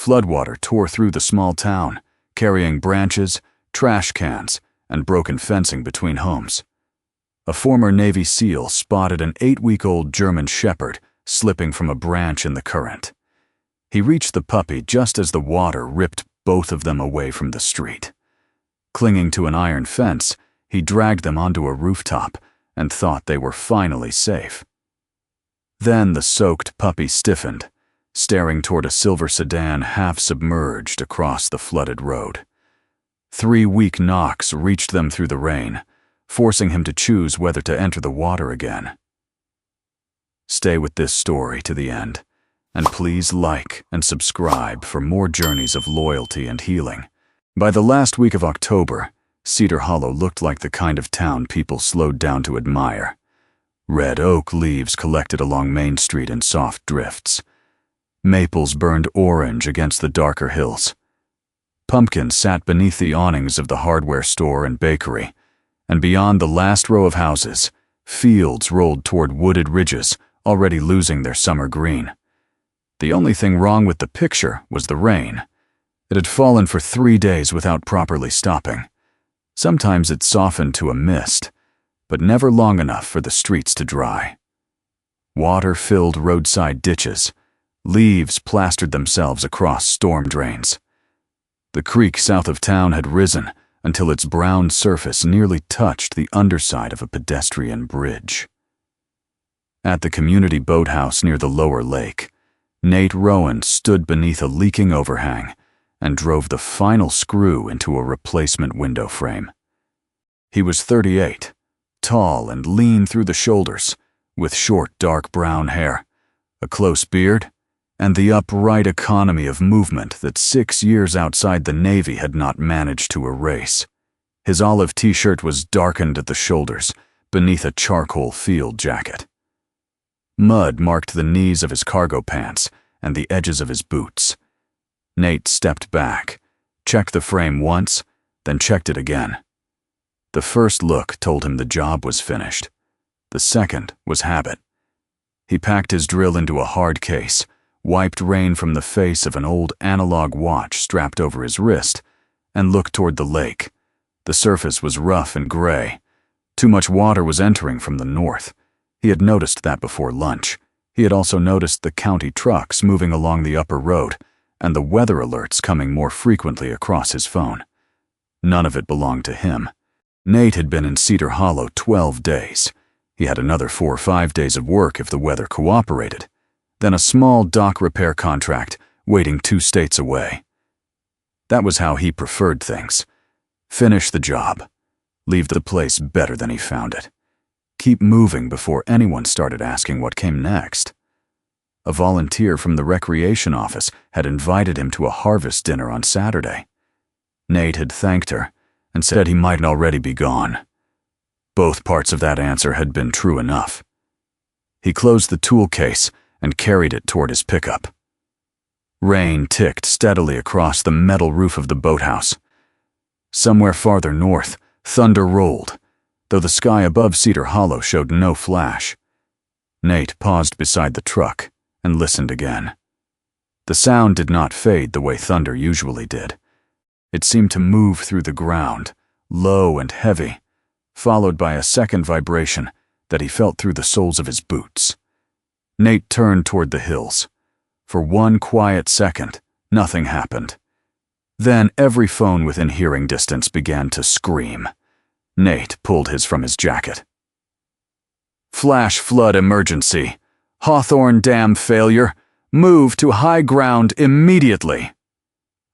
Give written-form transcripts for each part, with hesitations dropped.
Floodwater tore through the small town, carrying branches, trash cans, and broken fencing between homes. A former Navy SEAL spotted an 8-week-old German shepherd slipping from a branch in the current. He reached the puppy just as the water ripped both of them away from the street. Clinging to an iron fence, he dragged them onto a rooftop and thought they were finally safe. Then the soaked puppy stiffened, staring toward a silver sedan half-submerged across the flooded road. 3 weak knocks reached them through the rain, forcing him to choose whether to enter the water again. Stay with this story to the end, and please like and subscribe for more journeys of loyalty and healing. By the last week of October, Cedar Hollow looked like the kind of town people slowed down to admire. Red oak leaves collected along Main Street in soft drifts. Maples burned orange against the darker hills. Pumpkins sat beneath the awnings of the hardware store and bakery, and beyond the last row of houses, fields rolled toward wooded ridges, already losing their summer green. The only thing wrong with the picture was the rain. It had fallen for 3 days without properly stopping. Sometimes it softened to a mist, but never long enough for the streets to dry. Water filled roadside ditches. Leaves plastered themselves across storm drains. The creek south of town had risen until its brown surface nearly touched the underside of a pedestrian bridge. At the community boathouse near the lower lake, Nate Rowan stood beneath a leaking overhang and drove the final screw into a replacement window frame. He was 38, tall and lean through the shoulders, with short dark brown hair, a close beard, and the upright economy of movement that 6 years outside the Navy had not managed to erase. His olive t-shirt was darkened at the shoulders beneath a charcoal field jacket. Mud marked the knees of his cargo pants and the edges of his boots. Nate stepped back, checked the frame once, then checked it again. The first look told him the job was finished. The second was habit. He packed his drill into a hard case, wiped rain from the face of an old analog watch strapped over his wrist, and looked toward the lake. The surface was rough and gray. Too much water was entering from the north. He had noticed that before lunch. He had also noticed the county trucks moving along the upper road, and the weather alerts coming more frequently across his phone. None of it belonged to him. Nate had been in Cedar Hollow 12 days. He had another 4 or 5 days of work if the weather cooperated. Then a small dock repair contract waiting 2 states away. That was how he preferred things. Finish the job. Leave the place better than he found it. Keep moving before anyone started asking what came next. A volunteer from the recreation office had invited him to a harvest dinner on Saturday. Nate had thanked her and said he might already be gone. Both parts of that answer had been true enough. He closed the tool case and carried it toward his pickup. Rain ticked steadily across the metal roof of the boathouse. Somewhere farther north, thunder rolled, though the sky above Cedar Hollow showed no flash. Nate paused beside the truck and listened again. The sound did not fade the way thunder usually did. It seemed to move through the ground, low and heavy, followed by a second vibration that he felt through the soles of his boots. Nate turned toward the hills. For 1 quiet second, nothing happened. Then every phone within hearing distance began to scream. Nate pulled his from his jacket. Flash flood emergency. Hawthorn Dam failure. Move to high ground immediately.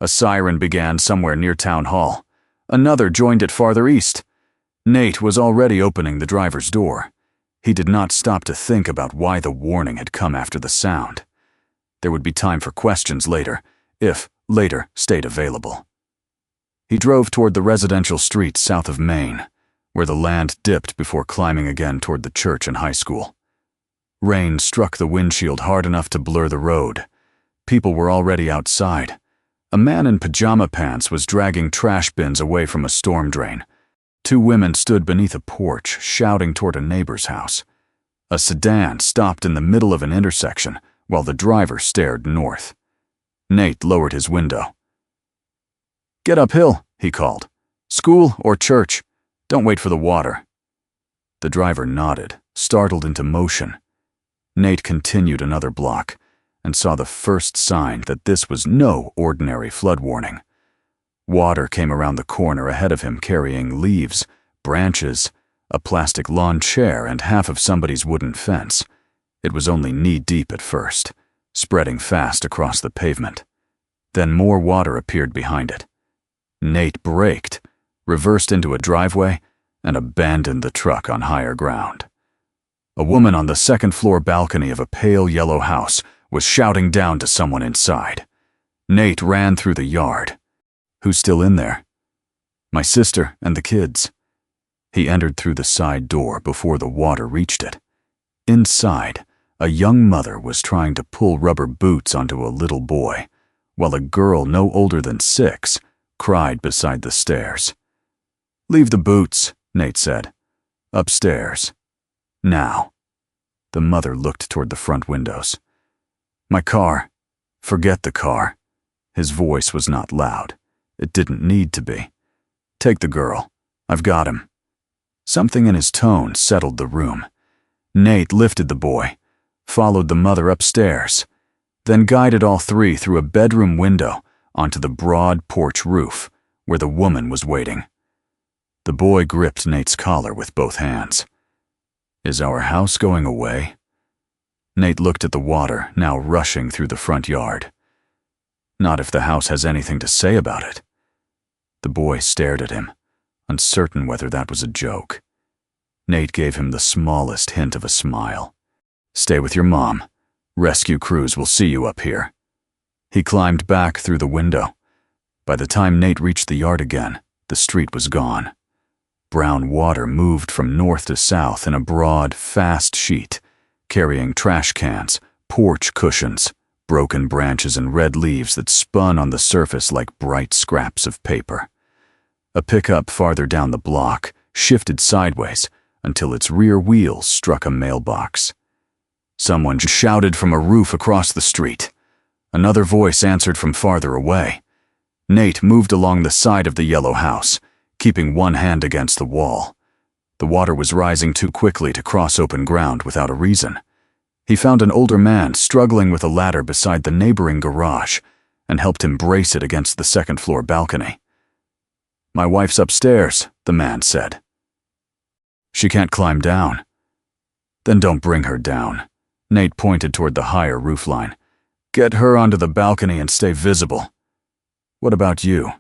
A siren began somewhere near Town Hall. Another joined it farther east. Nate was already opening the driver's door. He did not stop to think about why the warning had come after the sound. There would be time for questions later, if later stayed available. He drove toward the residential streets south of Main, where the land dipped before climbing again toward the church and high school. Rain struck the windshield hard enough to blur the road. People were already outside. A man in pajama pants was dragging trash bins away from a storm drain. 2 women stood beneath a porch, shouting toward a neighbor's house. A sedan stopped in the middle of an intersection while the driver stared north. Nate lowered his window. "Get uphill," he called. "School or church. Don't wait for the water." The driver nodded, startled into motion. Nate continued another block and saw the first sign that this was no ordinary flood warning. Water came around the corner ahead of him carrying leaves, branches, a plastic lawn chair, and half of somebody's wooden fence. It was only knee-deep at first, spreading fast across the pavement. Then more water appeared behind it. Nate braked, reversed into a driveway, and abandoned the truck on higher ground. A woman on the second-floor balcony of a pale yellow house was shouting down to someone inside. Nate ran through the yard. "Who's still in there?" "My sister and the kids." He entered through the side door before the water reached it. Inside, a young mother was trying to pull rubber boots onto a little boy, while a girl no older than 6 cried beside the stairs. "Leave the boots," Nate said. "Upstairs. Now." The mother looked toward the front windows. "My car." "Forget the car." His voice was not loud. It didn't need to be. "Take the girl. I've got him." Something in his tone settled the room. Nate lifted the boy, followed the mother upstairs, then guided all 3 through a bedroom window onto the broad porch roof where the woman was waiting. The boy gripped Nate's collar with both hands. "Is our house going away?" Nate looked at the water now rushing through the front yard. "Not if the house has anything to say about it." The boy stared at him, uncertain whether that was a joke. Nate gave him the smallest hint of a smile. "Stay with your mom. Rescue crews will see you up here." He climbed back through the window. By the time Nate reached the yard again, the street was gone. Brown water moved from north to south in a broad, fast sheet, carrying trash cans, porch cushions, broken branches, and red leaves that spun on the surface like bright scraps of paper. A pickup farther down the block shifted sideways until its rear wheels struck a mailbox. Someone shouted from a roof across the street. Another voice answered from farther away. Nate moved along the side of the yellow house, keeping one hand against the wall. The water was rising too quickly to cross open ground without a reason. He found an older man struggling with a ladder beside the neighboring garage and helped him brace it against the second-floor balcony. "My wife's upstairs," the man said. "She can't climb down." "Then don't bring her down." Nate pointed toward the higher roofline. "Get her onto the balcony and stay visible." "What about you?"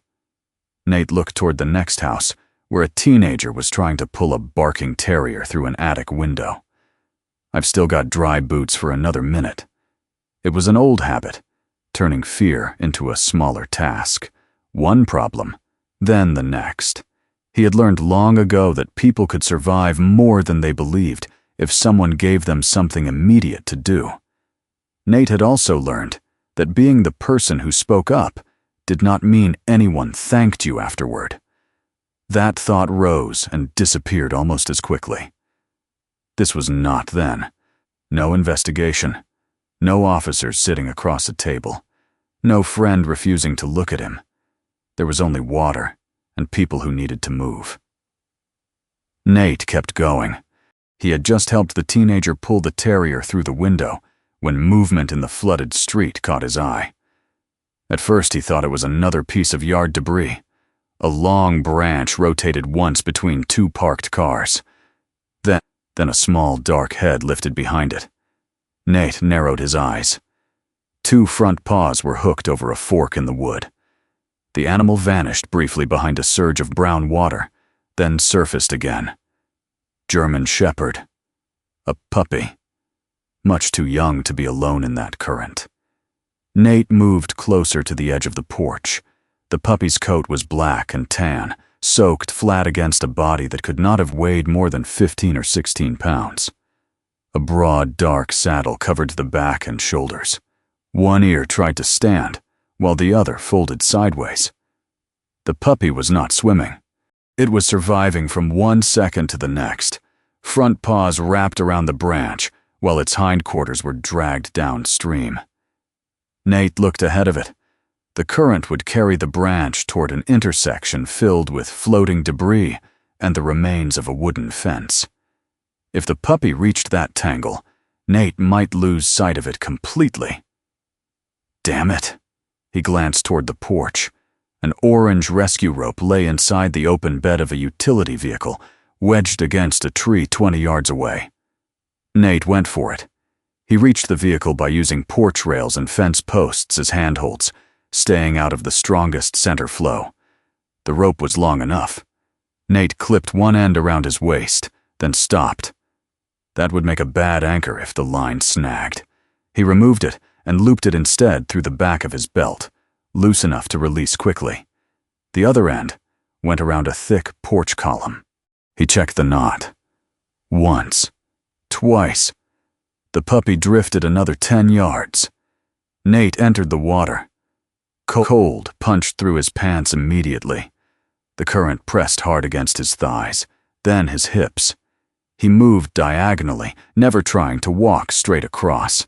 Nate looked toward the next house, where a teenager was trying to pull a barking terrier through an attic window. "I've still got dry boots for another minute." It was an old habit, turning fear into a smaller task. One problem, then the next. He had learned long ago that people could survive more than they believed if someone gave them something immediate to do. Nate had also learned that being the person who spoke up did not mean anyone thanked you afterward. That thought rose and disappeared almost as quickly. This was not then. No investigation. No officers sitting across a table. No friend refusing to look at him. There was only water and people who needed to move. Nate kept going. He had just helped the teenager pull the terrier through the window when movement in the flooded street caught his eye. At first he thought it was another piece of yard debris. A long branch rotated once between 2 parked cars. Then a small dark head lifted behind it. Nate narrowed his eyes. 2 front paws were hooked over a fork in the wood. The animal vanished briefly behind a surge of brown water, then surfaced again. German Shepherd. A puppy. Much too young to be alone in that current. Nate moved closer to the edge of the porch. The puppy's coat was black and tan, soaked flat against a body that could not have weighed more than 15 or 16 pounds. A broad, dark saddle covered the back and shoulders. One ear tried to stand, while the other folded sideways. The puppy was not swimming. It was surviving from one second to the next. Front paws wrapped around the branch, while its hindquarters were dragged downstream. Nate looked ahead of it, The current would carry the branch toward an intersection filled with floating debris and the remains of a wooden fence. If the puppy reached that tangle, Nate might lose sight of it completely. Damn it! He glanced toward the porch. An orange rescue rope lay inside the open bed of a utility vehicle, wedged against a tree 20 yards away. Nate went for it. He reached the vehicle by using porch rails and fence posts as handholds, staying out of the strongest center flow. The rope was long enough. Nate clipped one end around his waist, then stopped. That would make a bad anchor if the line snagged. He removed it and looped it instead through the back of his belt, loose enough to release quickly. The other end went around a thick porch column. He checked the knot. Once. Twice. The puppy drifted another 10 yards. Nate entered the water. Cold punched through his pants immediately. The current pressed hard against his thighs, then his hips. He moved diagonally, never trying to walk straight across.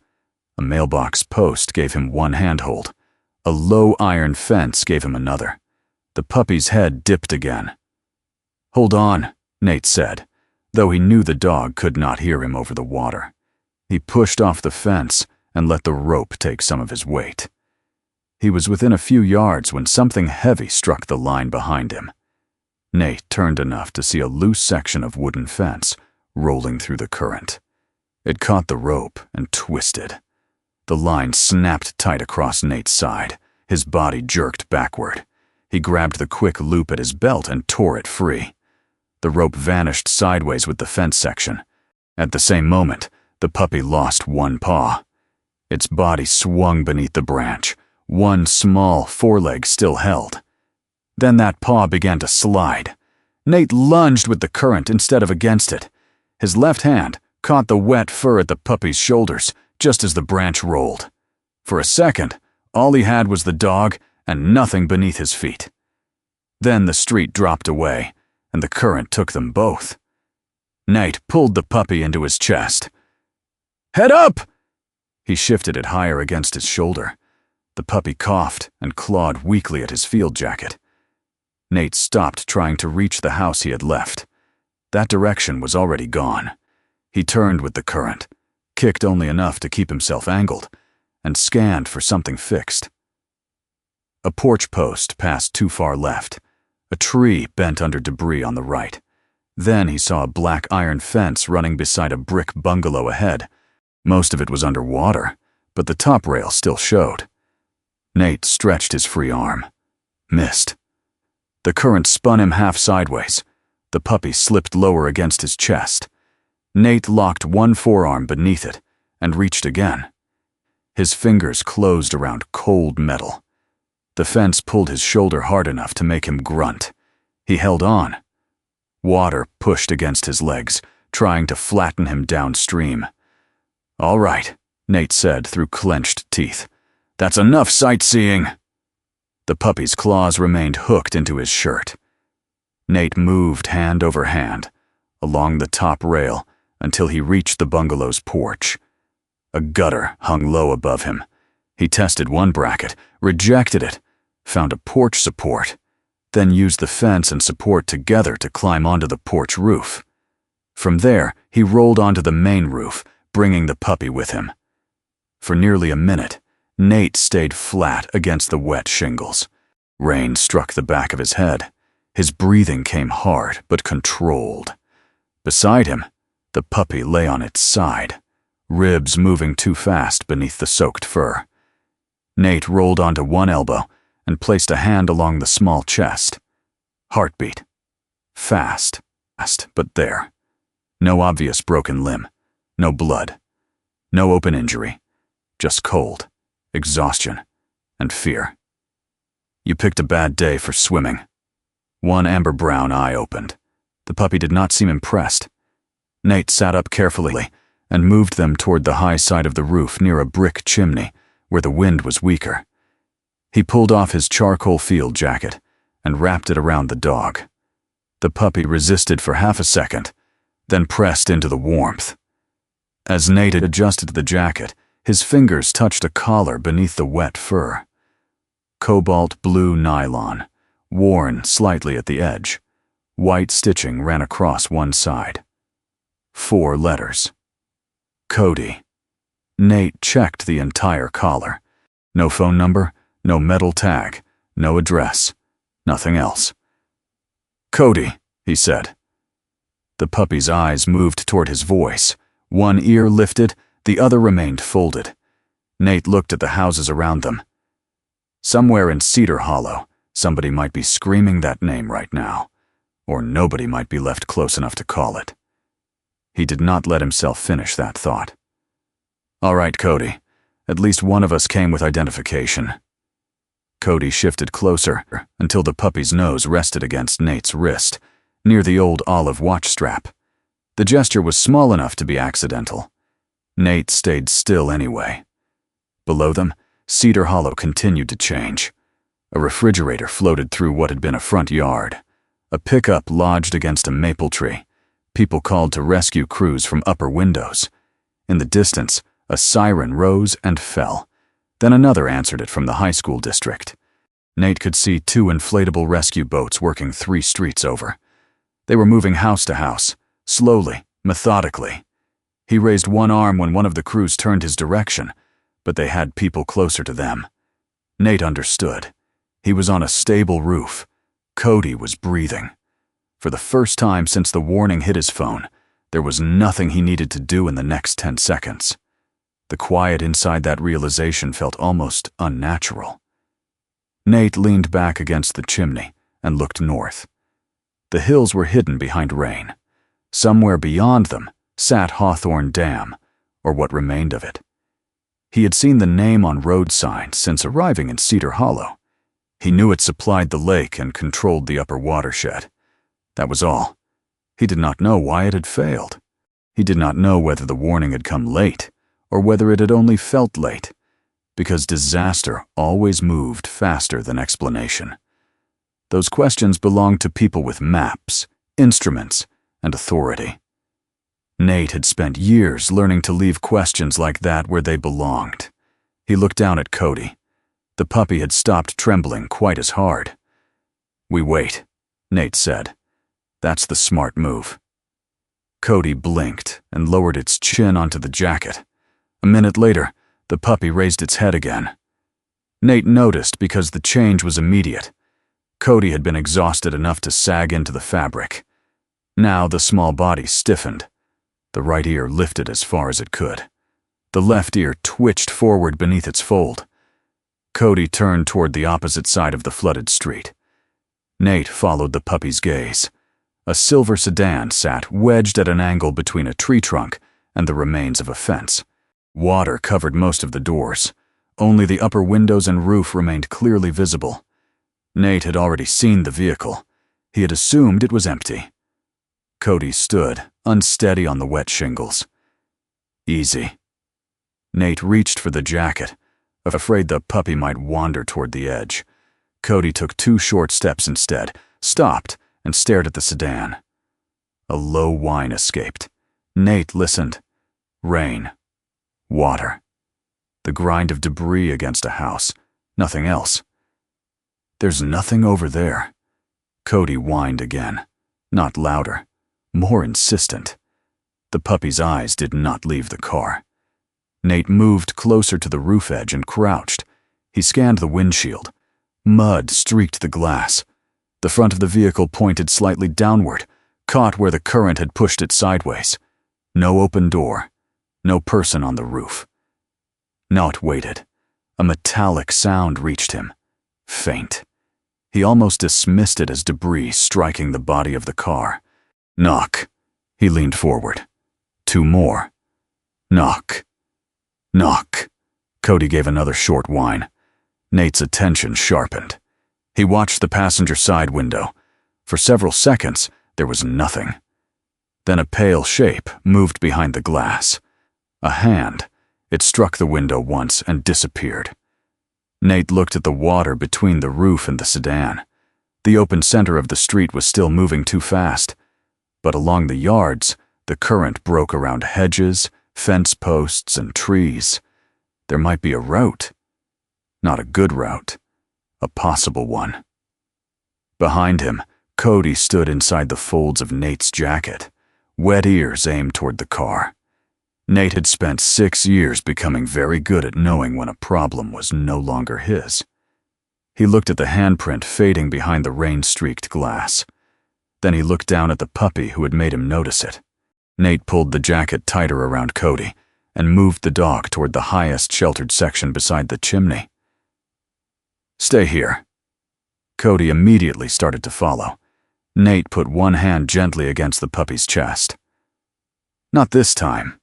A mailbox post gave him one handhold. A low iron fence gave him another. The puppy's head dipped again. "Hold on," Nate said, though he knew the dog could not hear him over the water. He pushed off the fence and let the rope take some of his weight. He was within a few yards when something heavy struck the line behind him. Nate turned enough to see a loose section of wooden fence rolling through the current. It caught the rope and twisted. The line snapped tight across Nate's side. His body jerked backward. He grabbed the quick loop at his belt and tore it free. The rope vanished sideways with the fence section. At the same moment, the puppy lost one paw. Its body swung beneath the branch. One small foreleg still held. Then that paw began to slide. Nate lunged with the current instead of against it. His left hand caught the wet fur at the puppy's shoulders just as the branch rolled. For a second, all he had was the dog and nothing beneath his feet. Then the street dropped away, and the current took them both. Nate pulled the puppy into his chest. "Head up!" He shifted it higher against his shoulder. The puppy coughed and clawed weakly at his field jacket. Nate stopped trying to reach the house he had left. That direction was already gone. He turned with the current, kicked only enough to keep himself angled, and scanned for something fixed. A porch post passed too far left. A tree bent under debris on the right. Then he saw a black iron fence running beside a brick bungalow ahead. Most of it was underwater, but the top rail still showed. Nate stretched his free arm. Missed. The current spun him half sideways. The puppy slipped lower against his chest. Nate locked one forearm beneath it and reached again. His fingers closed around cold metal. The fence pulled his shoulder hard enough to make him grunt. He held on. Water pushed against his legs, trying to flatten him downstream. "All right," Nate said through clenched teeth. "That's enough sightseeing." The puppy's claws remained hooked into his shirt. Nate moved hand over hand, along the top rail, until he reached the bungalow's porch. A gutter hung low above him. He tested one bracket, rejected it, found a porch support, then used the fence and support together to climb onto the porch roof. From there, he rolled onto the main roof, bringing the puppy with him. For nearly a minute, Nate stayed flat against the wet shingles. Rain struck the back of his head. His breathing came hard but controlled. Beside him, the puppy lay on its side, ribs moving too fast beneath the soaked fur. Nate rolled onto one elbow and placed a hand along the small chest. Heartbeat. Fast, but there. No obvious broken limb. No blood. No open injury. Just cold, exhaustion, and fear. "You picked a bad day for swimming." One amber-brown eye opened. The puppy did not seem impressed. Nate sat up carefully and moved them toward the high side of the roof near a brick chimney where the wind was weaker. He pulled off his charcoal field jacket and wrapped it around the dog. The puppy resisted for half a second, then pressed into the warmth. As Nate adjusted the jacket, his fingers touched a collar beneath the wet fur. cobalt blue nylon, worn slightly at the edge. White stitching ran across one side. 4 letters. Cody. Nate checked the entire collar. No phone number, no metal tag, no address, nothing else. "Cody," he said. The puppy's eyes moved toward his voice. One ear lifted, the other remained folded. Nate looked at the houses around them. Somewhere in Cedar Hollow, somebody might be screaming that name right now, or nobody might be left close enough to call it. He did not let himself finish that thought. "All right, Cody. At least one of us came with identification." Cody shifted closer until the puppy's nose rested against Nate's wrist, near the old olive watch strap. The gesture was small enough to be accidental. Nate stayed still anyway. Below them, Cedar Hollow continued to change. A refrigerator floated through what had been a front yard. A pickup lodged against a maple tree. People called to rescue crews from upper windows. In the distance, a siren rose and fell. Then another answered it from the high school district. Nate could see 2 inflatable rescue boats working 3 streets over. They were moving house to house, slowly, methodically. He raised one arm when one of the crews turned his direction, but they had people closer to them. Nate understood. He was on a stable roof. Cody was breathing. For the first time since the warning hit his phone, there was nothing he needed to do in the next 10 seconds. The quiet inside that realization felt almost unnatural. Nate leaned back against the chimney and looked north. The hills were hidden behind rain. Somewhere beyond them sat Hawthorn Dam, or what remained of it. He had seen the name on road signs since arriving in Cedar Hollow. He knew it supplied the lake and controlled the upper watershed. That was all. He did not know why it had failed. He did not know whether the warning had come late, or whether it had only felt late, because disaster always moved faster than explanation. Those questions belonged to people with maps, instruments, and authority. Nate had spent years learning to leave questions like that where they belonged. He looked down at Cody. The puppy had stopped trembling quite as hard. "We wait," Nate said. "That's the smart move." Cody blinked and lowered its chin onto the jacket. A minute later, the puppy raised its head again. Nate noticed because the change was immediate. Cody had been exhausted enough to sag into the fabric. Now the small body stiffened. The right ear lifted as far as it could. The left ear twitched forward beneath its fold. Cody turned toward the opposite side of the flooded street. Nate followed the puppy's gaze. A silver sedan sat wedged at an angle between a tree trunk and the remains of a fence. Water covered most of the doors. Only the upper windows and roof remained clearly visible. Nate had already seen the vehicle. He had assumed it was empty. Cody stood, unsteady on the wet shingles. "Easy." Nate reached for the jacket, afraid the puppy might wander toward the edge. Cody took 2 short steps instead, stopped, and stared at the sedan. A low whine escaped. Nate listened. Rain. Water. The grind of debris against a house. Nothing else. "There's nothing over there." Cody whined again. Not louder. More insistent. The puppy's eyes did not leave the car. Nate moved closer to the roof edge and crouched. He scanned the windshield. Mud streaked the glass. The front of the vehicle pointed slightly downward, caught where the current had pushed it sideways. No open door. No person on the roof. Nate waited. A metallic sound reached him. Faint. He almost dismissed it as debris striking the body of the car. Knock. He leaned forward. 2 more. Knock. Knock. Cody gave another short whine. Nate's attention sharpened. He watched the passenger side window. For several seconds, there was nothing. Then a pale shape moved behind the glass. A hand. It struck the window once and disappeared. Nate looked at the water between the roof and the sedan. The open center of the street was still moving too fast. But along the yards, the current broke around hedges, fence posts, and trees. There might be a route. Not a good route. a possible one. Behind him, Cody stood inside the folds of Nate's jacket, wet ears aimed toward the car. Nate had spent 6 years becoming very good at knowing when a problem was no longer his. He looked at the handprint fading behind the rain-streaked glass. Then he looked down at the puppy who had made him notice it. Nate pulled the jacket tighter around Cody and moved the dog toward the highest sheltered section beside the chimney. "Stay here." Cody immediately started to follow. Nate put one hand gently against the puppy's chest. "Not this time."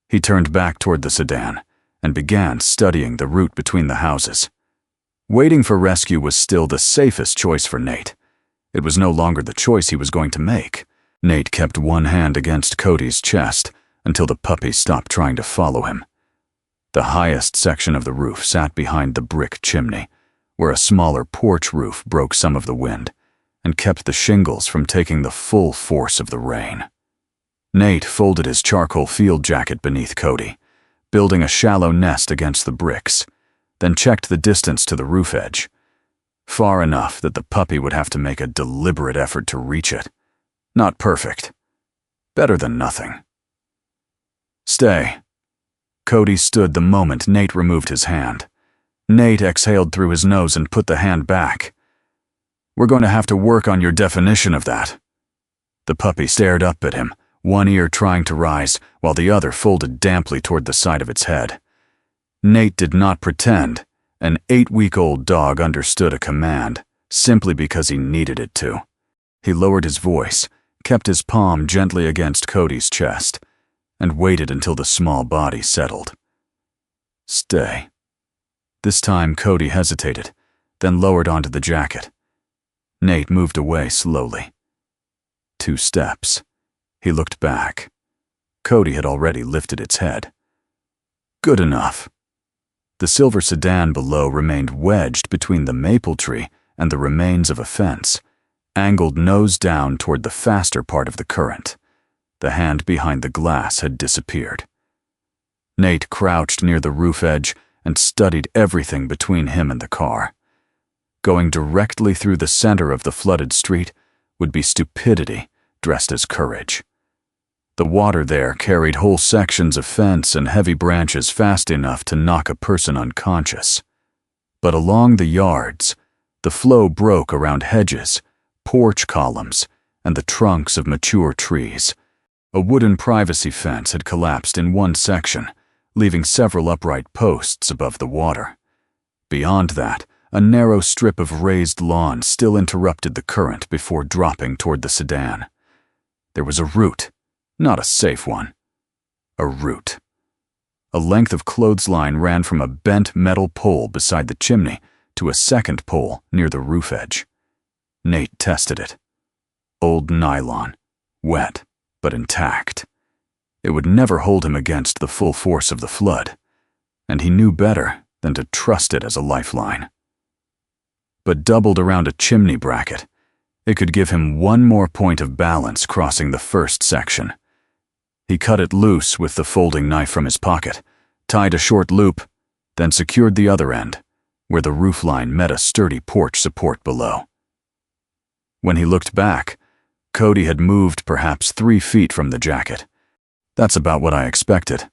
He turned back toward the sedan and began studying the route between the houses. Waiting for rescue was still the safest choice for Nate. It was no longer the choice he was going to make. Nate kept one hand against Cody's chest until the puppy stopped trying to follow him. The highest section of the roof sat behind the brick chimney, where a smaller porch roof broke some of the wind and kept the shingles from taking the full force of the rain. Nate folded his charcoal field jacket beneath Cody, building a shallow nest against the bricks, then checked the distance to the roof edge, far enough that the puppy would have to make a deliberate effort to reach it. Not perfect. Better than nothing. "Stay." Cody stood the moment Nate removed his hand. Nate exhaled through his nose and put the hand back. "We're going to have to work on your definition of that." The puppy stared up at him, one ear trying to rise while the other folded damply toward the side of its head. Nate did not pretend an 8-week-old dog understood a command simply because he needed it to. He lowered his voice, kept his palm gently against Cody's chest, and waited until the small body settled. "Stay." This time Cody hesitated, then lowered onto the jacket. Nate moved away slowly. 2 steps. He looked back. Cody had already lifted its head. Good enough. The silver sedan below remained wedged between the maple tree and the remains of a fence, angled nose down toward the faster part of the current. The hand behind the glass had disappeared. Nate crouched near the roof edge and studied everything between him and the car. Going directly through the center of the flooded street would be stupidity dressed as courage. The water there carried whole sections of fence and heavy branches fast enough to knock a person unconscious. But along the yards, the flow broke around hedges, porch columns, and the trunks of mature trees. A wooden privacy fence had collapsed in one section, leaving several upright posts above the water. Beyond that, a narrow strip of raised lawn still interrupted the current before dropping toward the sedan. There was a route. Not a safe one. A route. A length of clothesline ran from a bent metal pole beside the chimney to a second pole near the roof edge. Nate tested it. Old nylon, wet but intact. It would never hold him against the full force of the flood, and he knew better than to trust it as a lifeline. But doubled around a chimney bracket, it could give him one more point of balance crossing the first section. He cut it loose with the folding knife from his pocket, tied a short loop, then secured the other end, where the roofline met a sturdy porch support below. When he looked back, Cody had moved perhaps 3 feet from the jacket. "That's about what I expected."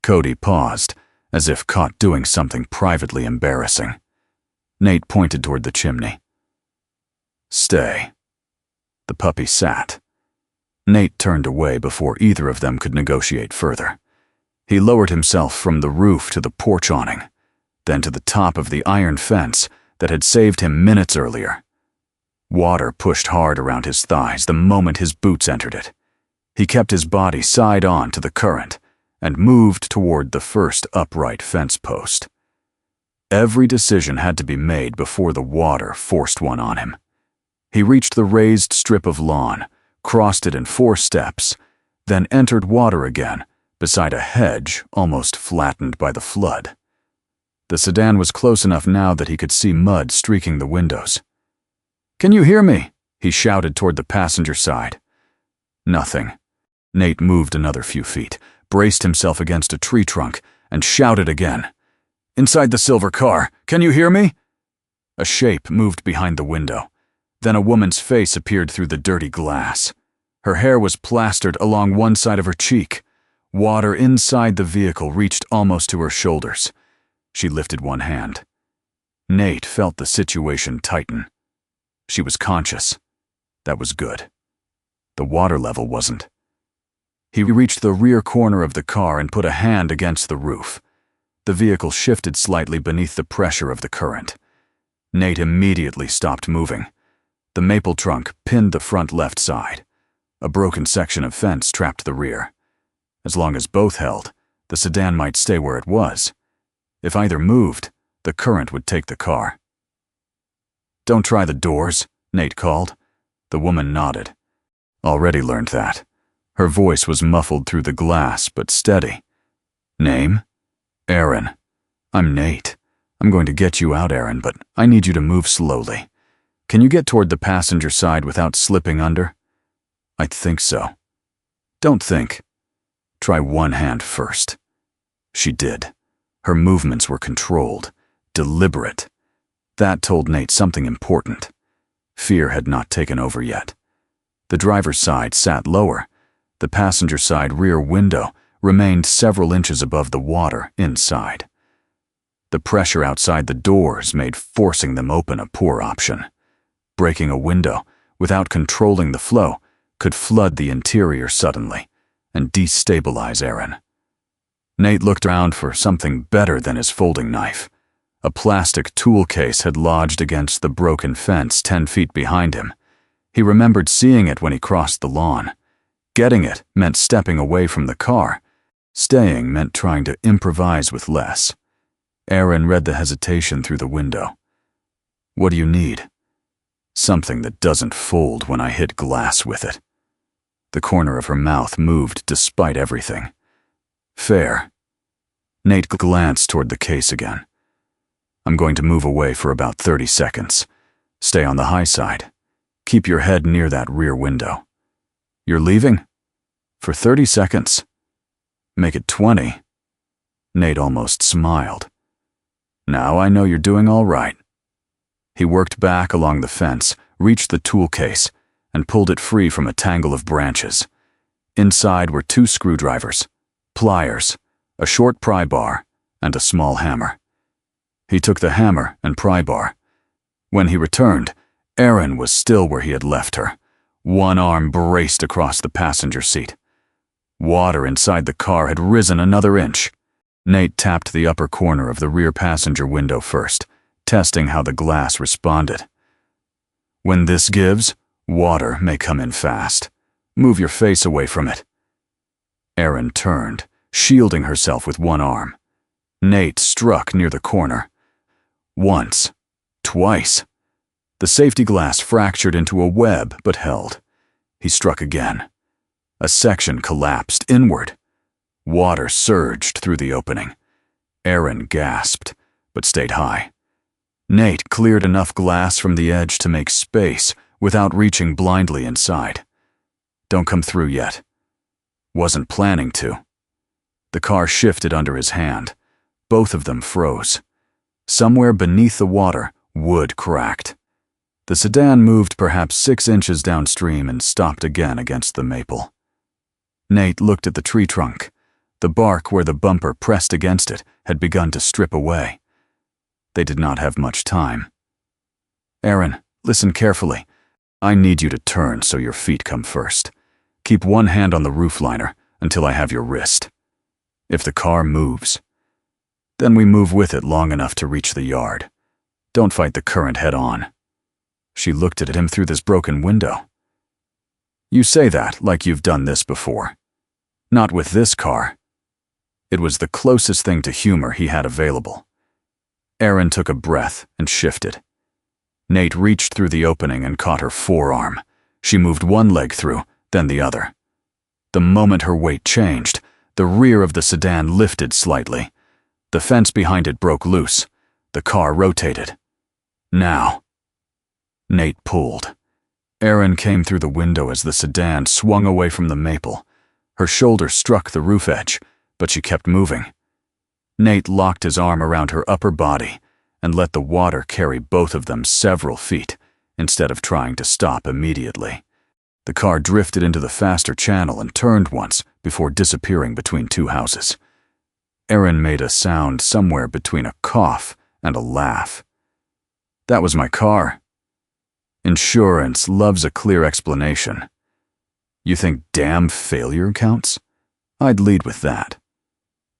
Cody paused, as if caught doing something privately embarrassing. Nate pointed toward the chimney. "Stay." The puppy sat. Nate turned away before either of them could negotiate further. He lowered himself from the roof to the porch awning, then to the top of the iron fence that had saved him minutes earlier. Water pushed hard around his thighs the moment his boots entered it. He kept his body side on to the current and moved toward the first upright fence post. Every decision had to be made before the water forced one on him. He reached the raised strip of lawn, crossed it in 4 steps, then entered water again, beside a hedge almost flattened by the flood. The sedan was close enough now that he could see mud streaking the windows. "Can you hear me?" he shouted toward the passenger side. Nothing. Nate moved another few feet, braced himself against a tree trunk, and shouted again. "Inside the silver car, can you hear me?" A shape moved behind the window. Then a woman's face appeared through the dirty glass. Her hair was plastered along one side of her cheek. Water inside the vehicle reached almost to her shoulders. She lifted one hand. Nate felt the situation tighten. She was conscious. That was good. The water level wasn't. He reached the rear corner of the car and put a hand against the roof. The vehicle shifted slightly beneath the pressure of the current. Nate immediately stopped moving. The maple trunk pinned the front left side. A broken section of fence trapped the rear. As long as both held, the sedan might stay where it was. If either moved, the current would take the car. "Don't try the doors," Nate called. The woman nodded. Already learned that. Her voice was muffled through the glass, but steady. "Name?" "Aaron." "I'm Nate. I'm going to get you out, Aaron, but I need you to move slowly. Can you get toward the passenger side without slipping under?" "I think so." "Don't think. Try one hand first." She did. Her movements were controlled, deliberate. That told Nate something important. Fear had not taken over yet. The driver's side sat lower. The passenger side rear window remained several inches above the water inside. The pressure outside the doors made forcing them open a poor option. Breaking a window, without controlling the flow, could flood the interior suddenly and destabilize Aaron. Nate looked around for something better than his folding knife. A plastic tool case had lodged against the broken fence 10 feet behind him. He remembered seeing it when he crossed the lawn. Getting it meant stepping away from the car. Staying meant trying to improvise with less. Aaron read the hesitation through the window. "What do you need?" "Something that doesn't fold when I hit glass with it." The corner of her mouth moved despite everything. "Fair." Nate glanced toward the case again. "I'm going to move away for about 30 seconds. Stay on the high side. Keep your head near that rear window." "You're leaving?" "For 30 seconds. Make it 20. Nate almost smiled. "Now I know you're doing all right." He worked back along the fence, reached the tool case, and pulled it free from a tangle of branches. Inside were 2 screwdrivers, pliers, a short pry bar, and a small hammer. He took the hammer and pry bar. When he returned, Aaron was still where he had left her. One arm braced across the passenger seat. Water inside the car had risen another inch. Nate tapped the upper corner of the rear passenger window first, testing how the glass responded. "When this gives, water may come in fast. Move your face away from it." Aaron turned, shielding herself with one arm. Nate struck near the corner. Once. Twice. The safety glass fractured into a web but held. He struck again. A section collapsed inward. Water surged through the opening. Aaron gasped, but stayed high. Nate cleared enough glass from the edge to make space without reaching blindly inside. "Don't come through yet." Wasn't planning to. The car shifted under his hand. Both of them froze. Somewhere beneath the water, wood cracked. The sedan moved perhaps 6 inches downstream and stopped again against the maple. Nate looked at the tree trunk. The bark where the bumper pressed against it had begun to strip away. They did not have much time. "Aaron, listen carefully. I need you to turn so your feet come first. Keep one hand on the roof liner until I have your wrist. If the car moves, then we move with it long enough to reach the yard. Don't fight the current head on." She looked at him through this broken window. "You say that like you've done this before. Not with this car." It was the closest thing to humor he had available. Aaron took a breath and shifted. Nate reached through the opening and caught her forearm. She moved one leg through, then the other. The moment her weight changed, the rear of the sedan lifted slightly. The fence behind it broke loose. The car rotated. "Now." Nate pulled. Aaron came through the window as the sedan swung away from the maple. Her shoulder struck the roof edge, but she kept moving. Nate locked his arm around her upper body, and let the water carry both of them several feet instead of trying to stop immediately. The car drifted into the faster channel and turned once before disappearing between two houses. Aaron made a sound somewhere between a cough and a laugh. "That was my car." Insurance loves a clear explanation. "You think dam failure counts? I'd lead with that."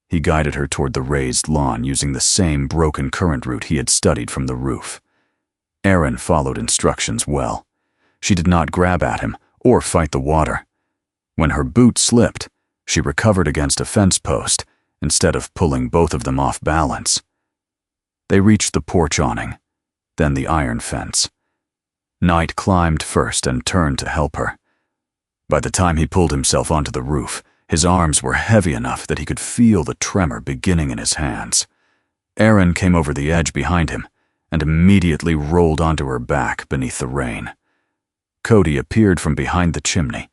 He guided her toward the raised lawn using the same broken current route he had studied from the roof. Aaron followed instructions well. She did not grab at him or fight the water. When her boot slipped, she recovered against a fence post instead of pulling both of them off balance. They reached the porch awning, then the iron fence. Knight climbed first and turned to help her. By the time he pulled himself onto the roof, his arms were heavy enough that he could feel the tremor beginning in his hands. Aaron came over the edge behind him and immediately rolled onto her back beneath the rain. Cody appeared from behind the chimney.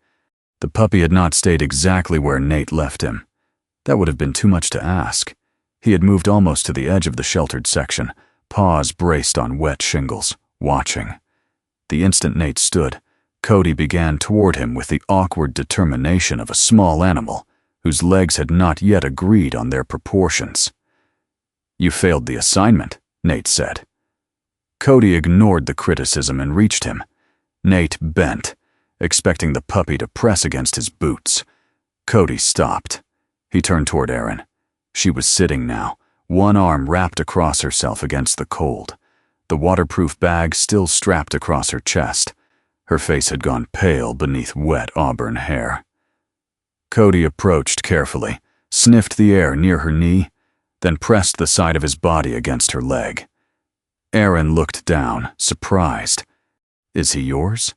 The puppy had not stayed exactly where Nate left him. That would have been too much to ask. He had moved almost to the edge of the sheltered section, paws braced on wet shingles, watching. The instant Nate stood, Cody began toward him with the awkward determination of a small animal whose legs had not yet agreed on their proportions. "You failed the assignment," Nate said. Cody ignored the criticism and reached him. Nate bent, expecting the puppy to press against his boots. Cody stopped. He turned toward Aaron. She was sitting now, one arm wrapped across herself against the cold, the waterproof bag still strapped across her chest. Her face had gone pale beneath wet auburn hair. Cody approached carefully, sniffed the air near her knee, then pressed the side of his body against her leg. Aaron looked down, surprised. "Is he yours?"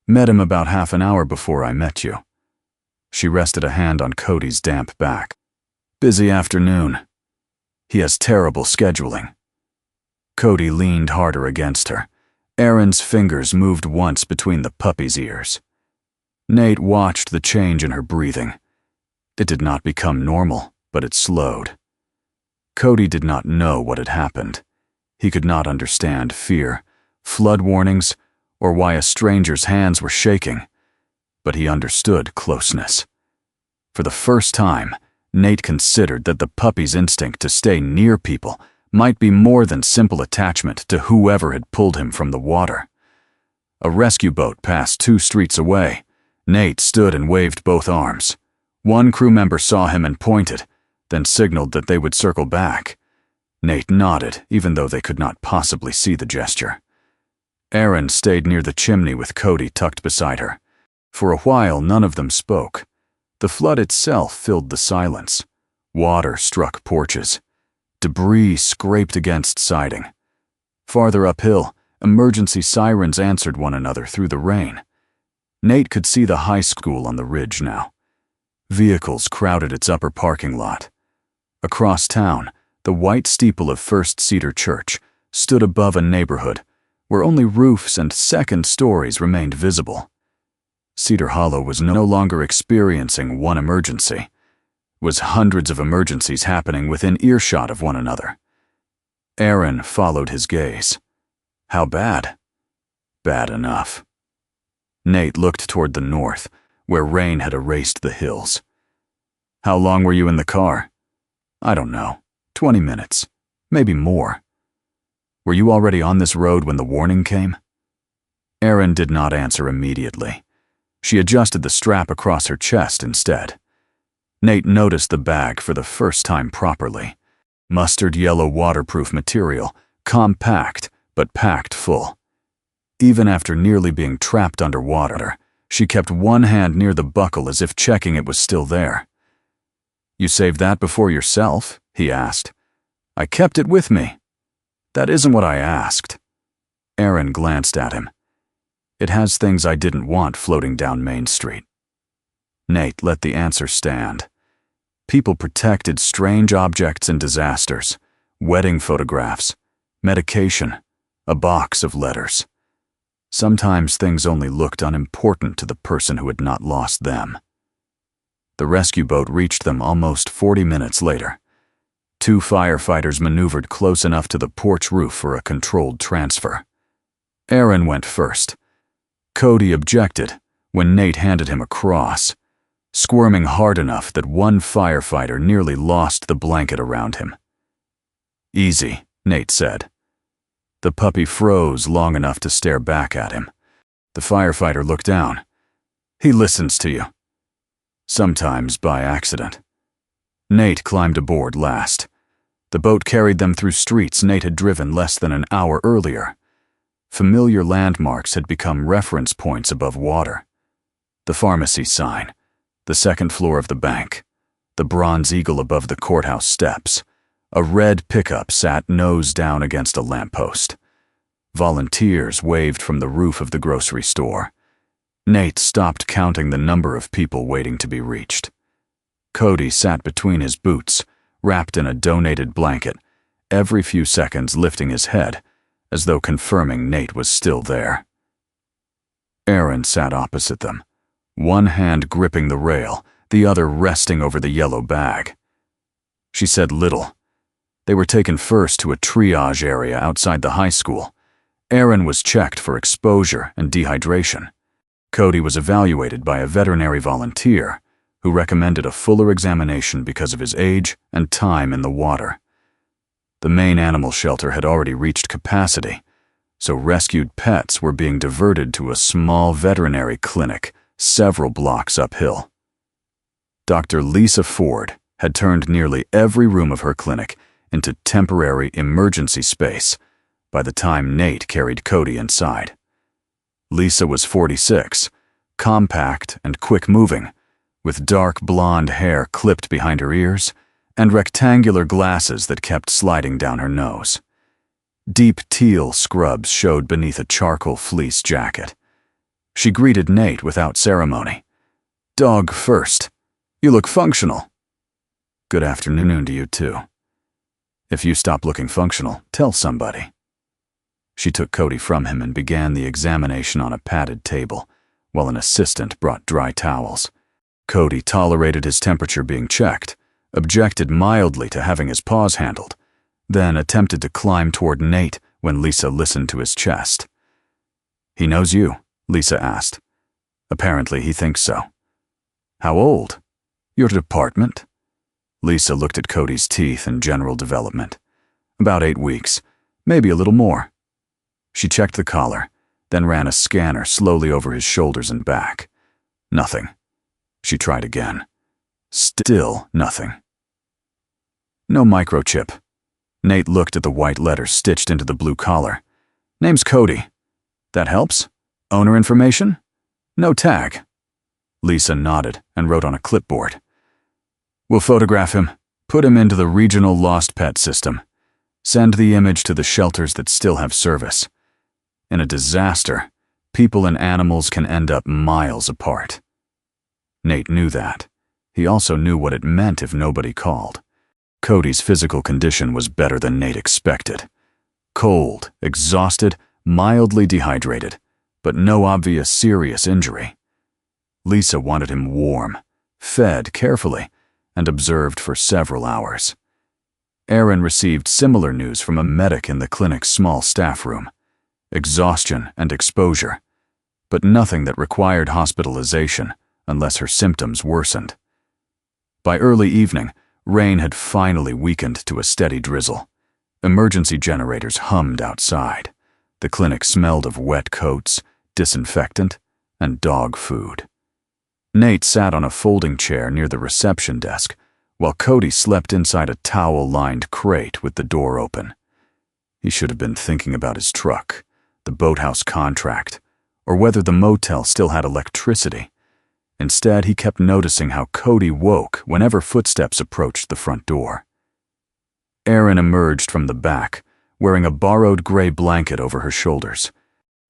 "Met him about half an hour before I met you." She rested a hand on Cody's damp back. "Busy afternoon. He has terrible scheduling." Cody leaned harder against her. Aaron's fingers moved once between the puppy's ears. Nate watched the change in her breathing. It did not become normal, but it slowed. Cody did not know what had happened. He could not understand fear, flood warnings, or why a stranger's hands were shaking. But he understood closeness. For the first time, Nate considered that the puppy's instinct to stay near people might be more than simple attachment to whoever had pulled him from the water. A rescue boat passed 2 streets away. Nate stood and waved both arms. One crew member saw him and pointed, then signaled that they would circle back. Nate nodded, even though they could not possibly see the gesture. Aaron stayed near the chimney with Cody tucked beside her. For a while, none of them spoke. The flood itself filled the silence. Water struck porches. Debris scraped against siding. Farther uphill, emergency sirens answered one another through the rain. Nate could see the high school on the ridge now. Vehicles crowded its upper parking lot. Across town, the white steeple of First Cedar Church stood above a neighborhood where only roofs and second stories remained visible. Cedar Hollow was no longer experiencing one emergency. It was hundreds of emergencies happening within earshot of one another. Aaron followed his gaze. How bad? Bad enough. Nate looked toward the north, where rain had erased the hills. How long were you in the car? I don't know. 20 minutes. Maybe more. Were you already on this road when the warning came? Aaron did not answer immediately. She adjusted the strap across her chest instead. Nate noticed the bag for the first time properly. Mustard yellow waterproof material, compact but packed full. Even after nearly being trapped underwater, she kept one hand near the buckle as if checking it was still there. "You saved that before yourself?" he asked. "I kept it with me." "That isn't what I asked." Aaron glanced at him. "It has things I didn't want floating down Main Street." Nate let the answer stand. People protected strange objects in disasters, wedding photographs, medication, a box of letters. Sometimes things only looked unimportant to the person who had not lost them. The rescue boat reached them almost 40 minutes later. Two firefighters maneuvered close enough to the porch roof for a controlled transfer. Aaron went first. Cody objected when Nate handed him a cross, squirming hard enough that one firefighter nearly lost the blanket around him. "Easy," Nate said. The puppy froze long enough to stare back at him. The firefighter looked down. "He listens to you." "Sometimes by accident." Nate climbed aboard last. The boat carried them through streets Nate had driven less than an hour earlier. Familiar landmarks had become reference points above water. The pharmacy sign, the second floor of the bank, the bronze eagle above the courthouse steps. A red pickup sat nose down against a lamppost. Volunteers waved from the roof of the grocery store. Nate stopped counting the number of people waiting to be reached. Cody sat between his boots, wrapped in a donated blanket, every few seconds lifting his head, as though confirming Nate was still there. Aaron sat opposite them, one hand gripping the rail, the other resting over the yellow bag. She said little. They were taken first to a triage area outside the high school. Aaron was checked for exposure and dehydration. Cody was evaluated by a veterinary volunteer who recommended a fuller examination because of his age and time in the water. The main animal shelter had already reached capacity, so rescued pets were being diverted to a small veterinary clinic several blocks uphill. Dr. Lisa Ford had turned nearly every room of her clinic into temporary emergency space by the time Nate carried Cody inside. Lisa was 46, compact and quick-moving, with dark blonde hair clipped behind her ears and rectangular glasses that kept sliding down her nose. Deep teal scrubs showed beneath a charcoal fleece jacket. She greeted Nate without ceremony. "Dog first. You look functional." "Good afternoon to you too. If you stop looking functional, tell somebody." She took Cody from him and began the examination on a padded table, while an assistant brought dry towels. Cody tolerated his temperature being checked, objected mildly to having his paws handled, then attempted to climb toward Nate when Lisa listened to his chest. "He knows you?" Lisa asked. "Apparently he thinks so." "How old?" "Your department?" Lisa looked at Cody's teeth and general development. "About 8 weeks, maybe a little more." She checked the collar, then ran a scanner slowly over his shoulders and back. Nothing. She tried again. Still nothing. "No microchip." Nate looked at the white letters stitched into the blue collar. "Name's Cody. That helps? Owner information? No tag." Lisa nodded and wrote on a clipboard. "We'll photograph him, put him into the regional lost pet system. Send the image to the shelters that still have service. In a disaster, people and animals can end up miles apart." Nate knew that. He also knew what it meant if nobody called. Cody's physical condition was better than Nate expected. Cold, exhausted, mildly dehydrated, but no obvious serious injury. Lisa wanted him warm, fed carefully, and observed for several hours. Aaron received similar news from a medic in the clinic's small staff room. Exhaustion and exposure, but nothing that required hospitalization unless her symptoms worsened. By early evening, rain had finally weakened to a steady drizzle. Emergency generators hummed outside. The clinic smelled of wet coats, disinfectant, and dog food. Nate sat on a folding chair near the reception desk, while Cody slept inside a towel-lined crate with the door open. He should have been thinking about his truck, the boathouse contract, or whether the motel still had electricity. Instead, he kept noticing how Cody woke whenever footsteps approached the front door. Erin emerged from the back, wearing a borrowed gray blanket over her shoulders.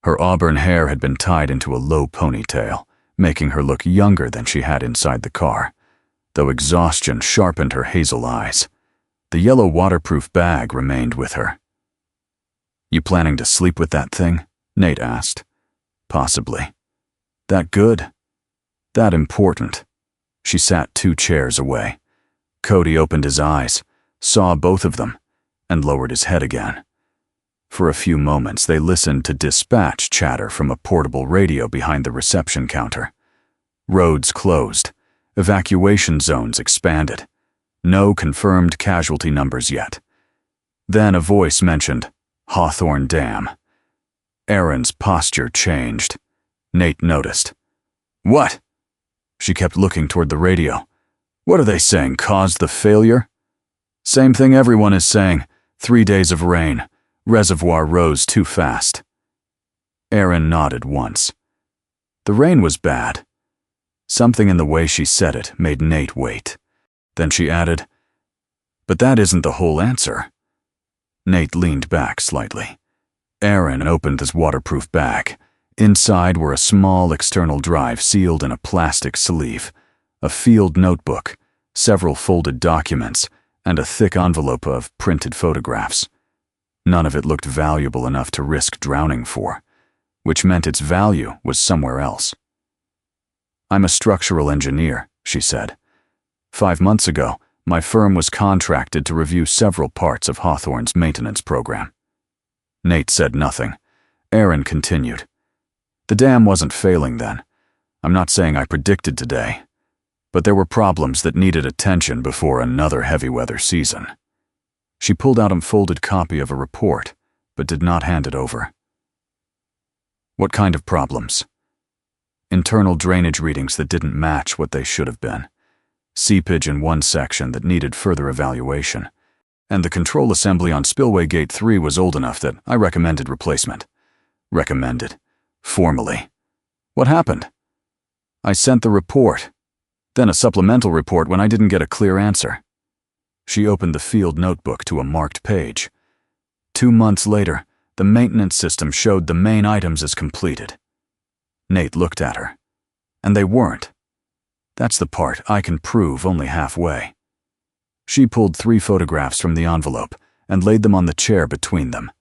Her auburn hair had been tied into a low ponytail, making her look younger than she had inside the car, though exhaustion sharpened her hazel eyes. The yellow waterproof bag remained with her. "You planning to sleep with that thing?" Nate asked. "Possibly." "That good?" "That important." She sat 2 chairs away. Cody opened his eyes, saw both of them, and lowered his head again. For a few moments they listened to dispatch chatter from a portable radio behind the reception counter. Roads closed. Evacuation zones expanded. No confirmed casualty numbers yet. Then a voice mentioned Hawthorn Dam. Erin's posture changed. Nate noticed. "What?" She kept looking toward the radio. "What are they saying, caused the failure?" "Same thing everyone is saying. 3 days of rain. Reservoir rose too fast." Erin nodded once. The rain was bad. Something in the way she said it made Nate wait. Then she added, "But that isn't the whole answer." Nate leaned back slightly. Erin opened his waterproof bag. Inside were a small external drive sealed in a plastic sleeve, a field notebook, several folded documents, and a thick envelope of printed photographs. None of it looked valuable enough to risk drowning for, which meant its value was somewhere else. "I'm a structural engineer," she said. 5 months ago, my firm was contracted to review several parts of Hawthorn's maintenance program. Nate said nothing. Erin continued. "The dam wasn't failing then. I'm not saying I predicted today, but there were problems that needed attention before another heavy weather season." She pulled out a folded copy of a report, but did not hand it over. "What kind of problems?" "Internal drainage readings that didn't match what they should have been. Seepage in one section that needed further evaluation. And the control assembly on Spillway Gate 3 was old enough that I recommended replacement." "Recommended? Formally. What happened?" "I sent the report, then a supplemental report when I didn't get a clear answer." She opened the field notebook to a marked page. 2 months later, the maintenance system showed the main items as completed. Nate looked at her. "And they weren't. That's the part I can prove only halfway." She pulled 3 photographs from the envelope and laid them on the chair between them.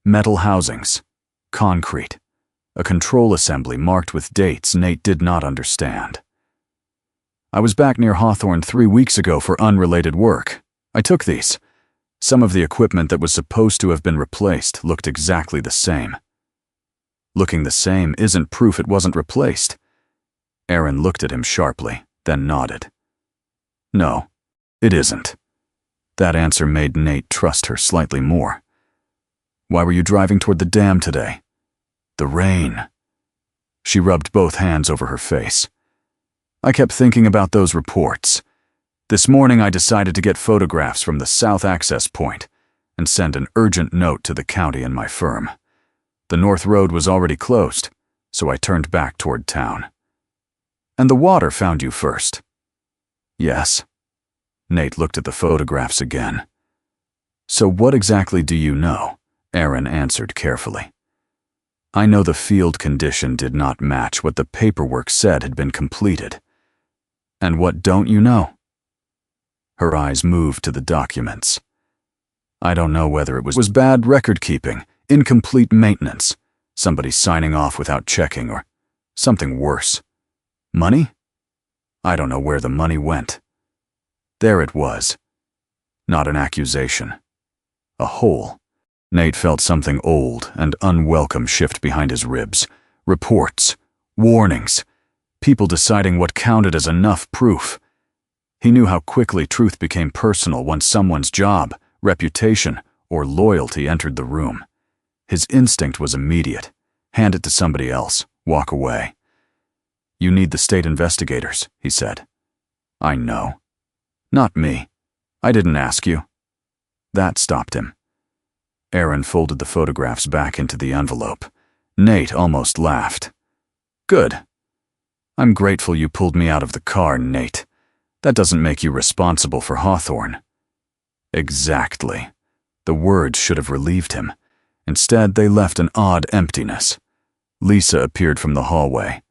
Metal housings, concrete, a control assembly marked with dates Nate did not understand. "I was back near Hawthorn 3 weeks ago for unrelated work. I took these. Some of the equipment that was supposed to have been replaced looked exactly the same." "Looking the same isn't proof it wasn't replaced." Erin looked at him sharply, then nodded. "No, it isn't." That answer made Nate trust her slightly more. "Why were you driving toward the dam today?" "The rain." She rubbed both hands over her face. "I kept thinking about those reports. This morning I decided to get photographs from the south access point and send an urgent note to the county and my firm. The north road was already closed, so I turned back toward town." "And the water found you first?" "Yes." Nate looked at the photographs again. "So what exactly do you know?" Erin answered carefully. "I know the field condition did not match what the paperwork said had been completed." "And what don't you know?" Her eyes moved to the documents. "I don't know whether it was bad record-keeping, incomplete maintenance, somebody signing off without checking, or something worse. Money? I don't know where the money went. There it was. Not an accusation. A hole." Nate felt something old and unwelcome shift behind his ribs. Reports, warnings, people deciding what counted as enough proof. He knew how quickly truth became personal once someone's job, reputation, or loyalty entered the room. His instinct was immediate. Hand it to somebody else. Walk away. "You need the state investigators," he said. "I know." "Not me. I didn't ask you." That stopped him. Erin folded the photographs back into the envelope. Nate almost laughed. "Good. I'm grateful you pulled me out of the car, Nate. That doesn't make you responsible for Hawthorn." Exactly. The words should have relieved him. Instead, they left an odd emptiness. Lisa appeared from the hallway.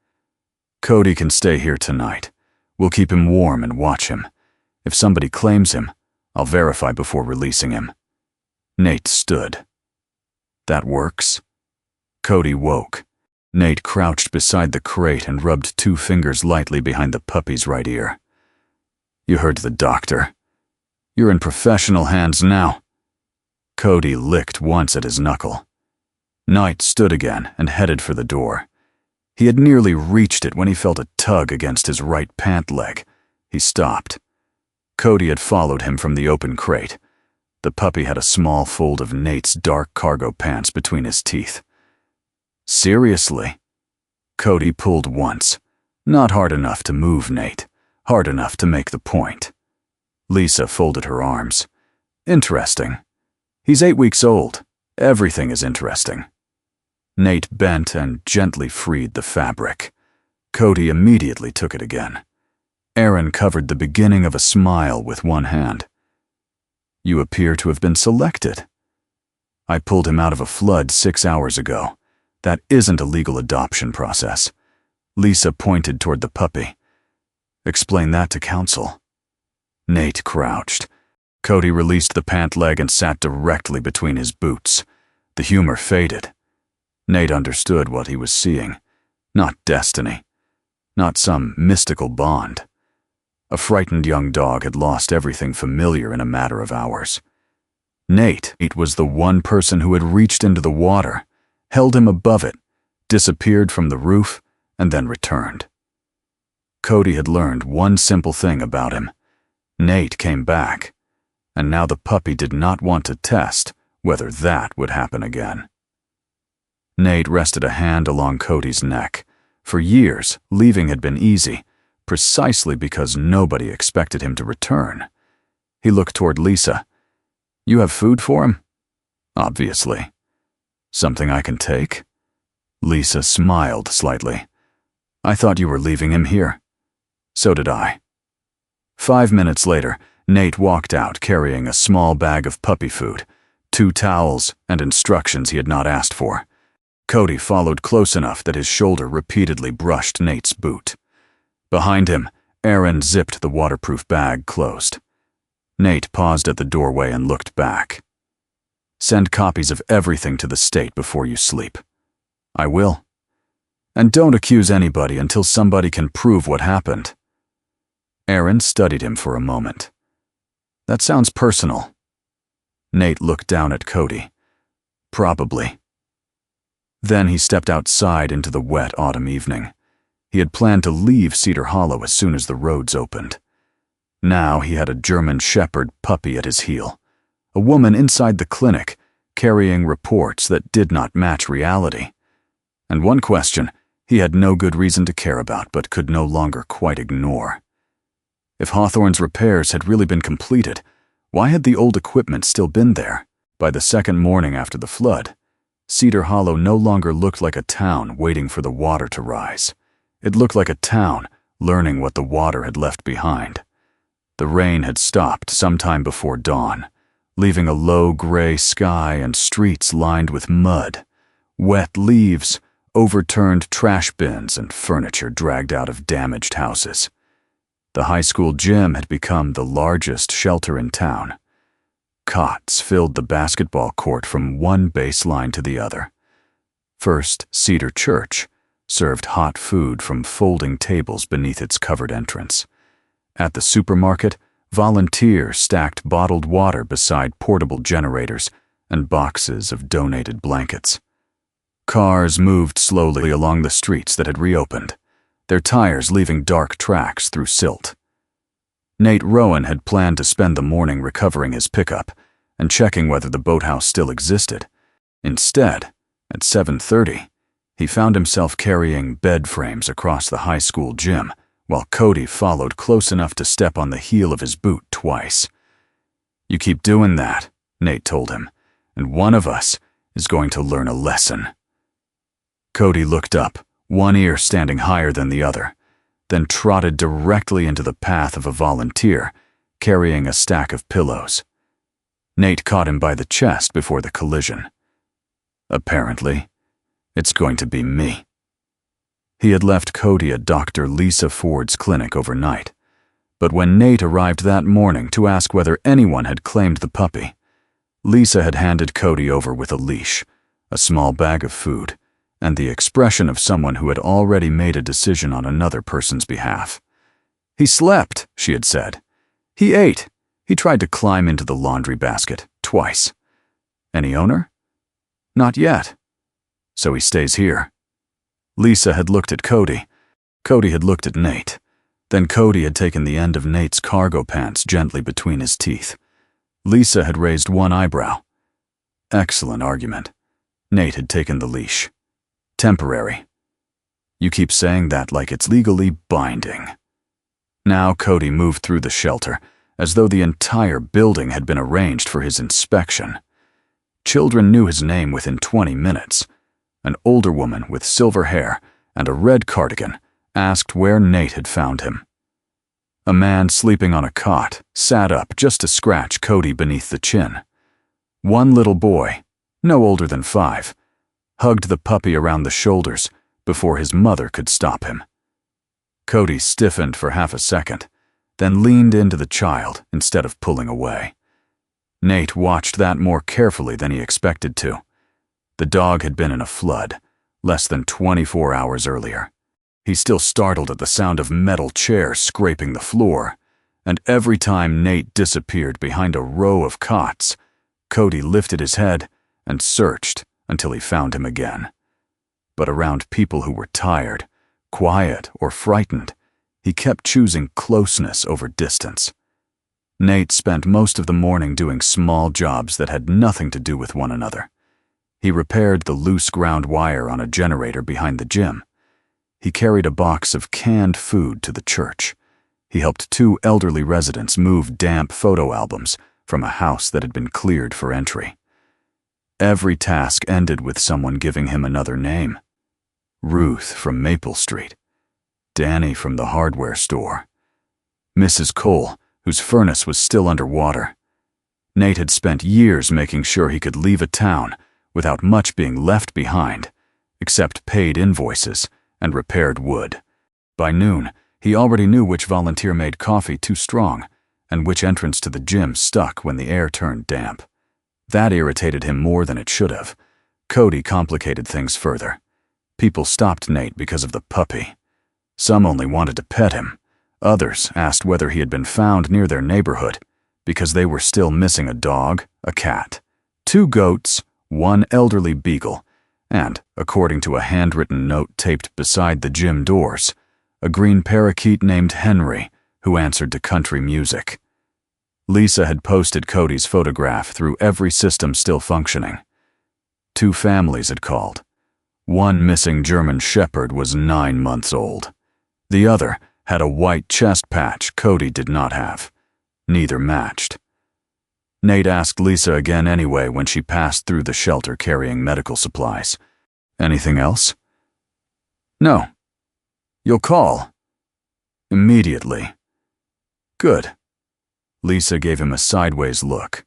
"Cody can stay here tonight. We'll keep him warm and watch him. If somebody claims him, I'll verify before releasing him." Nate stood. "That works?" Cody woke. Nate crouched beside the crate and rubbed 2 fingers lightly behind the puppy's right ear. "You heard the doctor. You're in professional hands now." Cody licked once at his knuckle. Knight stood again and headed for the door. He had nearly reached it when he felt a tug against his right pant leg. He stopped. Cody had followed him from the open crate. The puppy had a small fold of Nate's dark cargo pants between his teeth. "Seriously?" Cody pulled once. Not hard enough to move Nate, hard enough to make the point. Lisa folded her arms. "Interesting. He's 8 weeks old. Everything is interesting." Nate bent and gently freed the fabric. Cody immediately took it again. Aaron covered the beginning of a smile with one hand. "You appear to have been selected." "I pulled him out of a flood 6 hours ago. That isn't a legal adoption process." Lisa pointed toward the puppy. "Explain that to counsel." Nate crouched. Cody released the pant leg and sat directly between his boots. The humor faded. Nate understood what he was seeing. Not destiny. Not some mystical bond. A frightened young dog had lost everything familiar in a matter of hours. Nate was the one person who had reached into the water, held him above it, disappeared from the roof, and then returned. Cody had learned one simple thing about him. Nate came back, and now the puppy did not want to test whether that would happen again. Nate rested a hand along Cody's neck. For years, leaving had been easy, precisely because nobody expected him to return. He looked toward Lisa. "You have food for him?" "Obviously." "Something I can take?" Lisa smiled slightly. "I thought you were leaving him here." "So did I." 5 minutes later, Nate walked out carrying a small bag of puppy food, 2 towels, and instructions he had not asked for. Cody followed close enough that his shoulder repeatedly brushed Nate's boot. Behind him, Aaron zipped the waterproof bag closed. Nate paused at the doorway and looked back. "Send copies of everything to the state before you sleep." "I will." "And don't accuse anybody until somebody can prove what happened." Aaron studied him for a moment. "That sounds personal." Nate looked down at Cody. "Probably." Then he stepped outside into the wet autumn evening. He had planned to leave Cedar Hollow as soon as the roads opened. Now he had a German Shepherd puppy at his heel, a woman inside the clinic carrying reports that did not match reality, and one question he had no good reason to care about but could no longer quite ignore. If Hawthorn's repairs had really been completed, why had the old equipment still been there? By the second morning after the flood, Cedar Hollow no longer looked like a town waiting for the water to rise. It looked like a town learning what the water had left behind. The rain had stopped sometime before dawn, leaving a low gray sky and streets lined with mud, wet leaves, overturned trash bins, and furniture dragged out of damaged houses. The high school gym had become the largest shelter in town. Cots filled the basketball court from one baseline to the other. First, Cedar Church served hot food from folding tables beneath its covered entrance. At the supermarket, volunteers stacked bottled water beside portable generators and boxes of donated blankets. Cars moved slowly along the streets that had reopened, their tires leaving dark tracks through silt. Nate Rowan had planned to spend the morning recovering his pickup and checking whether the boathouse still existed. Instead, at 7:30, he found himself carrying bed frames across the high school gym, while Cody followed close enough to step on the heel of his boot twice. "You keep doing that," Nate told him, "and one of us is going to learn a lesson." Cody looked up, one ear standing higher than the other, then trotted directly into the path of a volunteer, carrying a stack of pillows. Nate caught him by the chest before the collision. "Apparently, it's going to be me." He had left Cody at Dr. Lisa Ford's clinic overnight, but when Nate arrived that morning to ask whether anyone had claimed the puppy, Lisa had handed Cody over with a leash, a small bag of food, and the expression of someone who had already made a decision on another person's behalf. "He slept," she had said. "He ate. He tried to climb into the laundry basket, twice. Any owner? Not yet. So he stays here. Lisa had looked at Cody. Cody had looked at Nate. Then Cody had taken the end of Nate's cargo pants gently between his teeth. Lisa had raised one eyebrow. Excellent argument. Nate had taken the leash. Temporary. You keep saying that like it's legally binding. Now Cody moved through the shelter, as though the entire building had been arranged for his inspection. Children knew his name within 20 minutes. An older woman with silver hair and a red cardigan asked where Nate had found him. A man sleeping on a cot sat up just to scratch Cody beneath the chin. One little boy, no older than 5, hugged the puppy around the shoulders before his mother could stop him. Cody stiffened for half a second, then leaned into the child instead of pulling away. Nate watched that more carefully than he expected to. The dog had been in a flood, less than 24 hours earlier. He still startled at the sound of metal chairs scraping the floor, and every time Nate disappeared behind a row of cots, Cody lifted his head and searched until he found him again. But around people who were tired, quiet, or frightened, he kept choosing closeness over distance. Nate spent most of the morning doing small jobs that had nothing to do with one another. He repaired the loose ground wire on a generator behind the gym. He carried a box of canned food to the church. He helped 2 elderly residents move damp photo albums from a house that had been cleared for entry. Every task ended with someone giving him another name. Ruth from Maple Street. Danny from the hardware store. Mrs. Cole, whose furnace was still underwater. Nate had spent years making sure he could leave a town without much being left behind, except paid invoices and repaired wood. By noon, he already knew which volunteer made coffee too strong and which entrance to the gym stuck when the air turned damp. That irritated him more than it should have. Cody complicated things further. People stopped Nate because of the puppy. Some only wanted to pet him. Others asked whether he had been found near their neighborhood because they were still missing a dog, a cat, 2 goats, 1 elderly beagle, and, according to a handwritten note taped beside the gym doors, a green parakeet named Henry who answered to country music. Lisa had posted Cody's photograph through every system still functioning. 2 families had called. One missing German shepherd was 9 months old. The other had a white chest patch Cody did not have. Neither matched. Nate asked Lisa again anyway when she passed through the shelter carrying medical supplies. Anything else? No. You'll call. Immediately. Good. Lisa gave him a sideways look.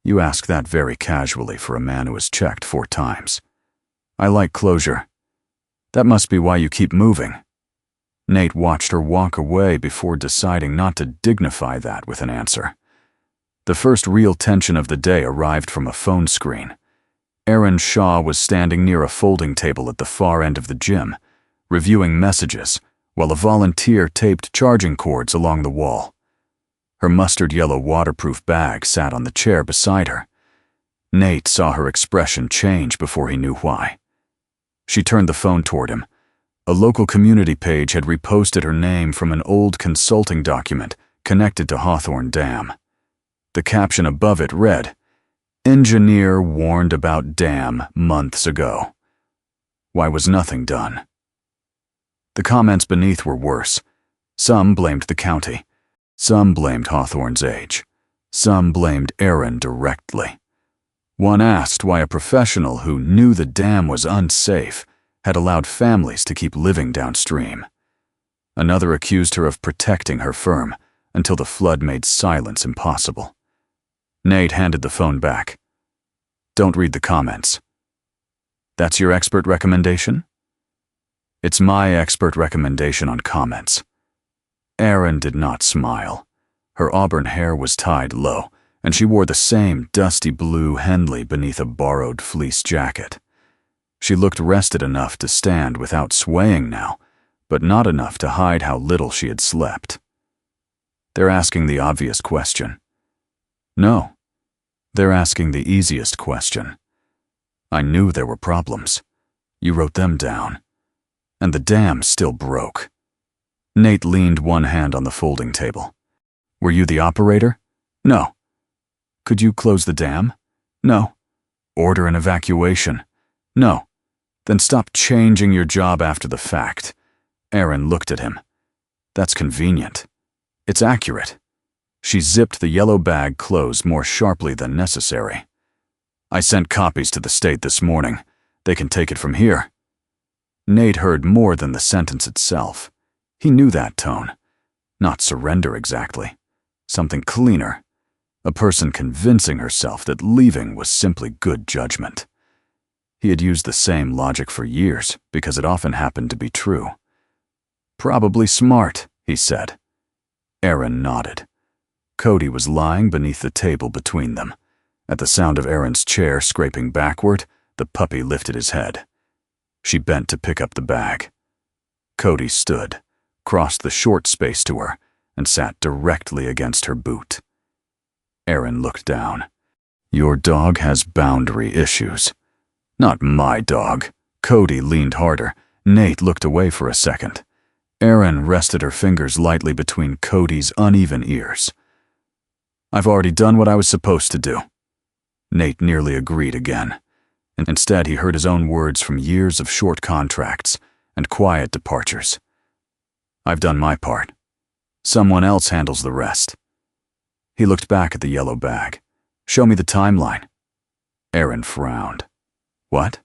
You ask that very casually for a man who has checked 4 times. I like closure. That must be why you keep moving. Nate watched her walk away before deciding not to dignify that with an answer. The first real tension of the day arrived from a phone screen. Aaron Shaw was standing near a folding table at the far end of the gym, reviewing messages, while a volunteer taped charging cords along the wall. Her mustard yellow waterproof bag sat on the chair beside her. Nate saw her expression change before he knew why. She turned the phone toward him. A local community page had reposted her name from an old consulting document connected to Hawthorn Dam. The caption above it read, "Engineer warned about dam months ago. Why was nothing done?" The comments beneath were worse. Some blamed the county. Some blamed Hawthorn's age. Some blamed Aaron directly. One asked why a professional who knew the dam was unsafe had allowed families to keep living downstream. Another accused her of protecting her firm until the flood made silence impossible. Nate handed the phone back. Don't read the comments. That's your expert recommendation? It's my expert recommendation on comments. Erin did not smile. Her auburn hair was tied low, and she wore the same dusty blue Henley beneath a borrowed fleece jacket. She looked rested enough to stand without swaying now, but not enough to hide how little she had slept. They're asking the obvious question. No, they're asking the easiest question. I knew there were problems. You wrote them down. And the dam still broke. Nate leaned one hand on the folding table. Were you the operator? No. Could you close the dam? No. Order an evacuation? No. Then stop changing your job after the fact. Aaron looked at him. That's convenient. It's accurate. She zipped the yellow bag closed more sharply than necessary. I sent copies to the state this morning. They can take it from here. Nate heard more than the sentence itself. He knew that tone. Not surrender exactly. Something cleaner. A person convincing herself that leaving was simply good judgment. He had used the same logic for years because it often happened to be true. Probably smart, he said. Aaron nodded. Cody was lying beneath the table between them. At the sound of Aaron's chair scraping backward, the puppy lifted his head. She bent to pick up the bag. Cody stood, crossed the short space to her, and sat directly against her boot. Aaron looked down. Your dog has boundary issues. Not my dog. Cody leaned harder. Nate looked away for a second. Aaron rested her fingers lightly between Cody's uneven ears. I've already done what I was supposed to do. Nate nearly agreed again. Instead, he heard his own words from years of short contracts and quiet departures. I've done my part. Someone else handles the rest. He looked back at the yellow bag. Show me the timeline. Aaron frowned. What?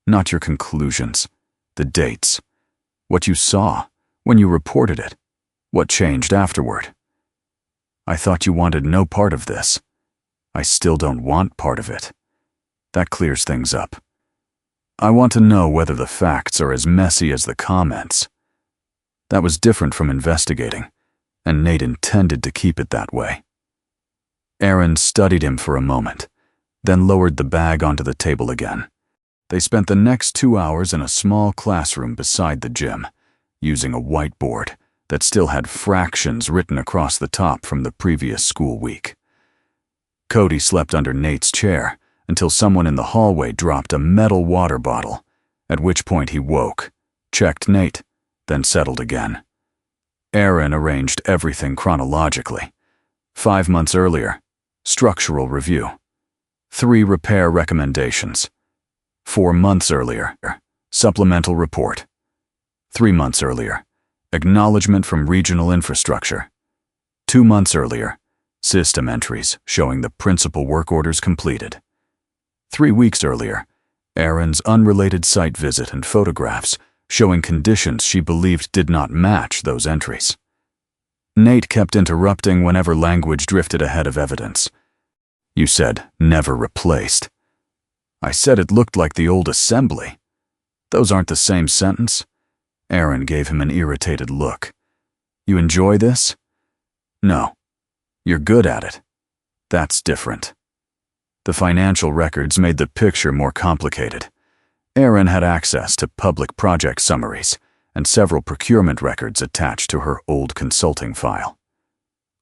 Not your conclusions. The dates. What you saw, when you reported it. What changed afterward. I thought you wanted no part of this. I still don't want part of it. That clears things up. I want to know whether the facts are as messy as the comments. That was different from investigating, and Nate intended to keep it that way. Aaron studied him for a moment, then lowered the bag onto the table again. They spent the next 2 hours in a small classroom beside the gym, using a whiteboard that still had fractions written across the top from the previous school week. Cody slept under Nate's chair until someone in the hallway dropped a metal water bottle, at which point he woke, checked Nate, then settled again. Aaron arranged everything chronologically. 5 months earlier, structural review. 3 repair recommendations. 4 months earlier, supplemental report. 3 months earlier, acknowledgement from regional infrastructure. 2 months earlier, system entries showing the principal work orders completed. 3 weeks earlier, Aaron's unrelated site visit and photographs showing conditions she believed did not match those entries. Nate kept interrupting whenever language drifted ahead of evidence. You said never replaced. I said it looked like the old assembly. Those aren't the same sentence. Aaron gave him an irritated look. You enjoy this? No. You're good at it. That's different. The financial records made the picture more complicated. Aaron had access to public project summaries and several procurement records attached to her old consulting file.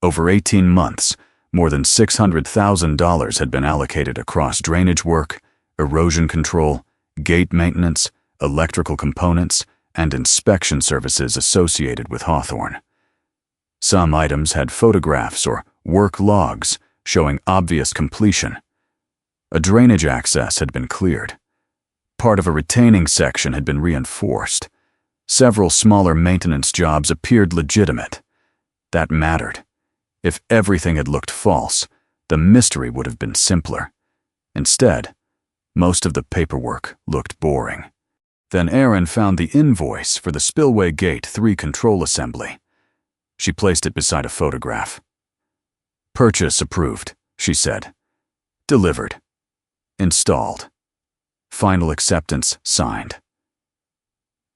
Over 18 months, more than $600,000 had been allocated across drainage work, erosion control, gate maintenance, electrical components, and inspection services associated with Hawthorn. Some items had photographs or work logs showing obvious completion. A drainage access had been cleared. Part of a retaining section had been reinforced. Several smaller maintenance jobs appeared legitimate. That mattered. If everything had looked false, the mystery would have been simpler. Instead, most of the paperwork looked boring. Then Aaron found the invoice for the Spillway Gate 3 control assembly. She placed it beside a photograph. Purchase approved, she said. Delivered. Installed. Final acceptance signed.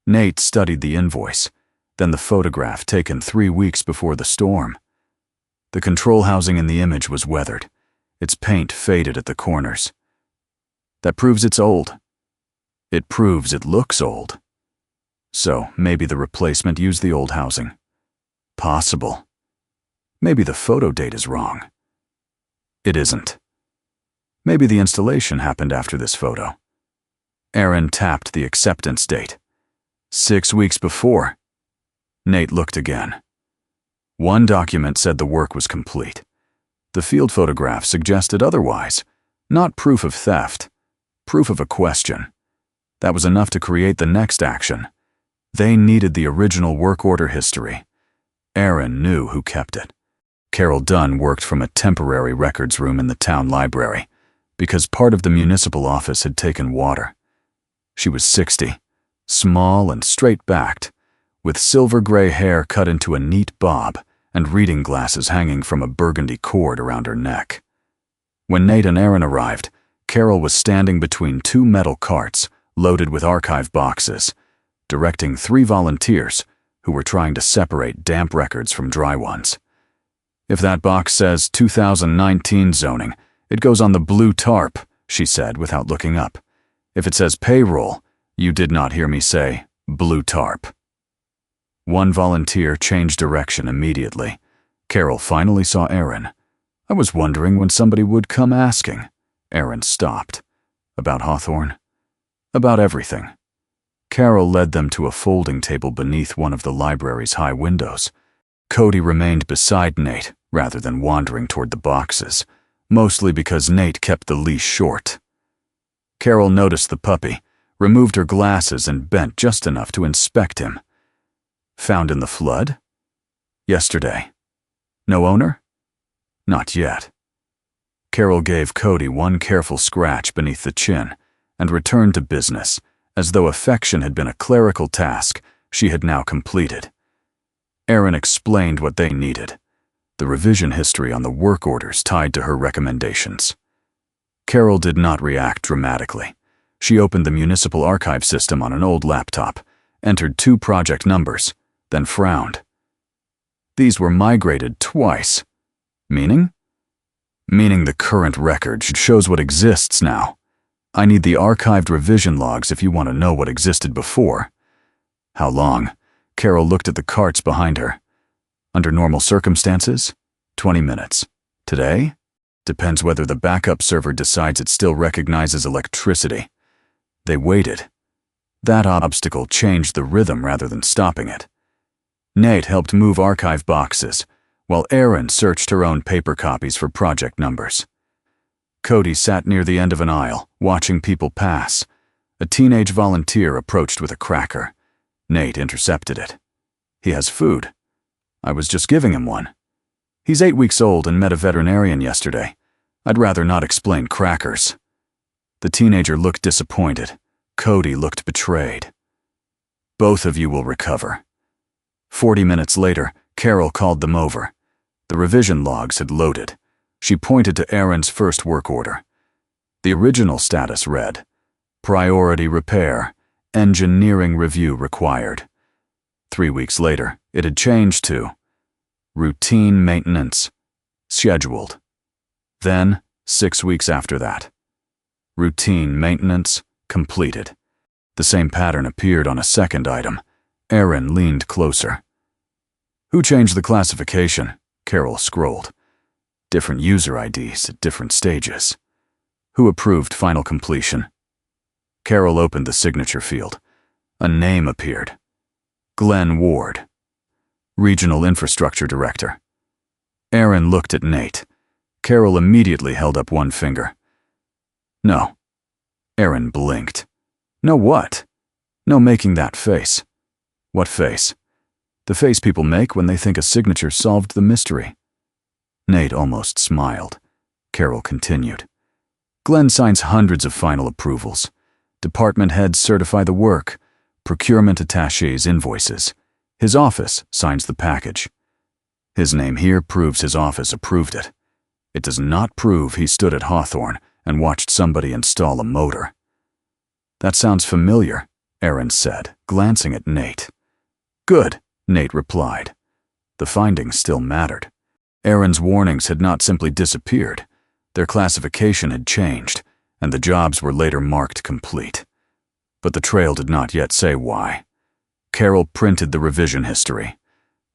Nate studied the invoice, then the photograph taken 3 weeks before the storm. The control housing in the image was weathered. Its paint faded at the corners. That proves it's old. It proves it looks old. So maybe the replacement used the old housing. Possible. Maybe the photo date is wrong. It isn't. Maybe the installation happened after this photo. Aaron tapped the acceptance date. 6 weeks before. Nate looked again. One document said the work was complete. The field photograph suggested otherwise. Not proof of theft, proof of a question. That was enough to create the next action. They needed the original work order history. Aaron knew who kept it. Carol Dunn worked from a temporary records room in the town library because part of the municipal office had taken water. She was 60, small and straight-backed, with silver-gray hair cut into a neat bob and reading glasses hanging from a burgundy cord around her neck. When Nate and Aaron arrived, Carol was standing between 2 metal carts loaded with archive boxes, directing 3 volunteers who were trying to separate damp records from dry ones. "If that box says 2019 zoning, it goes on the blue tarp," she said without looking up. "If it says payroll, you did not hear me say blue tarp." One volunteer changed direction immediately. Carol finally saw Aaron. "I was wondering when somebody would come asking." Aaron stopped. "About Hawthorn?" "About everything." Carol led them to a folding table beneath one of the library's high windows. Cody remained beside Nate rather than wandering toward the boxes, mostly because Nate kept the leash short. Carol noticed the puppy, removed her glasses and bent just enough to inspect him. "Found in the flood?" "Yesterday." "No owner?" "Not yet." Carol gave Cody one careful scratch beneath the chin and returned to business, as though affection had been a clerical task she had now completed. Aaron explained what they needed, the revision history on the work orders tied to her recommendations. Carol did not react dramatically. She opened the municipal archive system on an old laptop, entered 2 project numbers, then frowned. "These were migrated twice. Meaning?" "Meaning the current record shows what exists now. I need the archived revision logs if you want to know what existed before." "How long?" Carol looked at the carts behind her. "Under normal circumstances, 20 minutes. Today? Depends whether the backup server decides it still recognizes electricity." They waited. That obstacle changed the rhythm rather than stopping it. Nate helped move archive boxes, while Aaron searched her own paper copies for project numbers. Cody sat near the end of an aisle, watching people pass. A teenage volunteer approached with a cracker. Nate intercepted it. "He has food. I was just giving him one. He's 8 weeks old and met a veterinarian yesterday. I'd rather not explain crackers." The teenager looked disappointed. Cody looked betrayed. "Both of you will recover." 40 minutes later, Carol called them over. The revision logs had loaded. She pointed to Aaron's first work order. The original status read, "Priority repair, engineering review required." 3 weeks later, it had changed to, "Routine maintenance, scheduled." Then, 6 weeks after that, "Routine maintenance, completed." The same pattern appeared on a second item. Aaron leaned closer. "Who changed the classification?" Carol scrolled. "Different user IDs at different stages." "Who approved final completion?" Carol opened the signature field. A name appeared. Glenn Ward, Regional Infrastructure Director. Aaron looked at Nate. Carol immediately held up one finger. "No." Aaron blinked. "No what?" "No making that face." "What face?" "The face people make when they think a signature solved the mystery." Nate almost smiled. Carol continued. "Glenn signs hundreds of final approvals. Department heads certify the work. Procurement attaches invoices. His office signs the package. His name here proves his office approved it. It does not prove he stood at Hawthorn and watched somebody install a motor." "That sounds familiar," Aaron said, glancing at Nate. "Good," Nate replied. The findings still mattered. Aaron's warnings had not simply disappeared. Their classification had changed, and the jobs were later marked complete. But the trail did not yet say why. Carol printed the revision history.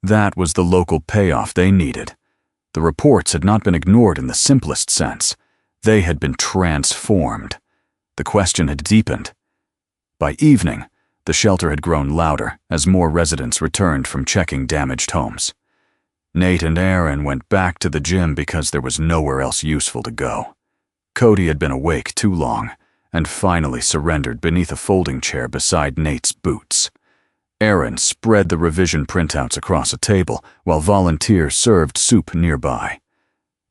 That was the local payoff they needed. The reports had not been ignored in the simplest sense. They had been transformed. The question had deepened. By evening, the shelter had grown louder as more residents returned from checking damaged homes. Nate and Aaron went back to the gym because there was nowhere else useful to go. Cody had been awake too long and finally surrendered beneath a folding chair beside Nate's boots. Aaron spread the revision printouts across a table while volunteers served soup nearby.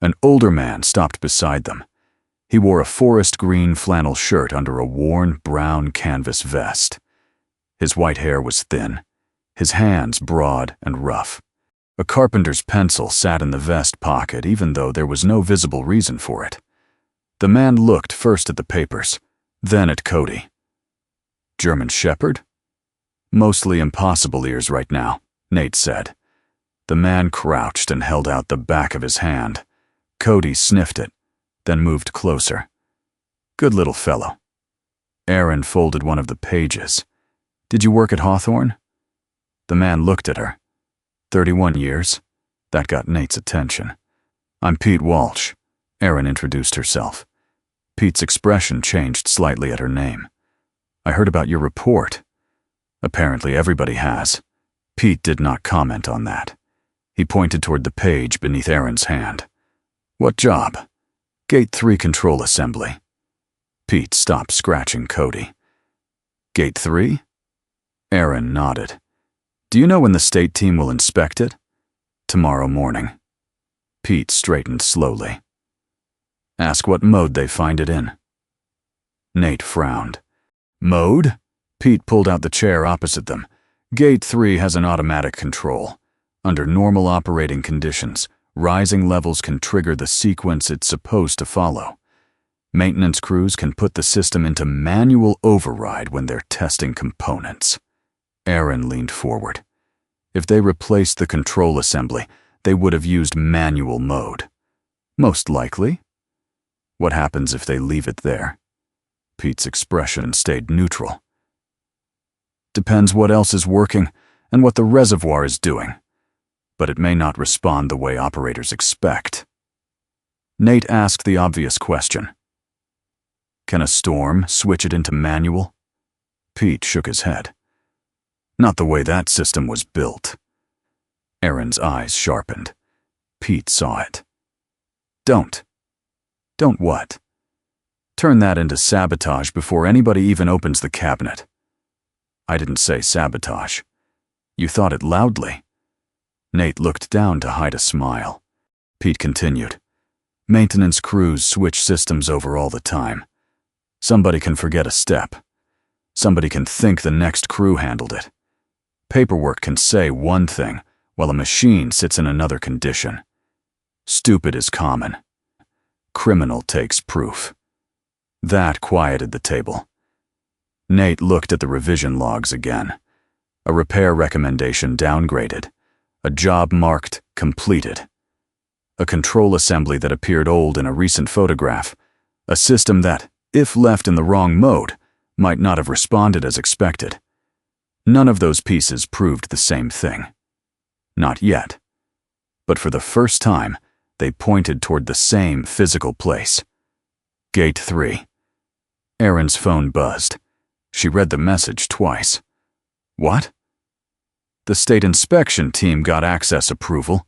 An older man stopped beside them. He wore a forest green flannel shirt under a worn brown canvas vest. His white hair was thin, his hands broad and rough. A carpenter's pencil sat in the vest pocket even though there was no visible reason for it. The man looked first at the papers, then at Cody. German Shepherd? Mostly impossible ears right now, Nate said. The man crouched and held out the back of his hand. Cody sniffed it, then moved closer. Good little fellow. Aaron folded one of the pages. Did you work at Hawthorn? The man looked at her. 31 years. That got Nate's attention. I'm Pete Walsh. Aaron introduced herself. Pete's expression changed slightly at her name. I heard about your report. Apparently everybody has. Pete did not comment on that. He pointed toward the page beneath Aaron's hand. What job? Gate 3 control assembly. Pete stopped scratching Cody. Gate 3? Aaron nodded. Do you know when the state team will inspect it? Tomorrow morning. Pete straightened slowly. Ask what mode they find it in. Nate frowned. Mode? Pete pulled out the chair opposite them. Gate 3 has an automatic control. Under normal operating conditions, rising levels can trigger the sequence it's supposed to follow. Maintenance crews can put the system into manual override when they're testing components. Aaron leaned forward. If they replaced the control assembly, they would have used manual mode. Most likely. What happens if they leave it there? Pete's expression stayed neutral. Depends what else is working and what the reservoir is doing. But it may not respond the way operators expect. Nate asked the obvious question. Can a storm switch it into manual? Pete shook his head. Not the way that system was built. Aaron's eyes sharpened. Pete saw it. Don't. Don't what? Turn that into sabotage before anybody even opens the cabinet. I didn't say sabotage. You thought it loudly. Nate looked down to hide a smile. Pete continued. Maintenance crews switch systems over all the time. Somebody can forget a step. Somebody can think the next crew handled it. Paperwork can say one thing, while a machine sits in another condition. Stupid is common. Criminal takes proof. That quieted the table. Nate looked at the revision logs again. A repair recommendation downgraded. A job marked completed. A control assembly that appeared old in a recent photograph. A system that, if left in the wrong mode, might not have responded as expected. None of those pieces proved the same thing. Not yet. But for the first time, they pointed toward the same physical place. Gate 3. Aaron's phone buzzed. She read the message twice. What? The state inspection team got access approval.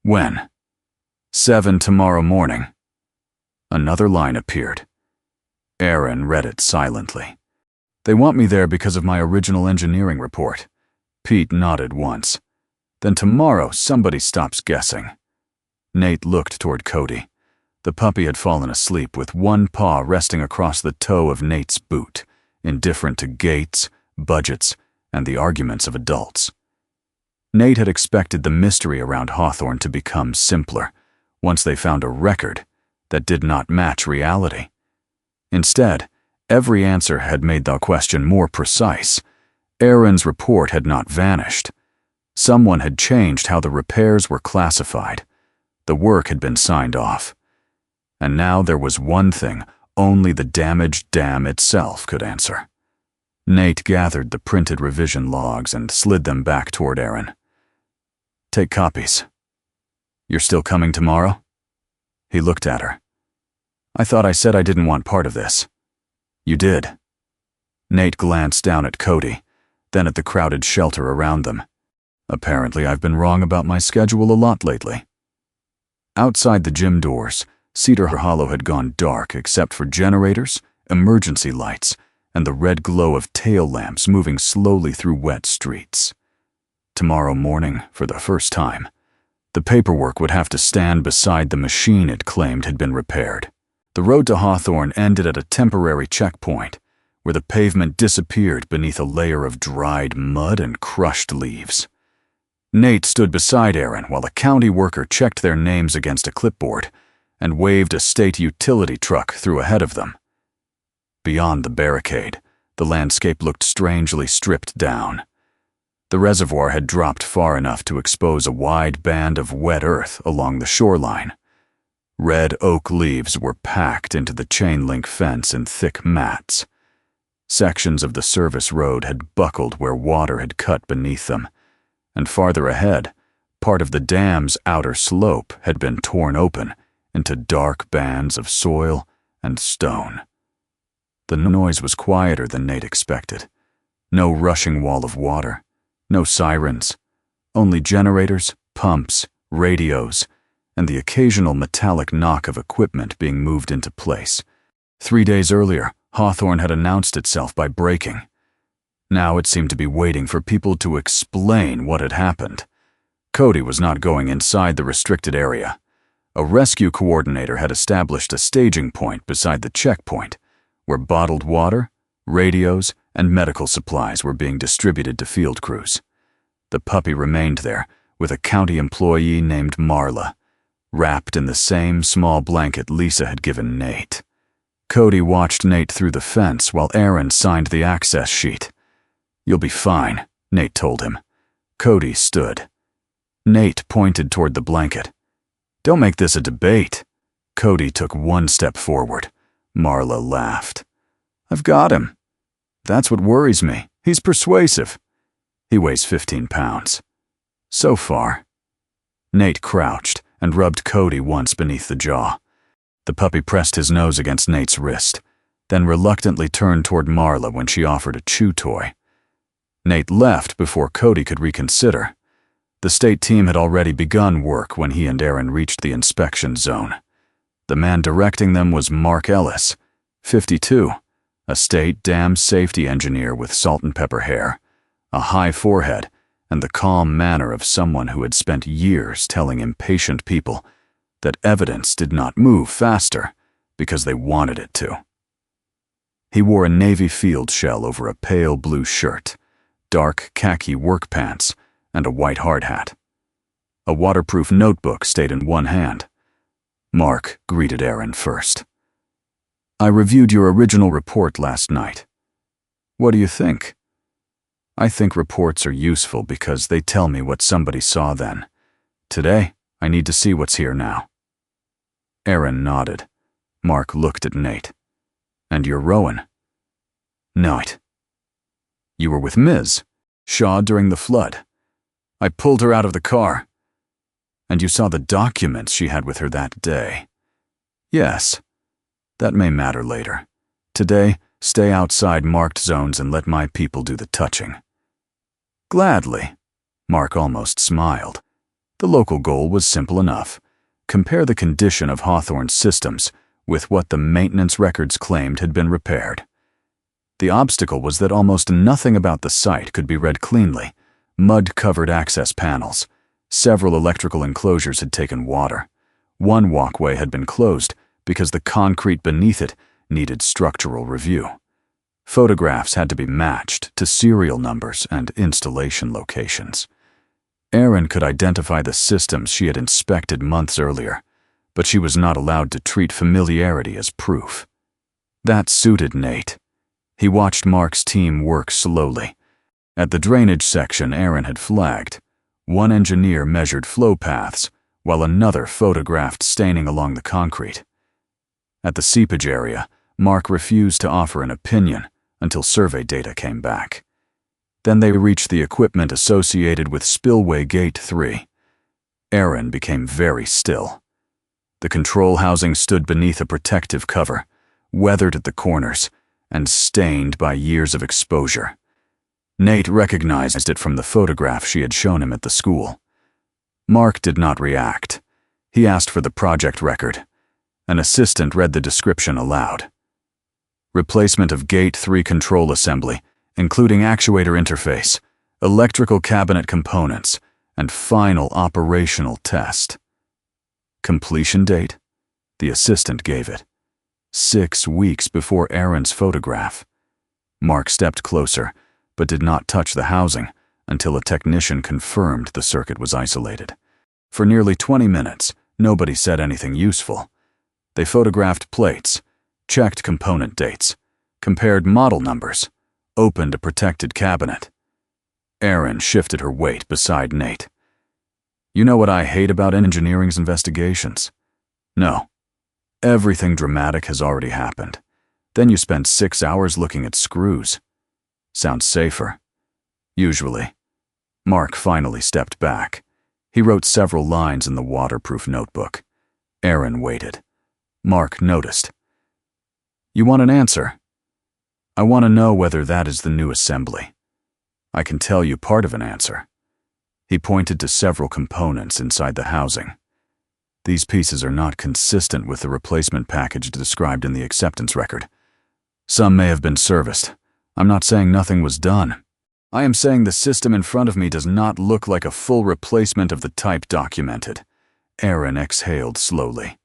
When? 7 tomorrow morning. Another line appeared. Aaron read it silently. They want me there because of my original engineering report. Pete nodded once. Then tomorrow somebody stops guessing. Nate looked toward Cody. The puppy had fallen asleep with one paw resting across the toe of Nate's boot, indifferent to gates, budgets, and the arguments of adults. Nate had expected the mystery around Hawthorn to become simpler once they found a record that did not match reality. Instead, every answer had made the question more precise. Aaron's report had not vanished. Someone had changed how the repairs were classified. The work had been signed off. And now there was one thing only the damaged dam itself could answer. Nate gathered the printed revision logs and slid them back toward Aaron. Take copies. You're still coming tomorrow? He looked at her. I thought I said I didn't want part of this. You did. Nate glanced down at Cody, then at the crowded shelter around them. Apparently, I've been wrong about my schedule a lot lately. Outside the gym doors, Cedar Hollow had gone dark except for generators, emergency lights, and the red glow of tail lamps moving slowly through wet streets. Tomorrow morning, for the first time, the paperwork would have to stand beside the machine it claimed had been repaired. The road to Hawthorn ended at a temporary checkpoint, where the pavement disappeared beneath a layer of dried mud and crushed leaves. Nate stood beside Aaron while a county worker checked their names against a clipboard and waved a state utility truck through ahead of them. Beyond the barricade, the landscape looked strangely stripped down. The reservoir had dropped far enough to expose a wide band of wet earth along the shoreline. Red oak leaves were packed into the chain-link fence in thick mats. Sections of the service road had buckled where water had cut beneath them, and farther ahead, part of the dam's outer slope had been torn open into dark bands of soil and stone. The noise was quieter than Nate expected. No rushing wall of water, no sirens, only generators, pumps, radios, and the occasional metallic knock of equipment being moved into place. 3 days earlier, Hawthorn had announced itself by braking. Now it seemed to be waiting for people to explain what had happened. Cody was not going inside the restricted area. A rescue coordinator had established a staging point beside the checkpoint, where bottled water, radios, and medical supplies were being distributed to field crews. The puppy remained there, with a county employee named Marla, wrapped in the same small blanket Lisa had given Nate. Cody watched Nate through the fence while Aaron signed the access sheet. You'll be fine, Nate told him. Cody stood. Nate pointed toward the blanket. Don't make this a debate. Cody took 1 step forward. Marla laughed. I've got him. That's what worries me. He's persuasive. He weighs 15 pounds. So far. Nate crouched and rubbed Cody once beneath the jaw. The puppy pressed his nose against Nate's wrist, then reluctantly turned toward Marla when she offered a chew toy. Nate left before Cody could reconsider. The state team had already begun work when he and Aaron reached the inspection zone. The man directing them was Mark Ellis, 52, a state dam safety engineer with salt and pepper hair, a high forehead, and the calm manner of someone who had spent years telling impatient people that evidence did not move faster because they wanted it to. He wore a Navy field shell over a pale blue shirt, dark khaki work pants, and a white hard hat. A waterproof notebook stayed in one hand. Mark greeted Aaron first. I reviewed your original report last night. What do you think? I think reports are useful because they tell me what somebody saw then. Today, I need to see what's here now. Aaron nodded. Mark looked at Nate. And you're Rowan? Nate. You were with Ms. Shaw during the flood. I pulled her out of the car. And you saw the documents she had with her that day. Yes. That may matter later. Today, stay outside marked zones and let my people do the touching. Gladly. Mark almost smiled. The local goal was simple enough. Compare the condition of Hawthorn's systems with what the maintenance records claimed had been repaired. The obstacle was that almost nothing about the site could be read cleanly. Mud-covered access panels. Several electrical enclosures had taken water. One walkway had been closed because the concrete beneath it needed structural review. Photographs had to be matched to serial numbers and installation locations. Aaron could identify the systems she had inspected months earlier, but she was not allowed to treat familiarity as proof. That suited Nate. He watched Mark's team work slowly. At the drainage section Aaron had flagged, one engineer measured flow paths, while another photographed staining along the concrete. At the seepage area, Mark refused to offer an opinion until survey data came back. Then they reached the equipment associated with Spillway Gate 3. Aaron became very still. The control housing stood beneath a protective cover, weathered at the corners, and stained by years of exposure. Nate recognized it from the photograph she had shown him at the school. Mark did not react. He asked for the project record. An assistant read the description aloud. Replacement of Gate 3 control assembly, including actuator interface, electrical cabinet components, and final operational test. Completion date? The assistant gave it. 6 weeks before Aaron's photograph. Mark stepped closer, but did not touch the housing until a technician confirmed the circuit was isolated. For nearly 20 minutes, nobody said anything useful. They photographed plates, checked component dates, compared model numbers, opened a protected cabinet. Erin shifted her weight beside Nate. You know what I hate about engineering's investigations? No. Everything dramatic has already happened. Then you spend 6 hours looking at screws. Sounds safer. Usually. Mark finally stepped back. He wrote several lines in the waterproof notebook. Erin waited. Mark noticed. You want an answer? I want to know whether that is the new assembly. I can tell you part of an answer. He pointed to several components inside the housing. These pieces are not consistent with the replacement package described in the acceptance record. Some may have been serviced. I'm not saying nothing was done. I am saying the system in front of me does not look like a full replacement of the type documented. Erin exhaled slowly.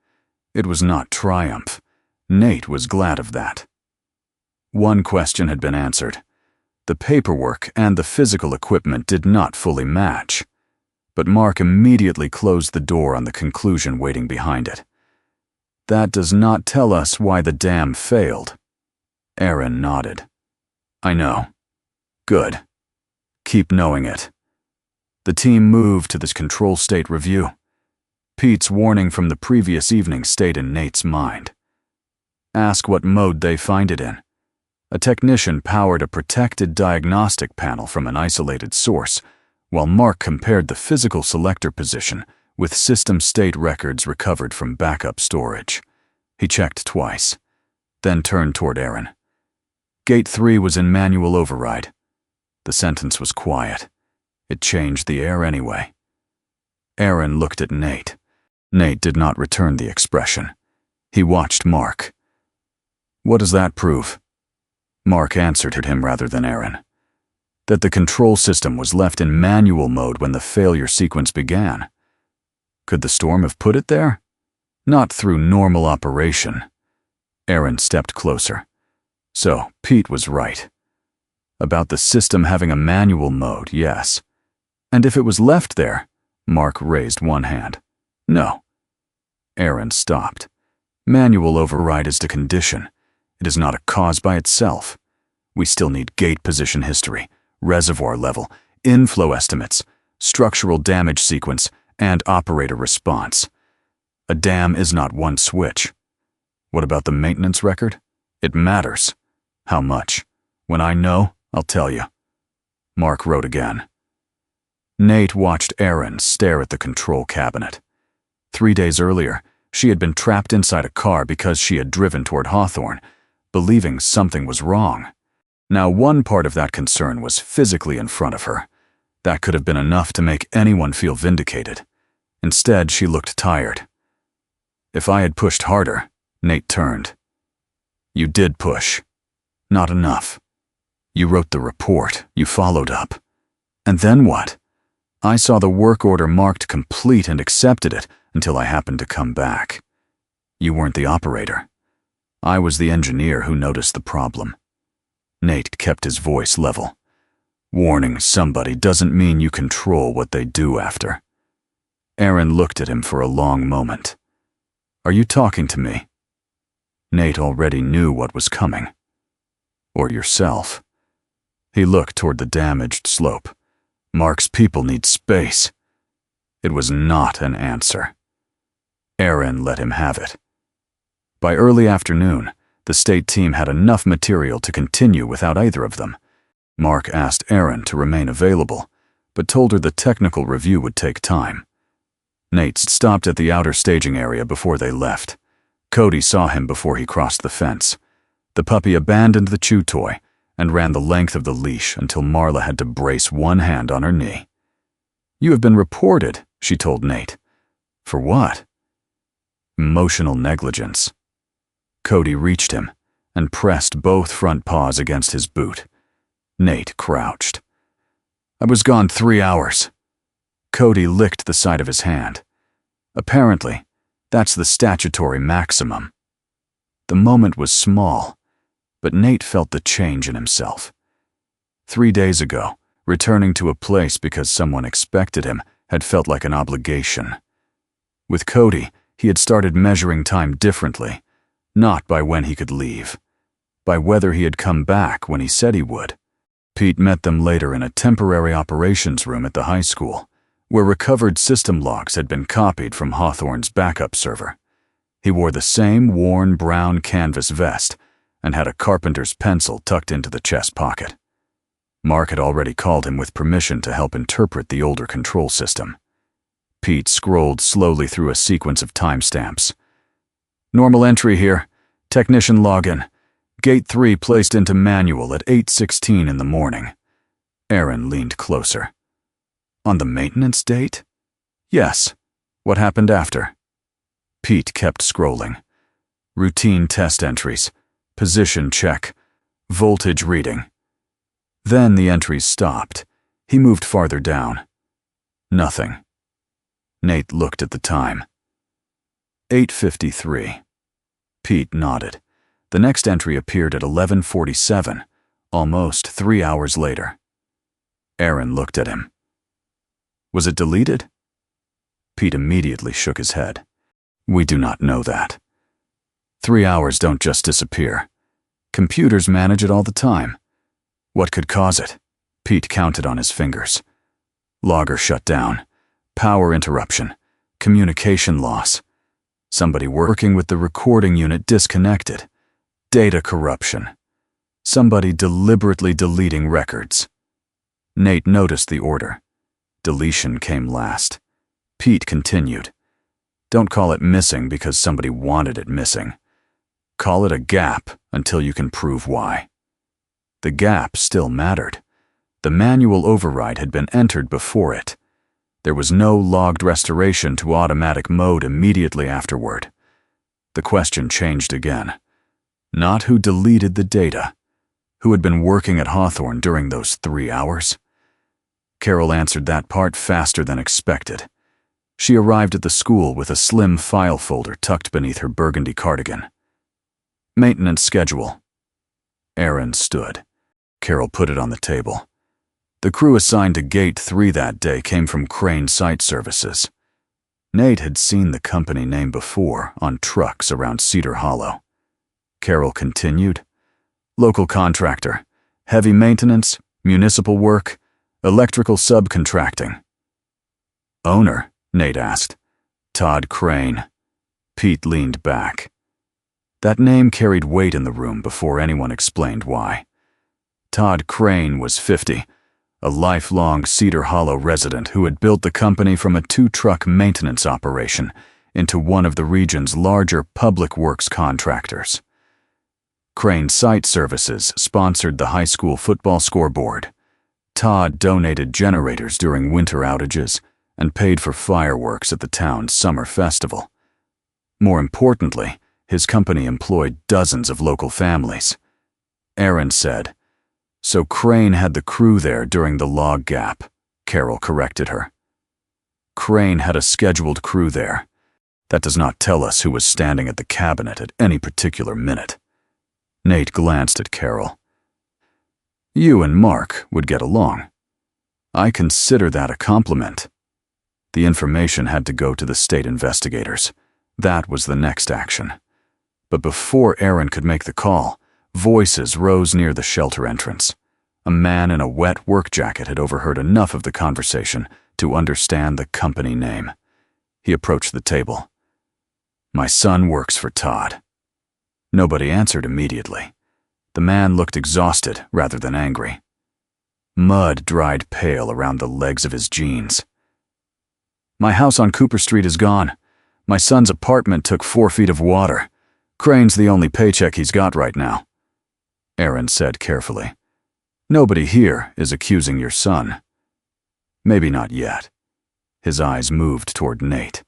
It was not triumph. Nate was glad of that. One question had been answered. The paperwork and the physical equipment did not fully match. But Mark immediately closed the door on the conclusion waiting behind it. That does not tell us why the dam failed. Erin nodded. I know. Good. Keep knowing it. The team moved to this control state review. Pete's warning from the previous evening stayed in Nate's mind. Ask what mode they find it in. A technician powered a protected diagnostic panel from an isolated source, while Mark compared the physical selector position with system state records recovered from backup storage. He checked twice, then turned toward Erin. Gate 3 was in manual override. The sentence was quiet. It changed the air anyway. Erin looked at Nate. Nate did not return the expression. He watched Mark. What does that prove? Mark answered him rather than Erin. That the control system was left in manual mode when the failure sequence began. Could the storm have put it there? Not through normal operation. Erin stepped closer. So, Pete was right. About the system having a manual mode, yes. And if it was left there, Mark raised one hand. No. Erin stopped. Manual override is the condition. It is not a cause by itself. We still need gate position history, reservoir level, inflow estimates, structural damage sequence, and operator response. A dam is not one switch. What about the maintenance record? It matters. How much? When I know, I'll tell you. Mark wrote again. Nate watched Erin stare at the control cabinet. 3 days earlier, she had been trapped inside a car because she had driven toward Hawthorn, believing something was wrong. Now, one part of that concern was physically in front of her. That could have been enough to make anyone feel vindicated. Instead, she looked tired. If I had pushed harder, Nate turned. You did push. Not enough. You wrote the report. You followed up. And then what? I saw the work order marked complete and accepted it until I happened to come back. You weren't the operator. I was the engineer who noticed the problem. Nate kept his voice level. Warning somebody doesn't mean you control what they do after. Erin looked at him for a long moment. Are you talking to me? Nate already knew what was coming. Or yourself. He looked toward the damaged slope. Mark's people need space. It was not an answer. Erin let him have it. By early afternoon, the state team had enough material to continue without either of them. Mark asked Erin to remain available, but told her the technical review would take time. Nate stopped at the outer staging area before they left. Cody saw him before he crossed the fence. The puppy abandoned the chew toy and ran the length of the leash until Marla had to brace one hand on her knee. "You have been reported," she told Nate. "For what?" "Emotional negligence." Cody reached him and pressed both front paws against his boot. Nate crouched. "I was gone 3 hours." Cody licked the side of his hand. "Apparently, that's the statutory maximum." The moment was small, but Nate felt the change in himself. 3 days ago, returning to a place because someone expected him had felt like an obligation. With Cody, he had started measuring time differently, not by when he could leave, by whether he had come back when he said he would. Pete met them later in a temporary operations room at the high school, where recovered system logs had been copied from Hawthorn's backup server. He wore the same worn brown canvas vest and had a carpenter's pencil tucked into the chest pocket. Mark had already called him with permission to help interpret the older control system. Pete scrolled slowly through a sequence of timestamps. "Normal entry here. Technician login. Gate 3 placed into manual at 8:16 in the morning." Aaron leaned closer. "On the maintenance date?" "Yes. What happened after?" Pete kept scrolling. Routine test entries. Position check. Voltage reading. Then the entries stopped. He moved farther down. Nothing. Nate looked at the time. 8:53. Pete nodded. The next entry appeared at 11:47, almost 3 hours later. Aaron looked at him. "Was it deleted?" Pete immediately shook his head. "We do not know that. 3 hours don't just disappear. Computers manage it all the time. What could cause it?" Pete counted on his fingers. Logger shut down. Power interruption. Communication loss. Somebody working with the recording unit disconnected. Data corruption. Somebody deliberately deleting records. Nate noticed the order. Deletion came last. Pete continued. "Don't call it missing because somebody wanted it missing. Call it a gap until you can prove why." The gap still mattered. The manual override had been entered before it. There was no logged restoration to automatic mode immediately afterward. The question changed again. Not who deleted the data. Who had been working at Hawthorn during those 3 hours? Carol answered that part faster than expected. She arrived at the school with a slim file folder tucked beneath her burgundy cardigan. "Maintenance schedule." Aaron stood. Carol put it on the table. The crew assigned to Gate 3 that day came from Crane Site Services. Nate had seen the company name before on trucks around Cedar Hollow. Carol continued. "Local contractor. Heavy maintenance, municipal work, electrical subcontracting." "Owner?" Nate asked. "Todd Crane." Pete leaned back. That name carried weight in the room before anyone explained why. Todd Crane was 50, a lifelong Cedar Hollow resident who had built the company from a 2-truck maintenance operation into one of the region's larger public works contractors. Crane Site Services sponsored the high school football scoreboard. Todd donated generators during winter outages and paid for fireworks at the town's summer festival. More importantly, his company employed dozens of local families. Aaron said, "So Crane had the crew there during the log gap," Carol corrected her. "Crane had a scheduled crew there. That does not tell us who was standing at the cabinet at any particular minute." Nate glanced at Carol. "You and Mark would get along. I consider that a compliment." The information had to go to the state investigators. That was the next action. But before Aaron could make the call, voices rose near the shelter entrance. A man in a wet work jacket had overheard enough of the conversation to understand the company name. He approached the table. "My son works for Todd." Nobody answered immediately. The man looked exhausted rather than angry. Mud dried pale around the legs of his jeans. My house on Cooper Street is gone. My son's apartment took 4 feet of water. Crane's the only paycheck he's got right now," Aaron said carefully. "Nobody here is accusing your son." "Maybe not yet." His eyes moved toward Nate.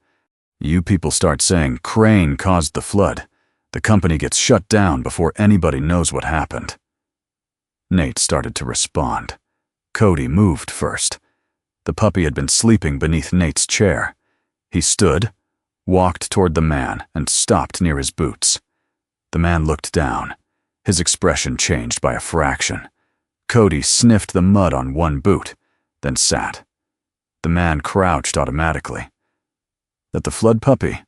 "You people start saying Crane caused the flood. The company gets shut down before anybody knows what happened." Nate started to respond. Cody moved first. The puppy had been sleeping beneath Nate's chair. He stood, walked toward the man, and stopped near his boots. The man looked down. His expression changed by a fraction. Cody sniffed the mud on one boot, then sat. The man crouched automatically. "That the flood puppy?"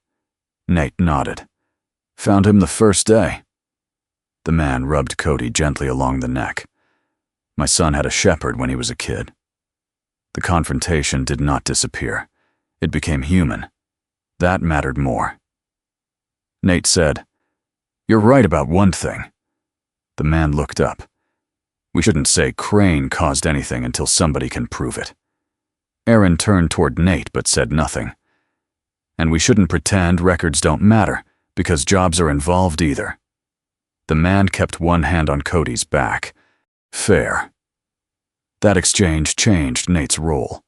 Nate nodded. "Found him the first day." The man rubbed Cody gently along the neck. "My son had a shepherd when he was a kid." The confrontation did not disappear. It became human. That mattered more. Nate said, "You're right about one thing." The man looked up. "We shouldn't say Crane caused anything until somebody can prove it." Aaron turned toward Nate but said nothing. "And we shouldn't pretend records don't matter, because jobs are involved either." The man kept one hand on Cody's back. "Fair." That exchange changed Nate's role.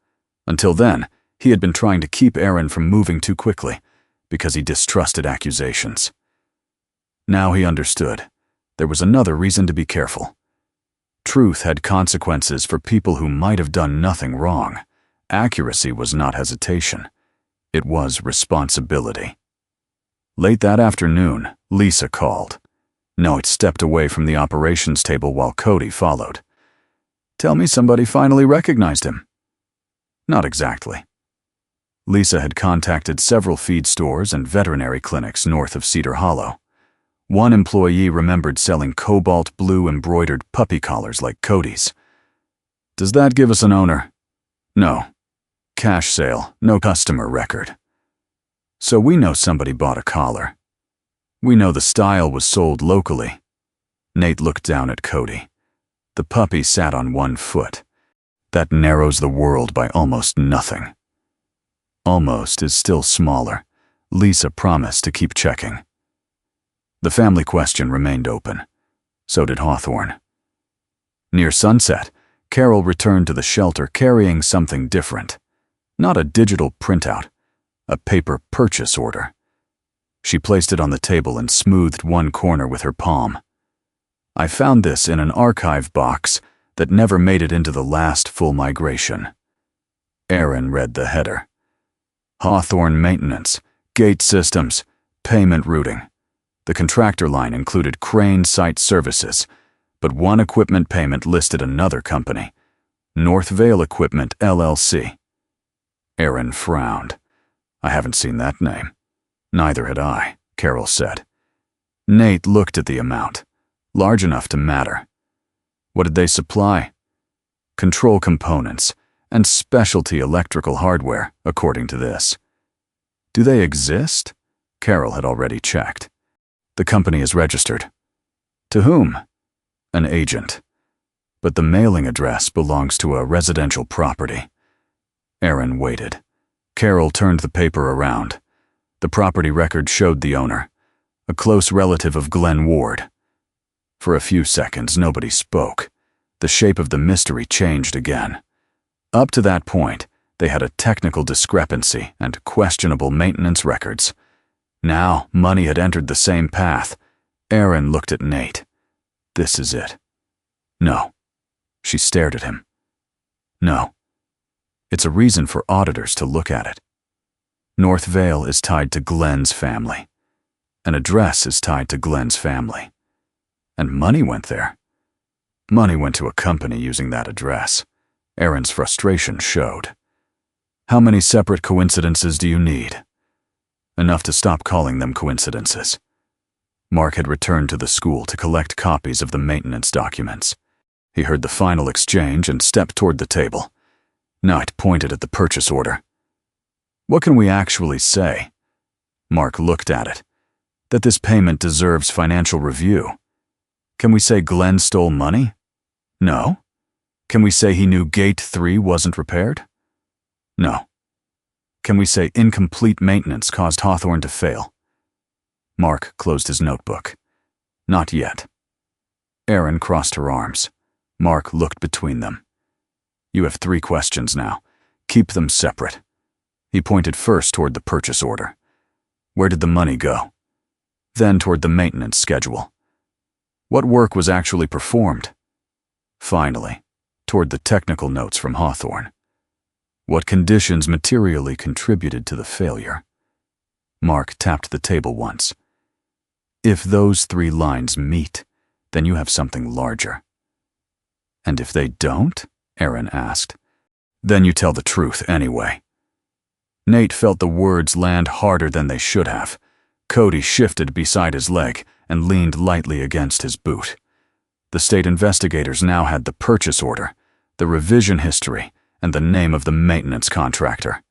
Until then, he had been trying to keep Aaron from moving too quickly, because he distrusted accusations. Now he understood. There was another reason to be careful. Truth had consequences for people who might have done nothing wrong. Accuracy was not hesitation. It was responsibility. Late that afternoon, Lisa called. Nate stepped away from the operations table while Cody followed. "Tell me somebody finally recognized him." "Not exactly." Lisa had contacted several feed stores and veterinary clinics north of Cedar Hollow. One employee remembered selling cobalt blue embroidered puppy collars like Cody's. "Does that give us an owner?" "No. Cash sale, no customer record." "So we know somebody bought a collar. We know the style was sold locally." Nate looked down at Cody. The puppy sat on one foot. That narrows the world by almost nothing. Almost is still smaller. Lisa promised to keep checking. The family question remained open. So did Hawthorn. Near sunset, Carol returned to the shelter carrying something different. Not a digital printout, a paper purchase order. She placed it on the table and smoothed one corner with her palm. "I found this in an archive box that never made it into the last full migration." Aaron read the header. "Hawthorn Maintenance, Gate Systems, Payment Routing." The contractor line included Crane Site Services, but one equipment payment listed another company, North Vale Equipment, LLC. Aaron frowned. "I haven't seen that name." "Neither had I," Carol said. Nate looked at the amount, large enough to matter. What did they supply? Control components and specialty electrical hardware, according to this. Do they exist? Carol had already checked. The company is registered. To whom? An agent. But the mailing address belongs to a residential property. Aaron waited. Carol turned the paper around. The property record showed the owner, a close relative of Glenn Ward. For a few seconds, nobody spoke. The shape of the mystery changed again. Up to that point, they had a technical discrepancy and questionable maintenance records. Now, money had entered the same path. Aaron looked at Nate. This is it. No. She stared at him. No. It's a reason for auditors to look at it. North Vale is tied to Glenn's family. An address is tied to Glenn's family. And money went there. Money went to a company using that address. Aaron's frustration showed. How many separate coincidences do you need? Enough to stop calling them coincidences. Mark had returned to the school to collect copies of the maintenance documents. He heard the final exchange and stepped toward the table. Knight pointed at the purchase order. What can we actually say? Mark looked at it. That this payment deserves financial review. Can we say Glenn stole money? No. Can we say he knew Gate 3 wasn't repaired? No. Can we say incomplete maintenance caused Hawthorn to fail? Mark closed his notebook. Not yet. Erin crossed her arms. Mark looked between them. You have 3 questions now. Keep them separate. He pointed first toward the purchase order. Where did the money go? Then toward the maintenance schedule. What work was actually performed? Finally, toward the technical notes from Hawthorn. What conditions materially contributed to the failure? Mark tapped the table once. If those 3 lines meet, then you have something larger. And if they don't? Erin asked. Then you tell the truth anyway. Nate felt the words land harder than they should have. Cody shifted beside his leg and leaned lightly against his boot. The state investigators now had the purchase order, the revision history, and the name of the maintenance contractor.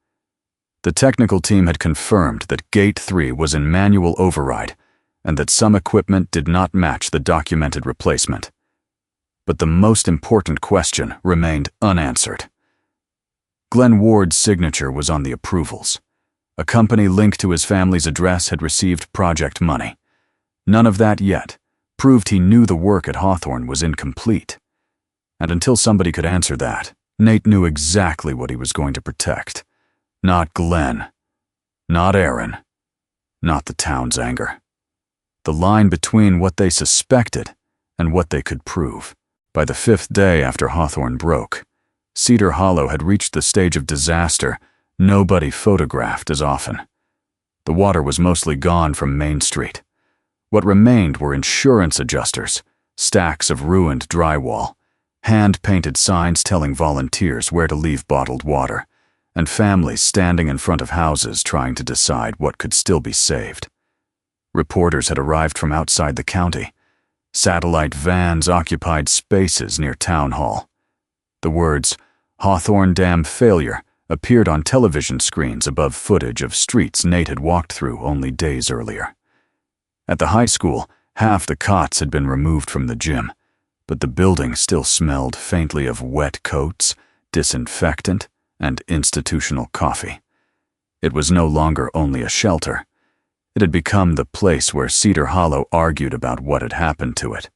The technical team had confirmed that Gate 3 was in manual override and that some equipment did not match the documented replacement. But the most important question remained unanswered. Glenn Ward's signature was on the approvals. A company linked to his family's address had received project money. None of that yet proved he knew the work at Hawthorn was incomplete. And until somebody could answer that, Nate knew exactly what he was going to protect. Not Glenn. Not Erin. Not the town's anger. The line between what they suspected and what they could prove. By the 5th day after Hawthorn broke, Cedar Hollow had reached the stage of disaster nobody photographed as often. The water was mostly gone from Main Street. What remained were insurance adjusters, stacks of ruined drywall, hand-painted signs telling volunteers where to leave bottled water, and families standing in front of houses trying to decide what could still be saved. Reporters had arrived from outside the county. Satellite vans occupied spaces near Town Hall. The words, Hawthorn Dam failure, appeared on television screens above footage of streets Nate had walked through only days earlier. At the high school, half the cots had been removed from the gym, but the building still smelled faintly of wet coats, disinfectant, and institutional coffee. It was no longer only a shelter. It had become the place where Cedar Hollow argued about what had happened to it.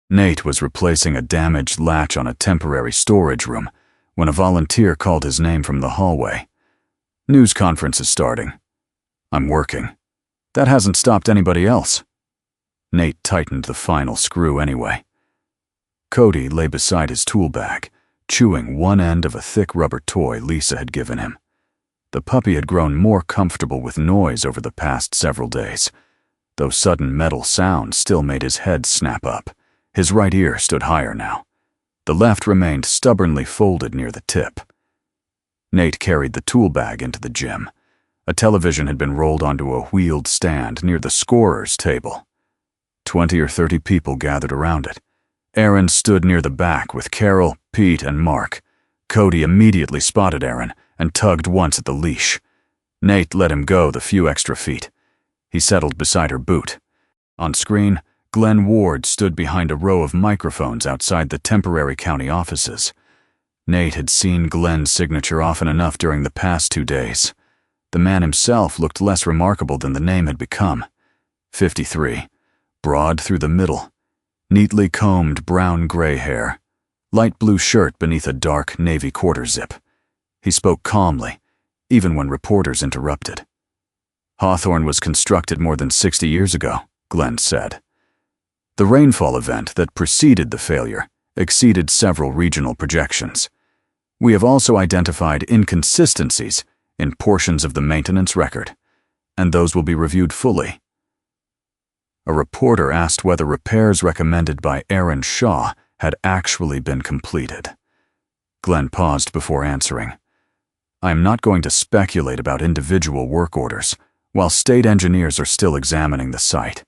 Nate was replacing a damaged latch on a temporary storage room when a volunteer called his name from the hallway. News conference is starting. I'm working. That hasn't stopped anybody else. Nate tightened the final screw anyway. Cody lay beside his tool bag, chewing one end of a thick rubber toy Lisa had given him. The puppy had grown more comfortable with noise over the past several days, though sudden metal sounds still made his head snap up. His right ear stood higher now. The left remained stubbornly folded near the tip. Nate carried the tool bag into the gym. A television had been rolled onto a wheeled stand near the scorer's table. 20 or 30 people gathered around it. Erin stood near the back with Carol, Pete, and Mark. Cody immediately spotted Erin and tugged once at the leash. Nate let him go the few extra feet. He settled beside her boot. On screen, Glenn Ward stood behind a row of microphones outside the temporary county offices. Nate had seen Glenn's signature often enough during the past 2 days. The man himself looked less remarkable than the name had become. 53, broad through the middle, neatly combed brown-gray hair, light blue shirt beneath a dark navy quarter-zip. He spoke calmly, even when reporters interrupted. Hawthorn was constructed more than 60 years ago, Glenn said. The rainfall event that preceded the failure exceeded several regional projections. We have also identified inconsistencies in portions of the maintenance record, and those will be reviewed fully. A reporter asked whether repairs recommended by Erin Shaw had actually been completed. Glenn paused before answering. I am not going to speculate about individual work orders, while state engineers are still examining the site.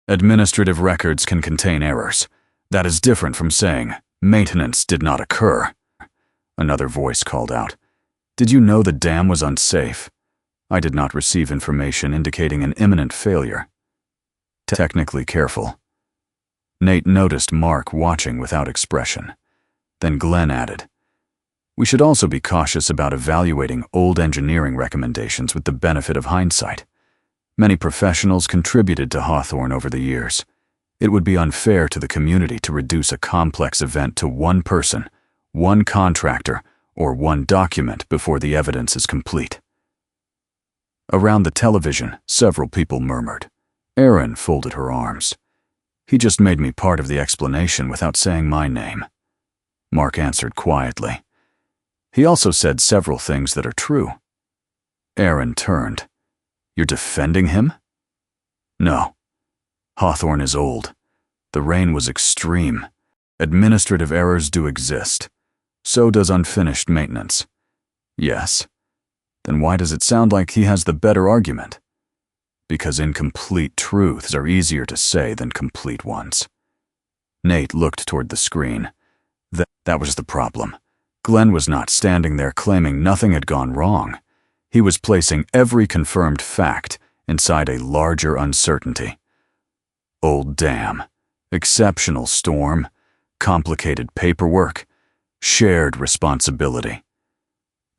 Administrative records can contain errors. That is different from saying, maintenance did not occur. Another voice called out. Did you know the dam was unsafe? I did not receive information indicating an imminent failure. Technically careful. Nate noticed Mark watching without expression. Then Glenn added, We should also be cautious about evaluating old engineering recommendations with the benefit of hindsight. Many professionals contributed to Hawthorn over the years. It would be unfair to the community to reduce a complex event to one person, one contractor, or one document before the evidence is complete. Around the television, several people murmured. Erin folded her arms. He just made me part of the explanation without saying my name. Mark answered quietly. He also said several things that are true. Erin turned. You're defending him? No. Hawthorn is old. The rain was extreme. Administrative errors do exist. So does unfinished maintenance. Yes. Then why does it sound like he has the better argument? Because incomplete truths are easier to say than complete ones. Nate looked toward the screen. That was the problem. Glenn was not standing there claiming nothing had gone wrong. He was placing every confirmed fact inside a larger uncertainty. Old dam, exceptional storm, complicated paperwork, shared responsibility.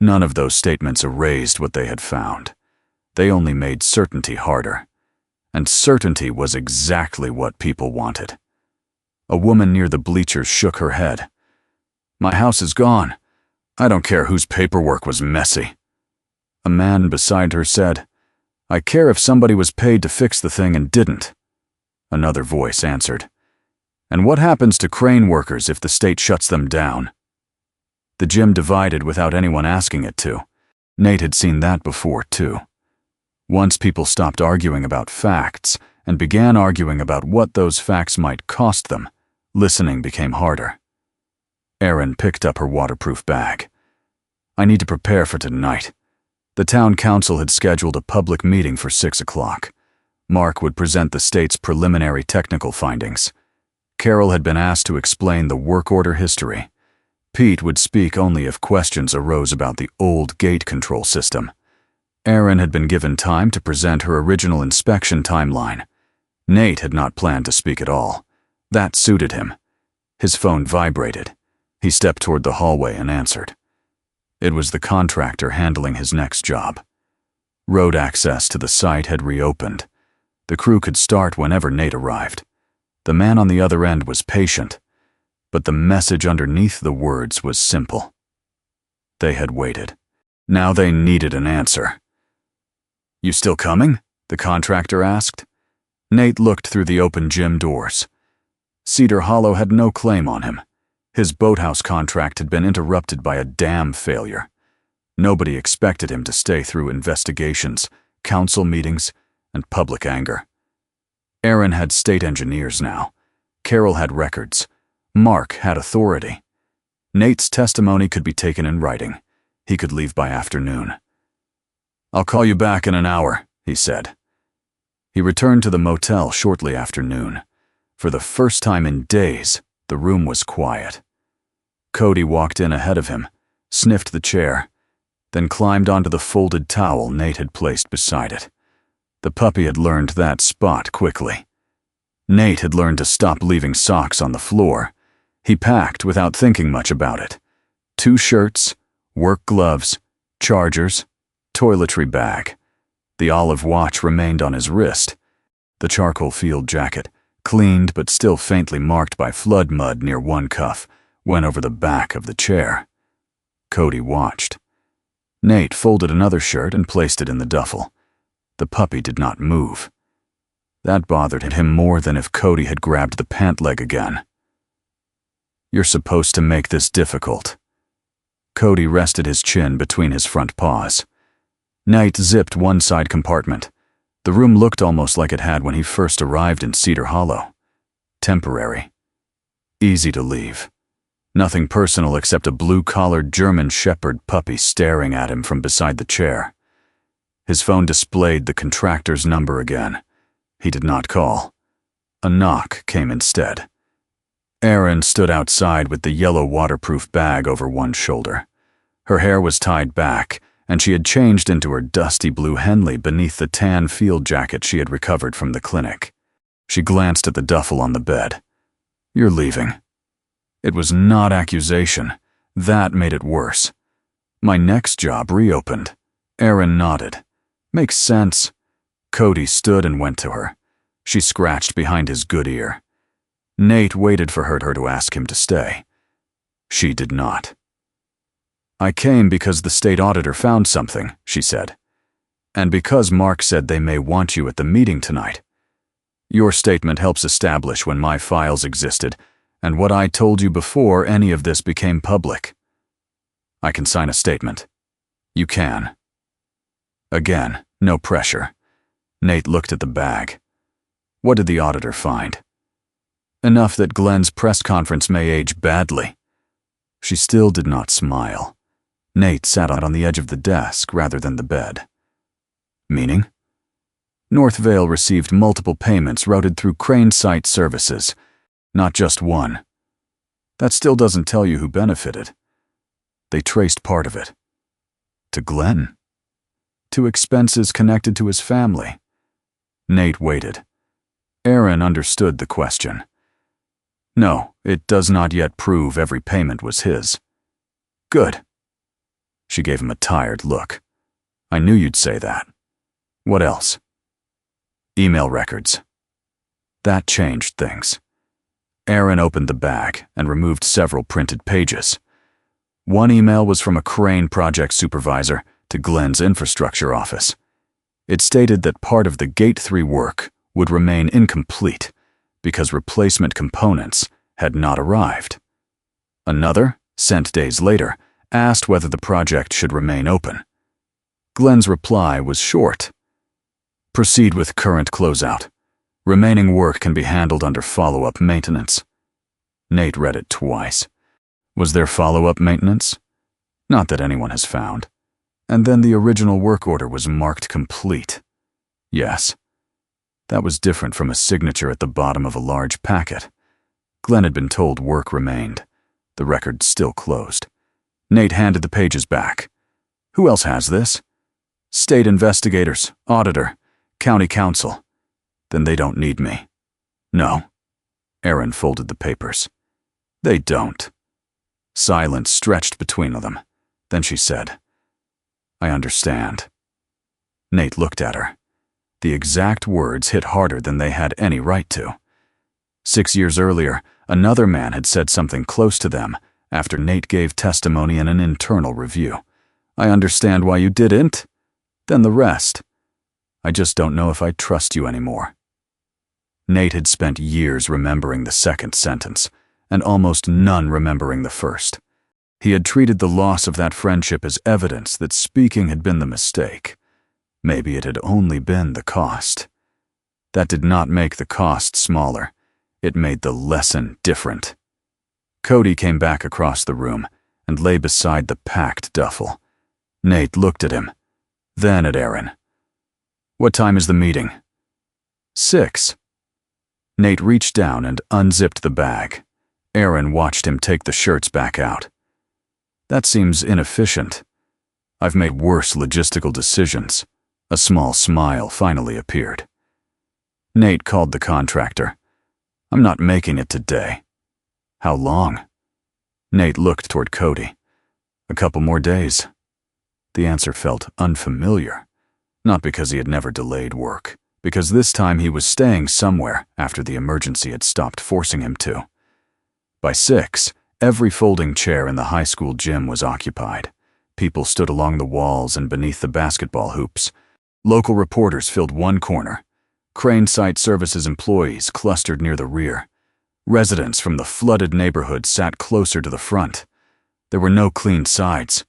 None of those statements erased what they had found. They only made certainty harder. And certainty was exactly what people wanted. A woman near the bleachers shook her head. My house is gone. I don't care whose paperwork was messy. A man beside her said, I care if somebody was paid to fix the thing and didn't. Another voice answered, and what happens to crane workers if the state shuts them down? The gym divided without anyone asking it to. Nate had seen that before, too. Once people stopped arguing about facts and began arguing about what those facts might cost them, listening became harder. Erin picked up her waterproof bag. I need to prepare for tonight. The town council had scheduled a public meeting for 6 o'clock. Mark would present the state's preliminary technical findings. Carol had been asked to explain the work order history. Pete would speak only if questions arose about the old gate control system. Erin had been given time to present her original inspection timeline. Nate had not planned to speak at all. That suited him. His phone vibrated. He stepped toward the hallway and answered. It was the contractor handling his next job. Road access to the site had reopened. The crew could start whenever Nate arrived. The man on the other end was patient, but the message underneath the words was simple. They had waited. Now they needed an answer. You still coming? The contractor asked. Nate looked through the open gym doors. Cedar Hollow had no claim on him. His boathouse contract had been interrupted by a dam failure. Nobody expected him to stay through investigations, council meetings, and public anger. Erin had state engineers now. Carol had records. Mark had authority. Nate's testimony could be taken in writing. He could leave by afternoon. I'll call you back in an hour, he said. He returned to the motel shortly after noon. For the first time in days, the room was quiet. Cody walked in ahead of him, sniffed the chair, then climbed onto the folded towel Nate had placed beside it. The puppy had learned that spot quickly. Nate had learned to stop leaving socks on the floor. He packed without thinking much about it. 2 shirts, work gloves, chargers, toiletry bag. The olive watch remained on his wrist. The charcoal field jacket, cleaned but still faintly marked by flood mud near one cuff, went over the back of the chair. Cody watched. Nate folded another shirt and placed it in the duffel. The puppy did not move. That bothered him more than if Cody had grabbed the pant leg again. You're supposed to make this difficult. Cody rested his chin between his front paws. Nate zipped one side compartment. The room looked almost like it had when he first arrived in Cedar Hollow. Temporary. Easy to leave. Nothing personal except a blue-collared German Shepherd puppy staring at him from beside the chair. His phone displayed the contractor's number again. He did not call. A knock came instead. Erin stood outside with the yellow waterproof bag over one shoulder. Her hair was tied back, and she had changed into her dusty blue Henley beneath the tan field jacket she had recovered from the clinic. She glanced at the duffel on the bed. You're leaving. It was not accusation, That made it worse. My next job reopened. Aaron nodded. Makes sense. Cody stood and went to her. She scratched behind his good ear. Nate waited for her to ask him to stay. She did not. I came because the state auditor found something, she said. And because Mark said they may want you at the meeting tonight. Your statement helps establish when my files existed, and what I told you before any of this became public. I can sign a statement. You can. Again, no pressure. Nate looked at the bag. What did the auditor find? Enough that Glenn's press conference may age badly. She still did not smile. Nate sat on the edge of the desk rather than the bed. Meaning? Northvale received multiple payments routed through Crane Site Services, not just one. That still doesn't tell you who benefited. They traced part of it. To Glenn. To expenses connected to his family. Nate waited. Aaron understood the question. No, it does not yet prove every payment was his. Good. She gave him a tired look. I knew you'd say that. What else? Email records. That changed things. Aaron opened the bag and removed several printed pages. One email was from a crane project supervisor to Glenn's infrastructure office. It stated that part of the Gate 3 work would remain incomplete because replacement components had not arrived. Another, sent days later, asked whether the project should remain open. Glenn's reply was short. Proceed with current closeout. Remaining work can be handled under follow-up maintenance. Nate read it twice. Was there follow-up maintenance? Not that anyone has found. And then the original work order was marked complete. Yes. That was different from a signature at the bottom of a large packet. Glenn had been told work remained. The record still closed. Nate handed the pages back. Who else has this? State investigators, auditor, county council. Then they don't need me. No. Aaron folded the papers. They don't. Silence stretched between them. Then she said, I understand. Nate looked at her. The exact words hit harder than they had any right to. 6 years earlier, another man had said something close to them after Nate gave testimony in an internal review. I understand why you didn't. Then the rest. I just don't know if I trust you anymore. Nate had spent years remembering the second sentence, and almost none remembering the first. He had treated the loss of that friendship as evidence that speaking had been the mistake. Maybe it had only been the cost. That did not make the cost smaller. It made the lesson different. Cody came back across the room and lay beside the packed duffel. Nate looked at him, then at Aaron. What time is the meeting? 6. Nate reached down and unzipped the bag. Aaron watched him take the shirts back out. That seems inefficient. I've made worse logistical decisions. A small smile finally appeared. Nate called the contractor. I'm not making it today. How long? Nate looked toward Cody. A couple more days. The answer felt unfamiliar. Not because he had never delayed work, because this time he was staying somewhere after the emergency had stopped forcing him to. By 6, every folding chair in the high school gym was occupied. People stood along the walls and beneath the basketball hoops. Local reporters filled one corner. Crane Site Services employees clustered near the rear. Residents from the flooded neighborhood sat closer to the front. There were no clean sides.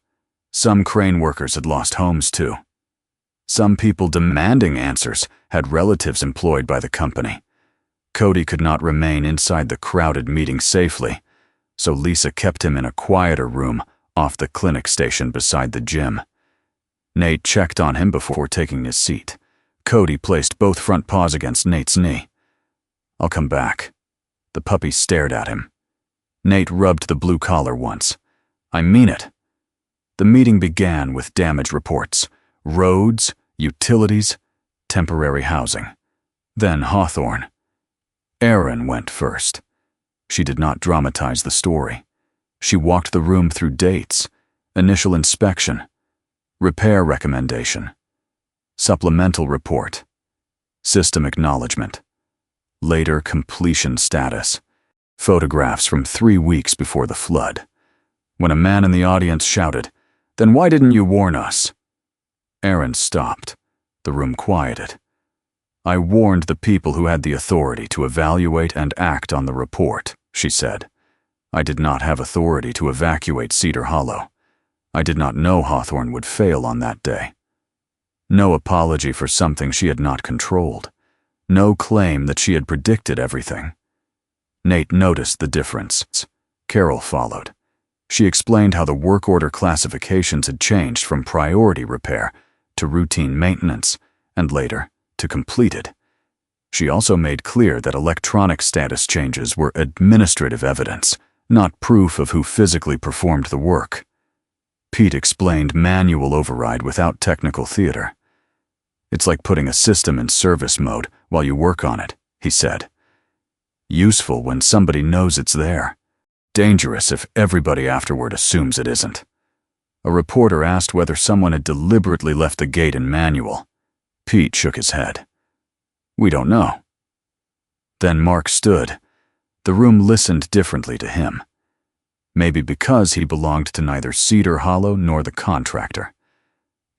Some crane workers had lost homes too. Some people demanding answers had relatives employed by the company. Cody could not remain inside the crowded meeting safely, so Lisa kept him in a quieter room off the clinic station beside the gym. Nate checked on him before taking his seat. Cody placed both front paws against Nate's knee. I'll come back. The puppy stared at him. Nate rubbed the blue collar once. I mean it. The meeting began with damage reports. Roads, utilities, temporary housing. Then Hawthorn. Aaron went first. She did not dramatize the story. She walked the room through dates, initial inspection, repair recommendation, supplemental report, system acknowledgement, later completion status, photographs from 3 weeks before the flood. When a man in the audience shouted, "Then why didn't you warn us?" Aaron stopped. The room quieted. "I warned the people who had the authority to evaluate and act on the report," she said. "I did not have authority to evacuate Cedar Hollow. I did not know Hawthorn would fail on that day." No apology for something she had not controlled. No claim that she had predicted everything. Nate noticed the difference. Carol followed. She explained how the work order classifications had changed from priority repair to routine maintenance, and later to completed. She also made clear that electronic status changes were administrative evidence, not proof of who physically performed the work. Pete explained manual override without technical theater. "It's like putting a system in service mode while you work on it," he said. "Useful when somebody knows it's there. Dangerous if everybody afterward assumes it isn't." A reporter asked whether someone had deliberately left the gate in manual. Pete shook his head. "We don't know." Then Mark stood. The room listened differently to him. Maybe because he belonged to neither Cedar Hollow nor the contractor.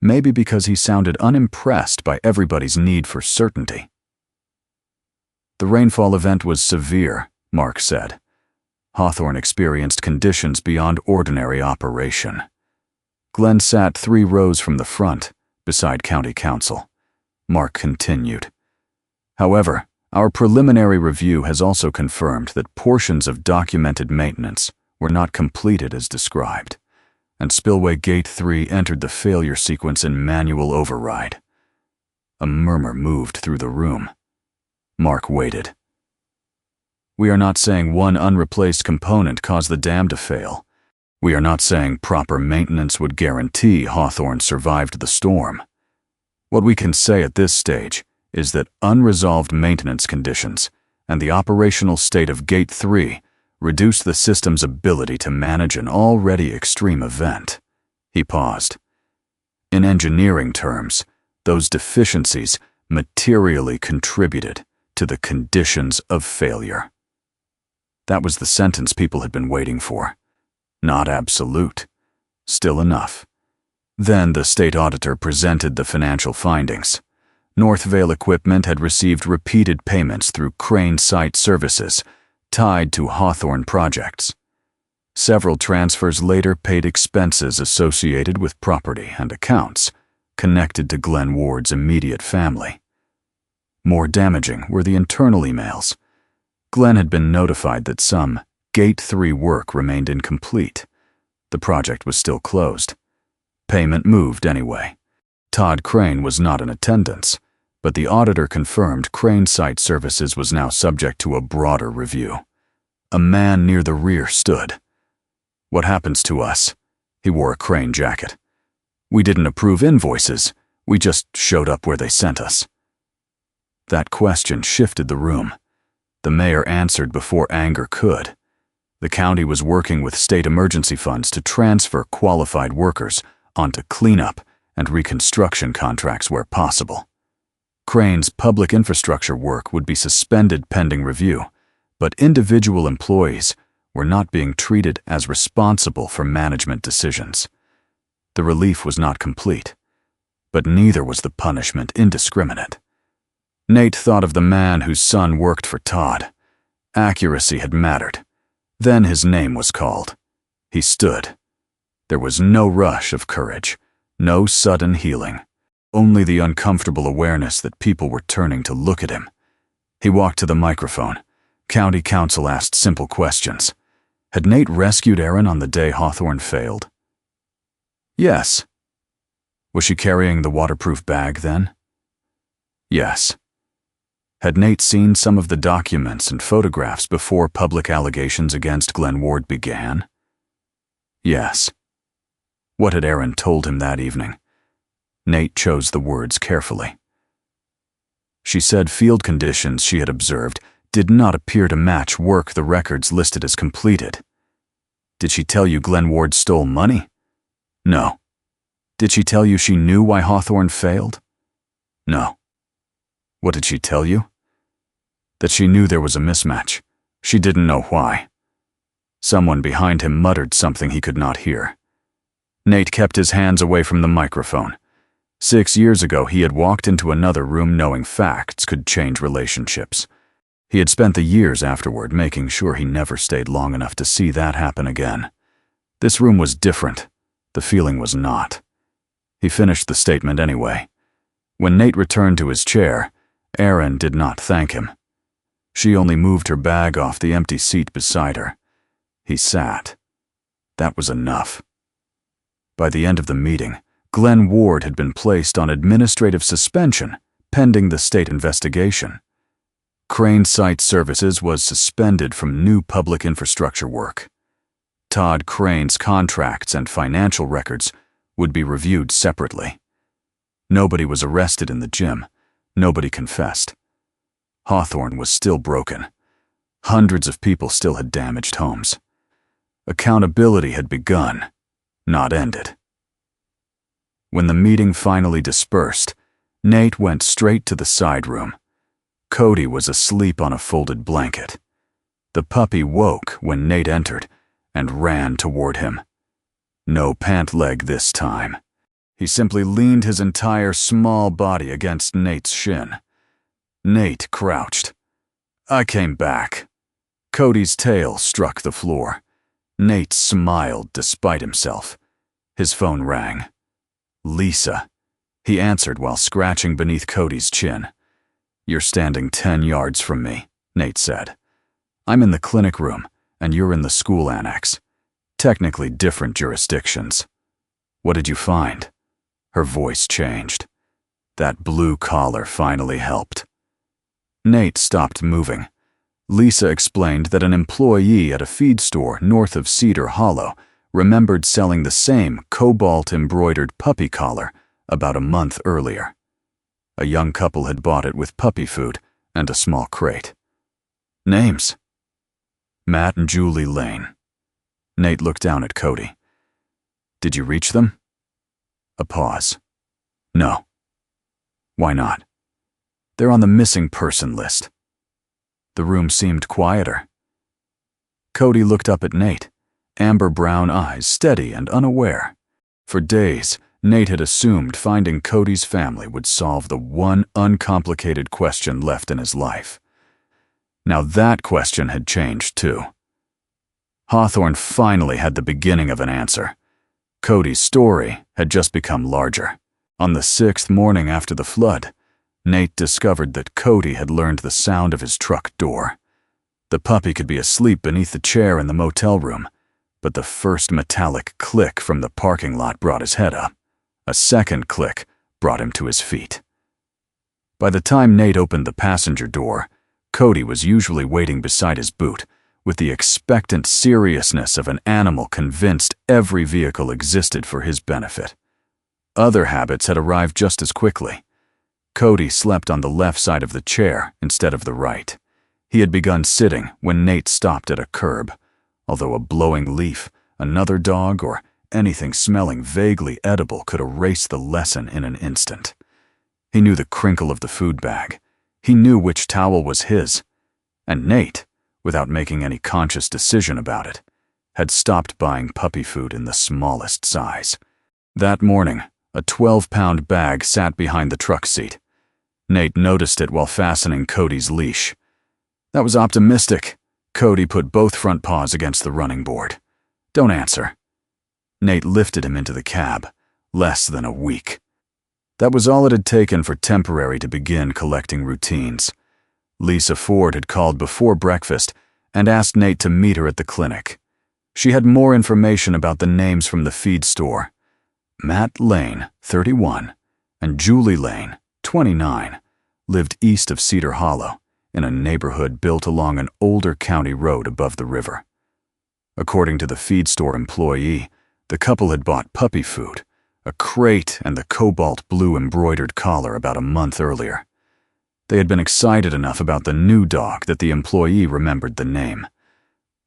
Maybe because he sounded unimpressed by everybody's need for certainty. "The rainfall event was severe," Mark said. "Hawthorn experienced conditions beyond ordinary operation." Glenn sat 3 rows from the front, beside County Council. Mark continued. "However, our preliminary review has also confirmed that portions of documented maintenance were not completed as described, and Spillway Gate 3 entered the failure sequence in manual override." A murmur moved through the room. Mark waited. "We are not saying one unreplaced component caused the dam to fail. We are not saying proper maintenance would guarantee Hawthorn survived the storm. What we can say at this stage is that unresolved maintenance conditions and the operational state of Gate 3 reduced the system's ability to manage an already extreme event." He paused. "In engineering terms, those deficiencies materially contributed to the conditions of failure." That was the sentence people had been waiting for. Not absolute. Still enough. Then the state auditor presented the financial findings. Northvale Equipment had received repeated payments through Crane Site Services, tied to Hawthorn projects. Several transfers later paid expenses associated with property and accounts connected to Glenn Ward's immediate family. More damaging were the internal emails. Glenn had been notified that some Gate 3 work remained incomplete. The project was still closed. Payment moved anyway. Todd Crane was not in attendance, but the auditor confirmed Crane Site Services was now subject to a broader review. A man near the rear stood. "What happens to us?" He wore a Crane jacket. "We didn't approve invoices. We just showed up where they sent us." That question shifted the room. The mayor answered before anger could. The county was working with state emergency funds to transfer qualified workers onto cleanup and reconstruction contracts where possible. Crane's public infrastructure work would be suspended pending review, but individual employees were not being treated as responsible for management decisions. The relief was not complete, but neither was the punishment indiscriminate. Nate thought of the man whose son worked for Todd. Accuracy had mattered. Then his name was called. He stood. There was no rush of courage, no sudden healing, only the uncomfortable awareness that people were turning to look at him. He walked to the microphone. County Council asked simple questions. Had Nate rescued Aaron on the day Hawthorn failed? Yes. Was she carrying the waterproof bag then? Yes. Had Nate seen some of the documents and photographs before public allegations against Glenn Ward began? Yes. What had Aaron told him that evening? Nate chose the words carefully. She said field conditions she had observed did not appear to match work the records listed as completed. Did she tell you Glenn Ward stole money? No. Did she tell you she knew why Hawthorn failed? No. What did she tell you? That she knew there was a mismatch. She didn't know why. Someone behind him muttered something he could not hear. Nate kept his hands away from the microphone. 6 years ago, he had walked into another room knowing facts could change relationships. He had spent the years afterward making sure he never stayed long enough to see that happen again. This room was different. The feeling was not. He finished the statement anyway. When Nate returned to his chair, Erin did not thank him. She only moved her bag off the empty seat beside her. He sat. That was enough. By the end of the meeting, Glenn Ward had been placed on administrative suspension, pending the state investigation. Crane Site Services was suspended from new public infrastructure work. Todd Crane's contracts and financial records would be reviewed separately. Nobody was arrested in the gym. Nobody confessed. Hawthorn was still broken. Hundreds of people still had damaged homes. Accountability had begun, not ended. When the meeting finally dispersed, Nate went straight to the side room. Cody was asleep on a folded blanket. The puppy woke when Nate entered and ran toward him. No pant leg this time. He simply leaned his entire small body against Nate's shin. Nate crouched. I came back. Cody's tail struck the floor. Nate smiled despite himself. His phone rang. Lisa. He answered while scratching beneath Cody's chin. You're standing 10 yards from me, Nate said. I'm in the clinic room, and you're in the school annex. Technically different jurisdictions. What did you find? Her voice changed. That blue collar finally helped. Nate stopped moving. Lisa explained that an employee at a feed store north of Cedar Hollow remembered selling the same cobalt-embroidered puppy collar about a month earlier. A young couple had bought it with puppy food and a small crate. Names? Matt and Julie Lane. Nate looked down at Cody. Did you reach them? A pause. No. Why not? They're on the missing person list. The room seemed quieter. Cody looked up at Nate, amber brown eyes steady and unaware. For days, Nate had assumed finding Cody's family would solve the one uncomplicated question left in his life. Now that question had changed too. Hawthorn finally had the beginning of an answer. Cody's story had just become larger. On the 6th morning after the flood, Nate discovered that Cody had learned the sound of his truck door. The puppy could be asleep beneath the chair in the motel room, but the first metallic click from the parking lot brought his head up. A second click brought him to his feet. By the time Nate opened the passenger door, Cody was usually waiting beside his boot, with the expectant seriousness of an animal convinced every vehicle existed for his benefit. Other habits had arrived just as quickly. Cody slept on the left side of the chair instead of the right. He had begun sitting when Nate stopped at a curb, although a blowing leaf, another dog, or anything smelling vaguely edible could erase the lesson in an instant. He knew the crinkle of the food bag. He knew which towel was his. And Nate, without making any conscious decision about it, had stopped buying puppy food in the smallest size. That morning, a 12-pound bag sat behind the truck seat. Nate noticed it while fastening Cody's leash. That was optimistic. Cody put both front paws against the running board. Don't answer. Nate lifted him into the cab. Less than a week. That was all it had taken for Temporary to begin collecting routines. Lisa Ford had called before breakfast and asked Nate to meet her at the clinic. She had more information about the names from the feed store. Matt Lane, 31, and Julie Lane, 29, lived east of Cedar Hollow, in a neighborhood built along an older county road above the river. According to the feed store employee, the couple had bought puppy food, a crate and the cobalt blue embroidered collar about a month earlier. They had been excited enough about the new dog that the employee remembered the name.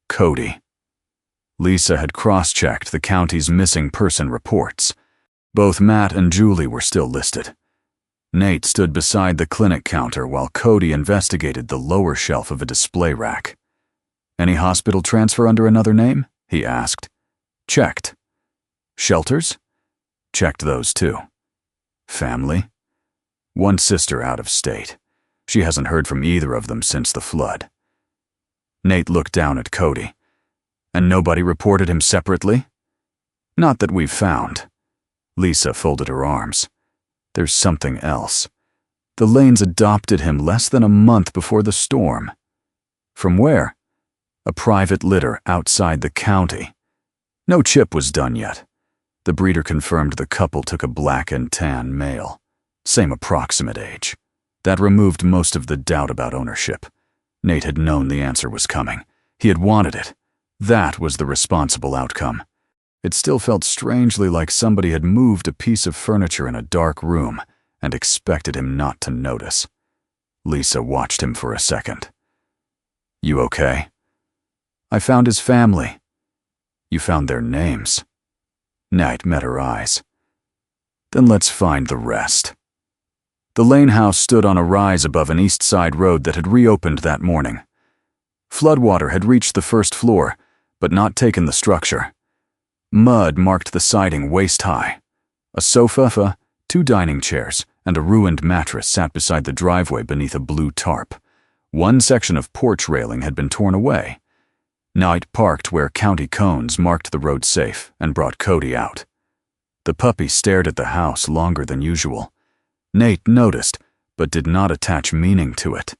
Cody. Lisa had cross-checked the county's missing person reports. Both Matt and Julie were still listed. Nate stood beside the clinic counter while Cody investigated the lower shelf of a display rack. "Any hospital transfer under another name?" he asked. "Checked." "Shelters?" "Checked those too." "Family?" "One sister out of state. She hasn't heard from either of them since the flood." Nate looked down at Cody. "And nobody reported him separately?" "Not that we've found." Lisa folded her arms. "There's something else. The Lanes adopted him less than a month before the storm." "From where?" "A private litter outside the county. No chip was done yet. The breeder confirmed the couple took a black and tan male. Same approximate age. That removed most of the doubt about ownership. Nate had known the answer was coming. He had wanted it. That was the responsible outcome. It still felt strangely like somebody had moved a piece of furniture in a dark room and expected him not to notice. Lisa watched him for a second. "You okay?" "I found his family." "You found their names?" Nate met her eyes. "Then let's find the rest." The Lane house stood on a rise above an east side road that had reopened that morning. Floodwater had reached the first floor, but not taken the structure. Mud marked the siding waist-high. A sofa, 2 dining chairs, and a ruined mattress sat beside the driveway beneath a blue tarp. One section of porch railing had been torn away. Knight parked where county cones marked the road safe and brought Cody out. The puppy stared at the house longer than usual. Nate noticed, but did not attach meaning to it.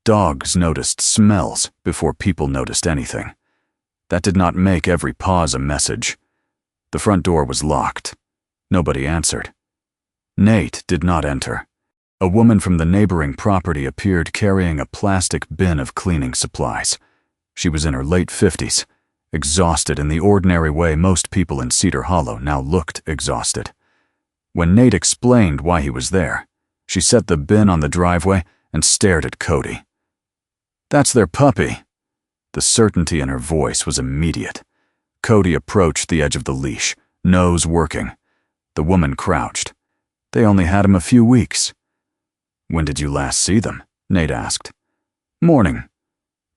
Dogs noticed smells before people noticed anything. That did not make every pause a message. The front door was locked. Nobody answered. Nate did not enter. A woman from the neighboring property appeared carrying a plastic bin of cleaning supplies. She was in her late 50s, exhausted in the ordinary way most people in Cedar Hollow now looked exhausted. When Nate explained why he was there, she set the bin on the driveway and stared at Cody. "That's their puppy." The certainty in her voice was immediate. Cody approached the edge of the leash, nose working. The woman crouched. "They only had him a few weeks." "When did you last see them?" Nate asked. "Morning."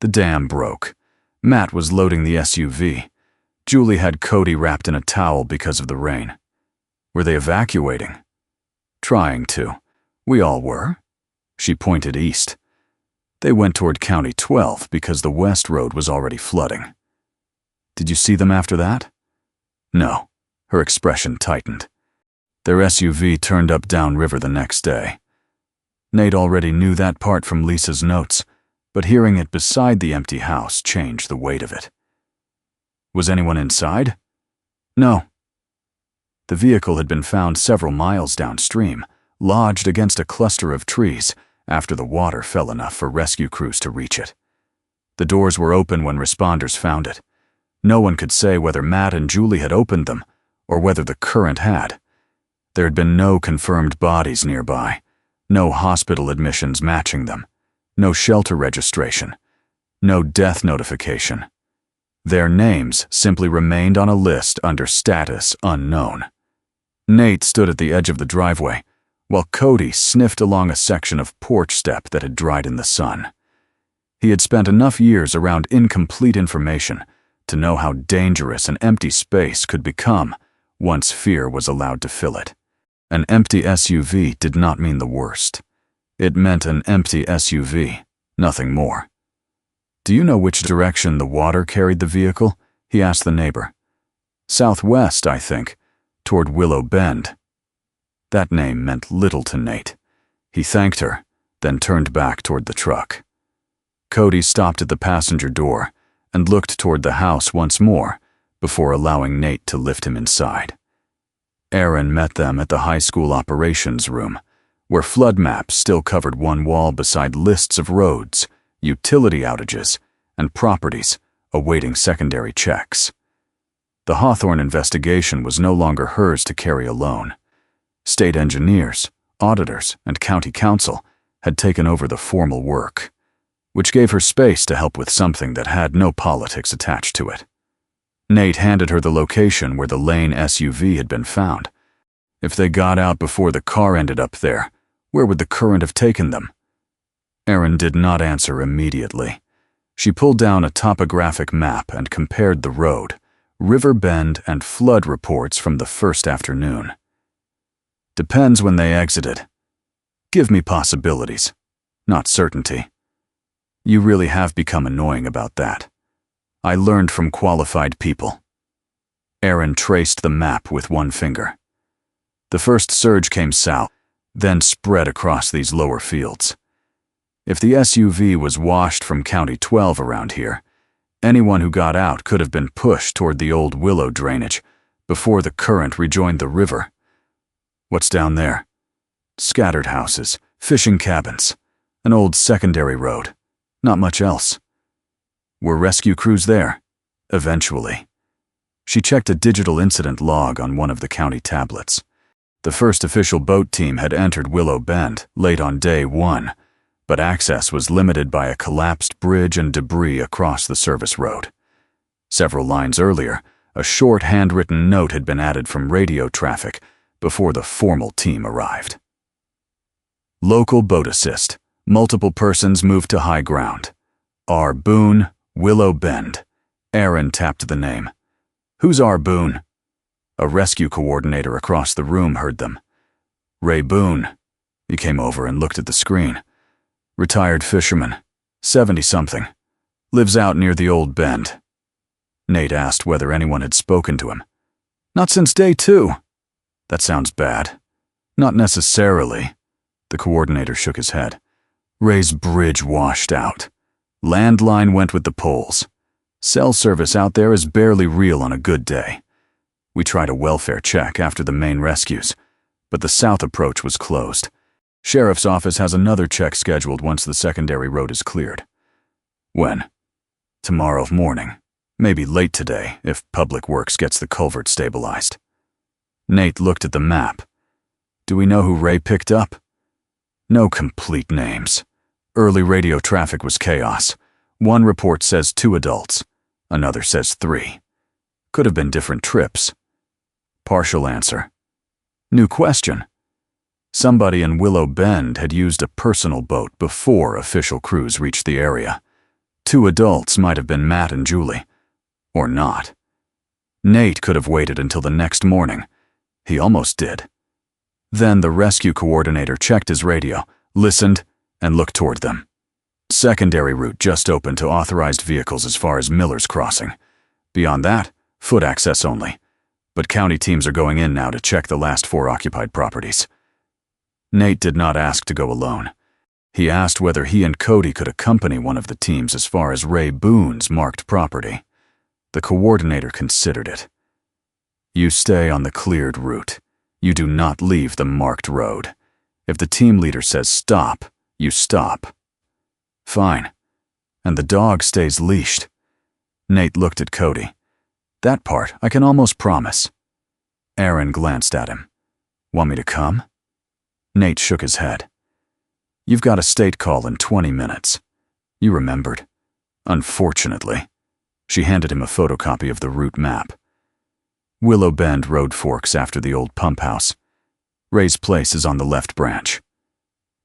The dam broke. Matt was loading the SUV. Julie had Cody wrapped in a towel because of the rain. "Were they evacuating?" "Trying to. We all were." She pointed east. "They went toward County 12 because the west road was already flooding." "Did you see them after that?" "No." Her expression tightened. "Their SUV turned up downriver the next day." Nate already knew that part from Lisa's notes, but hearing it beside the empty house changed the weight of it. "Was anyone inside?" "No." The vehicle had been found several miles downstream, lodged against a cluster of trees, after the water fell enough for rescue crews to reach it. The doors were open when responders found it. No one could say whether Matt and Julie had opened them, or whether the current had. There had been no confirmed bodies nearby, no hospital admissions matching them, no shelter registration, no death notification. Their names simply remained on a list under status unknown. Nate stood at the edge of the driveway, while Cody sniffed along a section of porch step that had dried in the sun. He had spent enough years around incomplete information to know how dangerous an empty space could become once fear was allowed to fill it. An empty SUV did not mean the worst. It meant an empty SUV, nothing more. "Do you know which direction the water carried the vehicle?" he asked the neighbor. "Southwest, I think, toward Willow Bend." That name meant little to Nate. He thanked her, then turned back toward the truck. Cody stopped at the passenger door and looked toward the house once more before allowing Nate to lift him inside. Aaron met them at the high school operations room, where flood maps still covered one wall beside lists of roads, utility outages, and properties awaiting secondary checks. The Hawthorn investigation was no longer hers to carry alone. State engineers, auditors, and county council had taken over the formal work, which gave her space to help with something that had no politics attached to it. Nate handed her the location where the Lane SUV had been found. If they got out before the car ended up there, where would the current have taken them? Erin did not answer immediately. She pulled down a topographic map and compared the road, river bend, and flood reports from the first afternoon. Depends when they exited. Give me possibilities, not certainty. You really have become annoying about that. I learned from qualified people. Erin traced the map with one finger. The first surge came south, then spread across these lower fields. If the SUV was washed from County 12 around here, anyone who got out could have been pushed toward the old willow drainage before the current rejoined the river. What's down there? Scattered houses, fishing cabins, an old secondary road, not much else. Were rescue crews there? Eventually. She checked a digital incident log on one of the county tablets. The first official boat team had entered Willow Bend late on day 1, but access was limited by a collapsed bridge and debris across the service road. Several lines earlier, a short handwritten note had been added from radio traffic before the formal team arrived. Local boat assist. Multiple persons moved to high ground. R. Boone, Willow Bend. Erin tapped the name. Who's R. Boone? A rescue coordinator across the room heard them. Ray Boone. He came over and looked at the screen. Retired fisherman, 70-something. Lives out near the old bend. Nate asked whether anyone had spoken to him. Not since day 2. That sounds bad. Not necessarily. The coordinator shook his head. Ray's bridge washed out. Landline went with the poles. Cell service out there is barely real on a good day. We tried a welfare check after the main rescues, but the south approach was closed. Sheriff's office has another check scheduled once the secondary road is cleared. When? Tomorrow morning. Maybe late today, if Public Works gets the culvert stabilized. Nate looked at the map. Do we know who Ray picked up? No complete names. Early radio traffic was chaos. One report says 2 adults. Another says 3. Could have been different trips. Partial answer. New question. Somebody in Willow Bend had used a personal boat before official crews reached the area. 2 adults might have been Matt and Julie. Or not. Nate could have waited until the next morning. He almost did. Then the rescue coordinator checked his radio, listened, and looked toward them. Secondary route just opened to authorized vehicles as far as Miller's Crossing. Beyond that, foot access only. But county teams are going in now to check the last 4 occupied properties. Nate did not ask to go alone. He asked whether he and Cody could accompany one of the teams as far as Ray Boone's marked property. The coordinator considered it. You stay on the cleared route. You do not leave the marked road. If the team leader says stop, you stop. Fine. And the dog stays leashed. Nate looked at Cody. That part I can almost promise. Erin glanced at him. Want me to come? Nate shook his head. You've got a state call in 20 minutes. You remembered. Unfortunately. She handed him a photocopy of the route map. Willow Bend road forks after the old pump house. Ray's place is on the left branch.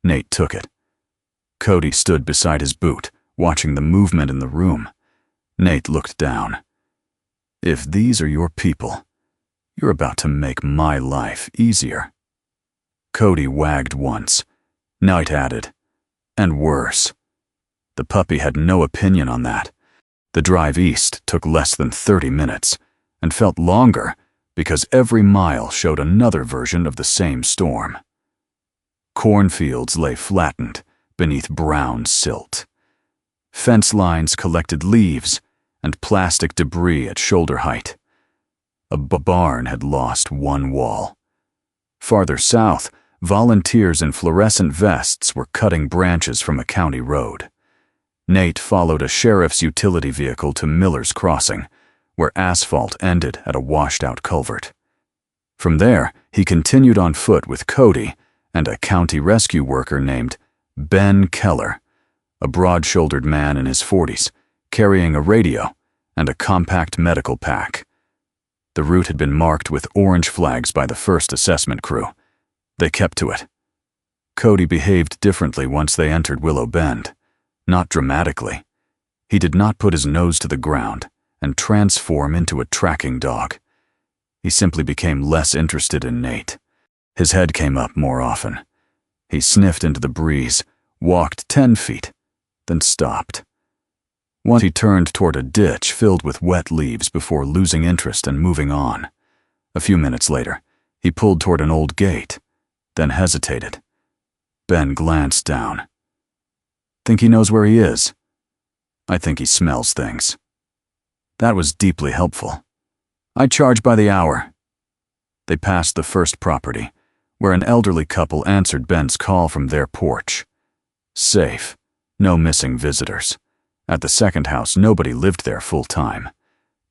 Nate took it. Cody stood beside his boot, watching the movement in the room. Nate looked down. If these are your people, you're about to make my life easier. Cody wagged once. Nate added, and worse. The puppy had no opinion on that. The drive east took less than 30 minutes, and felt longer because every mile showed another version of the same storm. Cornfields lay flattened beneath brown silt. Fence lines collected leaves and plastic debris at shoulder height. A barn had lost one wall. Farther south, volunteers in fluorescent vests were cutting branches from a county road. Nate followed a sheriff's utility vehicle to Miller's Crossing, where asphalt ended at a washed-out culvert. From there, he continued on foot with Cody and a county rescue worker named Ben Keller, a broad-shouldered man in his 40s, carrying a radio and a compact medical pack. The route had been marked with orange flags by the first assessment crew. They kept to it. Cody behaved differently once they entered Willow Bend. Not dramatically. He did not put his nose to the ground and transform into a tracking dog. He simply became less interested in Nate. His head came up more often. He sniffed into the breeze, walked 10 feet, then stopped. Once he turned toward a ditch filled with wet leaves before losing interest and moving on. A few minutes later, he pulled toward an old gate, then hesitated. Ben glanced down. "Think he knows where he is?" "I think he smells things." That was deeply helpful. "I charge by the hour." They passed the first property, where an elderly couple answered Ben's call from their porch. Safe. No missing visitors. At the second house, nobody lived there full-time.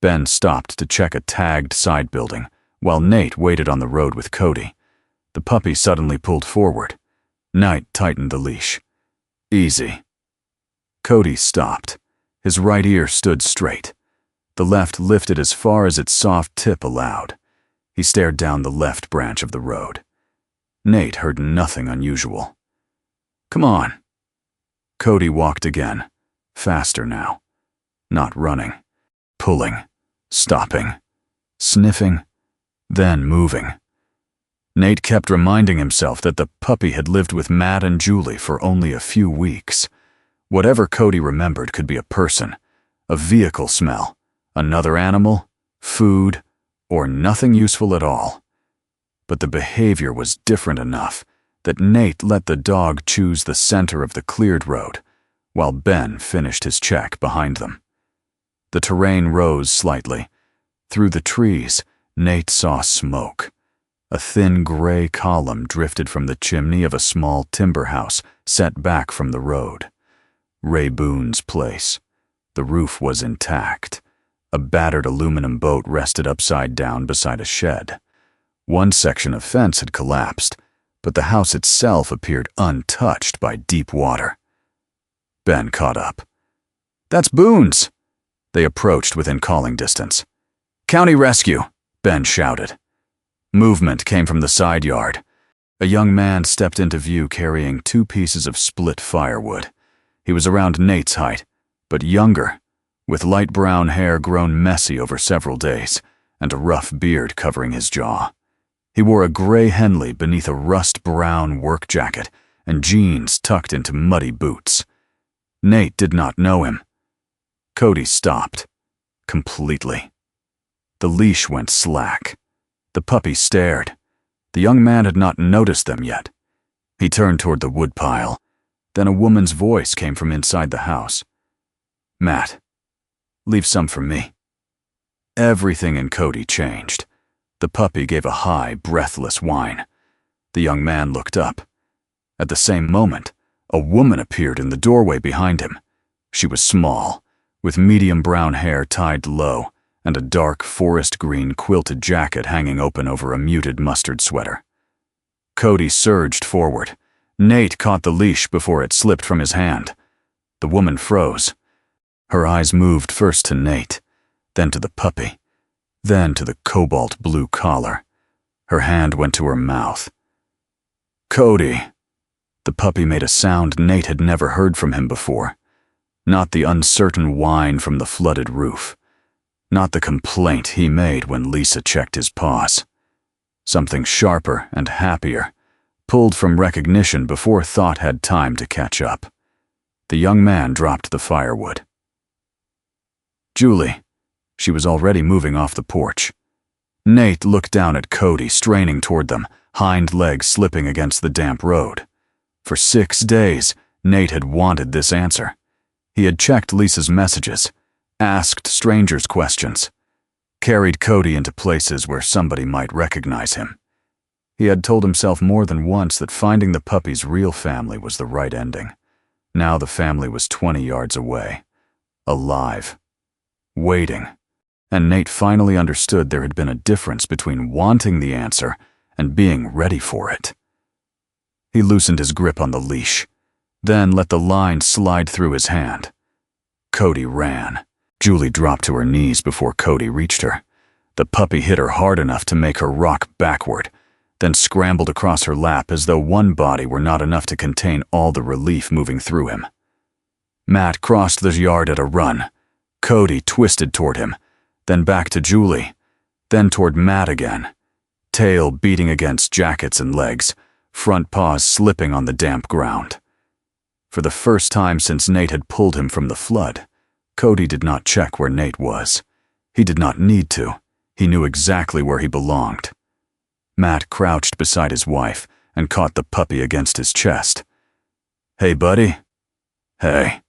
Ben stopped to check a tagged side building, while Nate waited on the road with Cody. The puppy suddenly pulled forward. Knight tightened the leash. "Easy." Cody stopped. His right ear stood straight. The left lifted as far as its soft tip allowed. He stared down the left branch of the road. Nate heard nothing unusual. "Come on." Cody walked again, faster now. Not running. Pulling. Stopping. Sniffing. Then moving. Nate kept reminding himself that the puppy had lived with Matt and Julie for only a few weeks. Whatever Cody remembered could be a person, a vehicle smell, another animal, food, or nothing useful at all. But the behavior was different enough that Nate let the dog choose the center of the cleared road, while Ben finished his check behind them. The terrain rose slightly. Through the trees, Nate saw smoke. A thin gray column drifted from the chimney of a small timber house set back from the road. Ray Boone's place. The roof was intact. A battered aluminum boat rested upside down beside a shed. One section of fence had collapsed, but the house itself appeared untouched by deep water. Ben caught up. "That's Boone's!" They approached within calling distance. "County Rescue!" Ben shouted. Movement came from the side yard. A young man stepped into view carrying 2 pieces of split firewood. He was around Nate's height, but younger, with light brown hair grown messy over several days, and a rough beard covering his jaw. He wore a gray Henley beneath a rust-brown work jacket and jeans tucked into muddy boots. Nate did not know him. Cody stopped. Completely. The leash went slack. The puppy stared. The young man had not noticed them yet. He turned toward the woodpile. Then a woman's voice came from inside the house. "Matt, leave some for me." Everything in Cody changed. The puppy gave a high, breathless whine. The young man looked up. At the same moment, a woman appeared in the doorway behind him. She was small, with medium brown hair tied low, and a dark forest green quilted jacket hanging open over a muted mustard sweater. Cody surged forward. Nate caught the leash before it slipped from his hand. The woman froze. Her eyes moved first to Nate, then to the puppy, then to the cobalt blue collar. Her hand went to her mouth. "Cody." The puppy made a sound Nate had never heard from him before. Not the uncertain whine from the flooded roof. Not the complaint he made when Lisa checked his paws. Something sharper and happier, pulled from recognition before thought had time to catch up. The young man dropped the firewood. "Julie." She was already moving off the porch. Nate looked down at Cody, straining toward them, hind legs slipping against the damp road. For 6 days, Nate had wanted this answer. He had checked Lisa's messages, asked strangers questions, carried Cody into places where somebody might recognize him. He had told himself more than once that finding the puppy's real family was the right ending. Now the family was 20 yards away, alive, waiting, and Nate finally understood there had been a difference between wanting the answer and being ready for it. He loosened his grip on the leash, then let the line slide through his hand. Cody ran. Julie dropped to her knees before Cody reached her. The puppy hit her hard enough to make her rock backward, then scrambled across her lap as though one body were not enough to contain all the relief moving through him. Matt crossed the yard at a run. Cody twisted toward him, then back to Julie, then toward Matt again, tail beating against jackets and legs, front paws slipping on the damp ground. For the first time since Nate had pulled him from the flood, Cody did not check where Nate was. He did not need to. He knew exactly where he belonged. Matt crouched beside his wife and caught the puppy against his chest. "Hey, buddy." "Hey."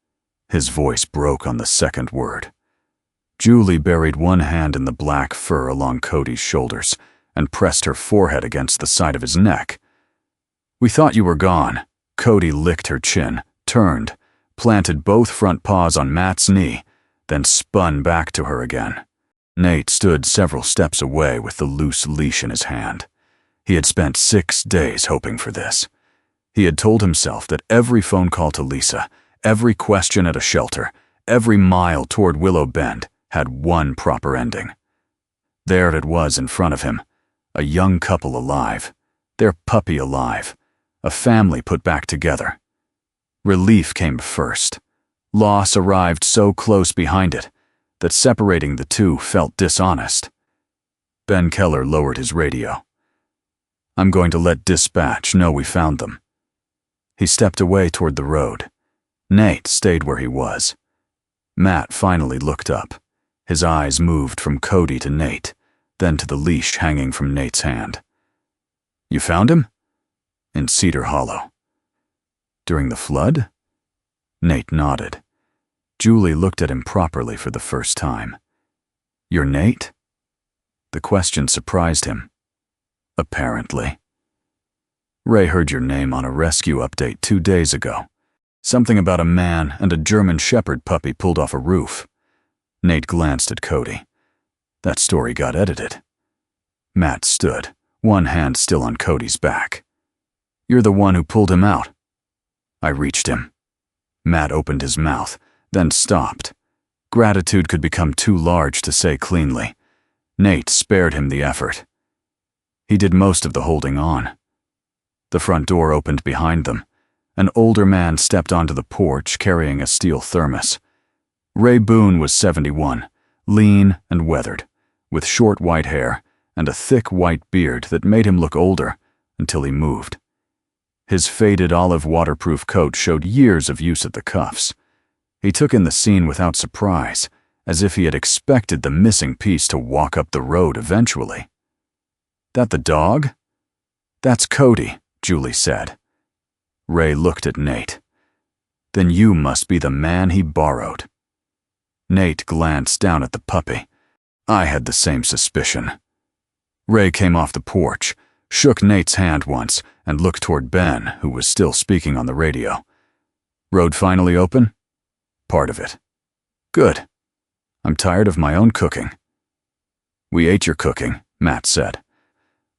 His voice broke on the second word. Julie buried one hand in the black fur along Cody's shoulders and pressed her forehead against the side of his neck. "We thought you were gone." Cody licked her chin, turned, planted both front paws on Matt's knee, then spun back to her again. Nate stood several steps away with the loose leash in his hand. He had spent 6 days hoping for this. He had told himself that every phone call to Lisa, every question at a shelter, every mile toward Willow Bend had one proper ending. There it was in front of him, a young couple alive, their puppy alive, a family put back together. Relief came first. Loss arrived so close behind it that separating the two felt dishonest. Ben Keller lowered his radio. "I'm going to let dispatch know we found them." He stepped away toward the road. Nate stayed where he was. Matt finally looked up. His eyes moved from Cody to Nate, then to the leash hanging from Nate's hand. "You found him?" "In Cedar Hollow." "During the flood?" Nate nodded. Julie looked at him properly for the first time. "You're Nate?" The question surprised him. "Apparently." "Ray heard your name on a rescue update 2 days ago. Something about a man and a German Shepherd puppy pulled off a roof." Nate glanced at Cody. "That story got edited." Matt stood, one hand still on Cody's back. "You're the one who pulled him out." "I reached him." Matt opened his mouth, then stopped. Gratitude could become too large to say cleanly. Nate spared him the effort. He did most of the holding on. The front door opened behind them. An older man stepped onto the porch carrying a steel thermos. Ray Boone was 71, lean and weathered, with short white hair and a thick white beard that made him look older until he moved. His faded olive waterproof coat showed years of use at the cuffs. He took in the scene without surprise, as if he had expected the missing piece to walk up the road eventually. "That the dog?" "That's Cody," Julie said. Ray looked at Nate. "Then you must be the man he borrowed." Nate glanced down at the puppy. "I had the same suspicion." Ray came off the porch, shook Nate's hand once, and looked toward Ben, who was still speaking on the radio. "Road finally open?" "Part of it." "Good. I'm tired of my own cooking." "We ate your cooking," Matt said.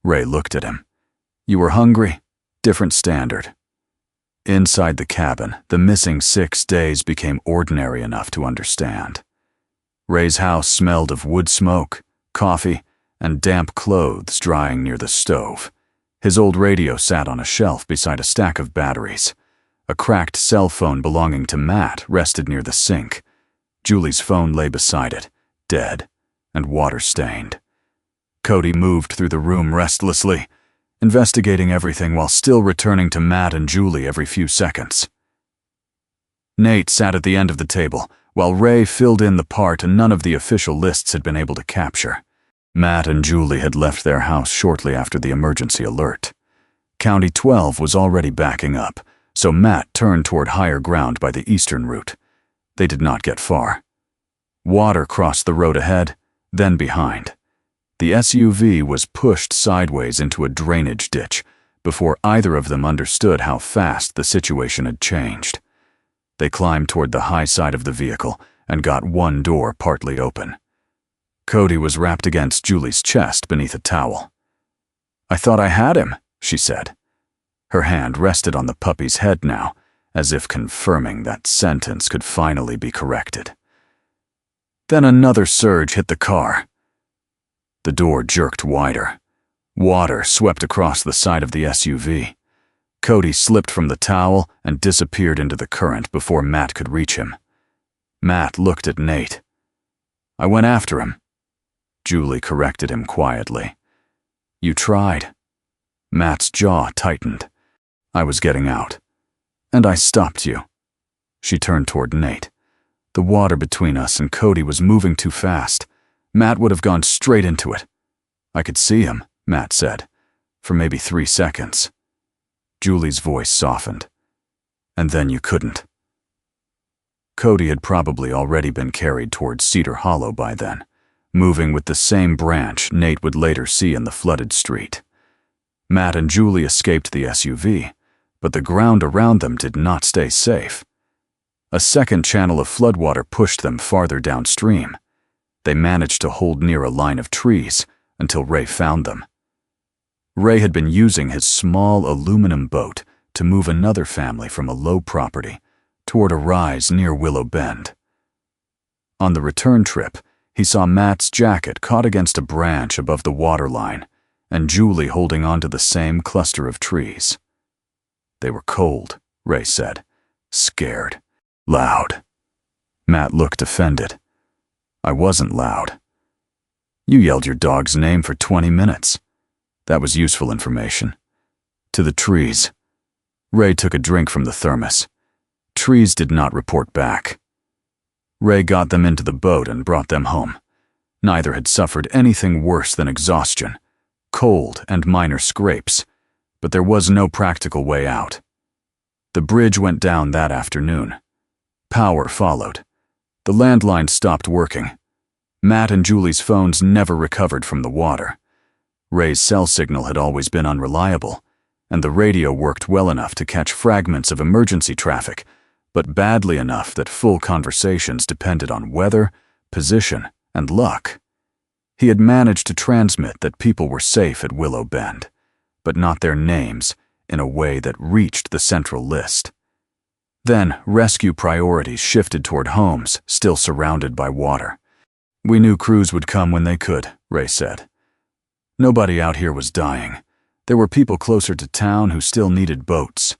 Ray looked at him. "You were hungry? Different standard." Inside the cabin, the missing 6 days became ordinary enough to understand. Ray's house smelled of wood smoke, coffee, and damp clothes drying near the stove. His old radio sat on a shelf beside a stack of batteries. A cracked cell phone belonging to Matt rested near the sink. Julie's phone lay beside it, dead and water-stained. Cody moved through the room restlessly, investigating everything while still returning to Matt and Julie every few seconds. Nate sat at the end of the table, while Ray filled in the part none of the official lists had been able to capture. Matt and Julie had left their house shortly after the emergency alert. County 12 was already backing up, so Matt turned toward higher ground by the eastern route. They did not get far. Water crossed the road ahead, then behind. The SUV was pushed sideways into a drainage ditch before either of them understood how fast the situation had changed. They climbed toward the high side of the vehicle and got one door partly open. Cody was wrapped against Julie's chest beneath a towel. "I thought I had him," she said. Her hand rested on the puppy's head now, as if confirming that sentence could finally be corrected. Then another surge hit the car. The door jerked wider. Water swept across the side of the SUV. Cody slipped from the towel and disappeared into the current before Matt could reach him. Matt looked at Nate. "I went after him." Julie corrected him quietly. "You tried." Matt's jaw tightened. "I was getting out. And I stopped you." She turned toward Nate. The water between us and Cody was moving too fast. Matt would have gone straight into it. "I could see him," Matt said, "for maybe 3 seconds." Julie's voice softened. "And then you couldn't." Cody had probably already been carried towards Cedar Hollow by then, moving with the same branch Nate would later see in the flooded street. Matt and Julie escaped the SUV, but the ground around them did not stay safe. A second channel of floodwater pushed them farther downstream. They managed to hold near a line of trees until Ray found them. Ray had been using his small aluminum boat to move another family from a low property toward a rise near Willow Bend. On the return trip, he saw Matt's jacket caught against a branch above the waterline and Julie holding onto the same cluster of trees. "They were cold," Ray said. "Scared. Loud." Matt looked offended. "I wasn't loud. You yelled your dog's name for 20 minutes. That was useful information." To the trees. Ray took a drink from the thermos. Trees did not report back. Ray got them into the boat and brought them home. Neither had suffered anything worse than exhaustion, cold, and minor scrapes, but there was no practical way out. The bridge went down that afternoon. Power followed. The landline stopped working. Matt and Julie's phones never recovered from the water. Ray's cell signal had always been unreliable, and the radio worked well enough to catch fragments of emergency traffic, but badly enough that full conversations depended on weather, position, and luck. He had managed to transmit that people were safe at Willow Bend, but not their names in a way that reached the central list. Then, rescue priorities shifted toward homes still surrounded by water. "We knew crews would come when they could," Ray said. "Nobody out here was dying. There were people closer to town who still needed boats."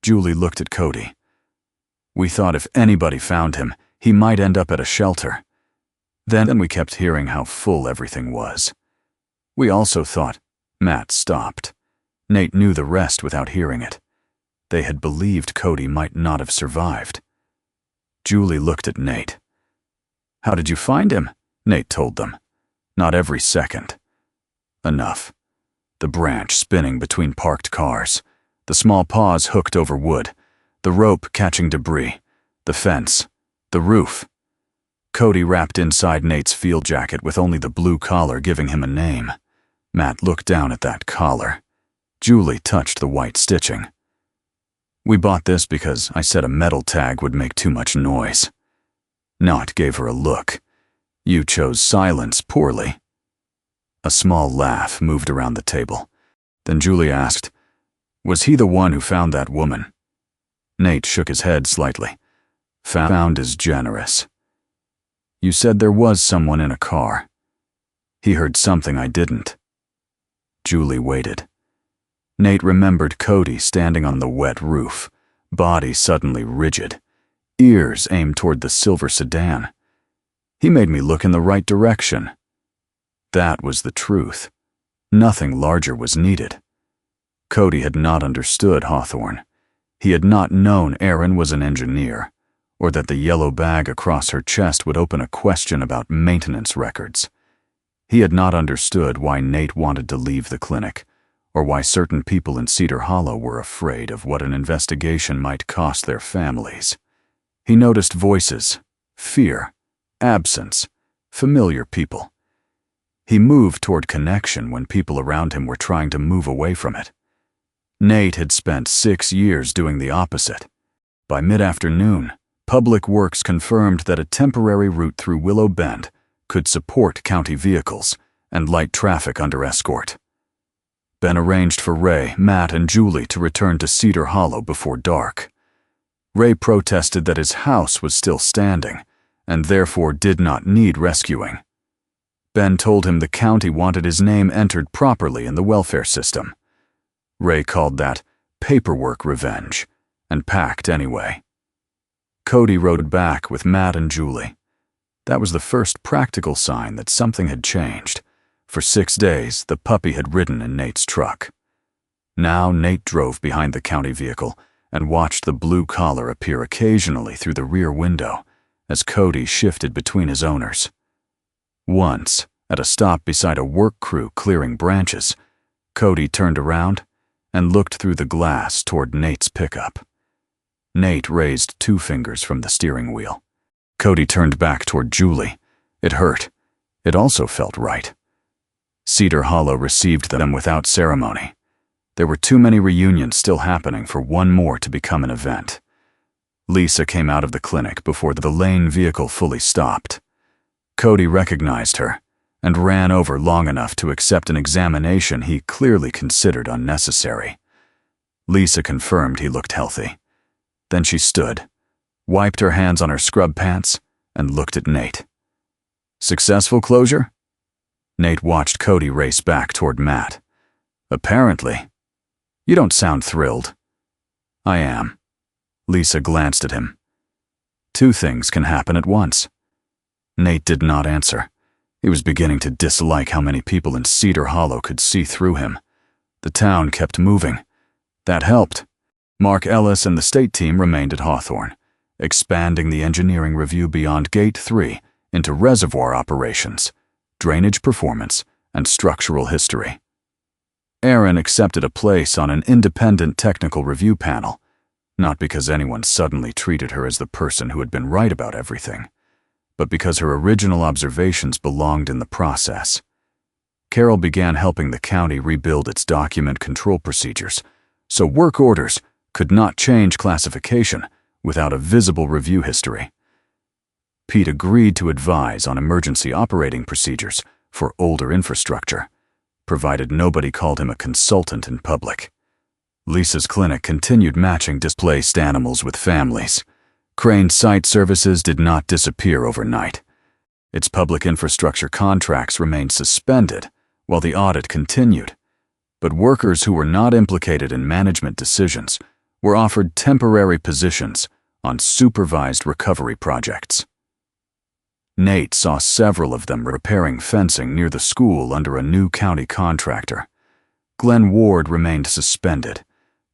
Julie looked at Cody. "We thought if anybody found him, he might end up at a shelter. Then we kept hearing how full everything was. We also thought—" Matt stopped. Nate knew the rest without hearing it. They had believed Cody might not have survived. Julie looked at Nate. "How did you find him?" Nate told them. "Not every second." Enough. The branch spinning between parked cars, the small paws hooked over wood, the rope catching debris, the fence, the roof. Cody wrapped inside Nate's field jacket with only the blue collar giving him a name. Matt looked down at that collar. Julie touched the white stitching. "We bought this because I said a metal tag would make too much noise." Nott gave her a look. "You chose silence poorly." A small laugh moved around the table. Then Julie asked, "Was he the one who found that woman?" Nate shook his head slightly. "Found is generous. You said there was someone in a car. He heard something I didn't." Julie waited. Nate remembered Cody standing on the wet roof, body suddenly rigid, ears aimed toward the silver sedan. He made me look in the right direction. That was the truth. Nothing larger was needed. Cody had not understood Hawthorn. He had not known Erin was an engineer, or that the yellow bag across her chest would open a question about maintenance records. He had not understood why Nate wanted to leave the clinic, or why certain people in Cedar Hollow were afraid of what an investigation might cost their families. He noticed voices, fear, absence, familiar people. He moved toward connection when people around him were trying to move away from it. Nate had spent 6 years doing the opposite. By mid-afternoon, Public Works confirmed that a temporary route through Willow Bend could support county vehicles and light traffic under escort. Ben arranged for Ray, Matt, and Julie to return to Cedar Hollow before dark. Ray protested that his house was still standing, and therefore did not need rescuing. Ben told him the county wanted his name entered properly in the welfare system. Ray called that paperwork revenge, and packed anyway. Cody rode back with Matt and Julie. That was the first practical sign that something had changed. For 6 days, the puppy had ridden in Nate's truck. Now Nate drove behind the county vehicle and watched the blue collar appear occasionally through the rear window as Cody shifted between his owners. Once, at a stop beside a work crew clearing branches, Cody turned around and looked through the glass toward Nate's pickup. Nate raised 2 fingers from the steering wheel. Cody turned back toward Julie. It hurt. It also felt right. Cedar Hollow received them without ceremony. There were too many reunions still happening for one more to become an event. Lisa came out of the clinic before the Lane vehicle fully stopped. Cody recognized her and ran over long enough to accept an examination he clearly considered unnecessary. Lisa confirmed he looked healthy. Then she stood, wiped her hands on her scrub pants, and looked at Nate. Successful closure? Nate watched Cody race back toward Matt. Apparently. You don't sound thrilled. I am. Lisa glanced at him. 2 things can happen at once. Nate did not answer. He was beginning to dislike how many people in Cedar Hollow could see through him. The town kept moving. That helped. Mark Ellis and the state team remained at Hawthorn, expanding the engineering review beyond Gate 3 into reservoir operations, drainage performance, and structural history. Erin accepted a place on an independent technical review panel, not because anyone suddenly treated her as the person who had been right about everything, but because her original observations belonged in the process. Carol began helping the county rebuild its document control procedures, so work orders could not change classification without a visible review history. Pete agreed to advise on emergency operating procedures for older infrastructure, provided nobody called him a consultant in public. Lisa's clinic continued matching displaced animals with families. Crane's site services did not disappear overnight. Its public infrastructure contracts remained suspended while the audit continued, but workers who were not implicated in management decisions were offered temporary positions on supervised recovery projects. Nate saw several of them repairing fencing near the school under a new county contractor. Glenn Ward remained suspended.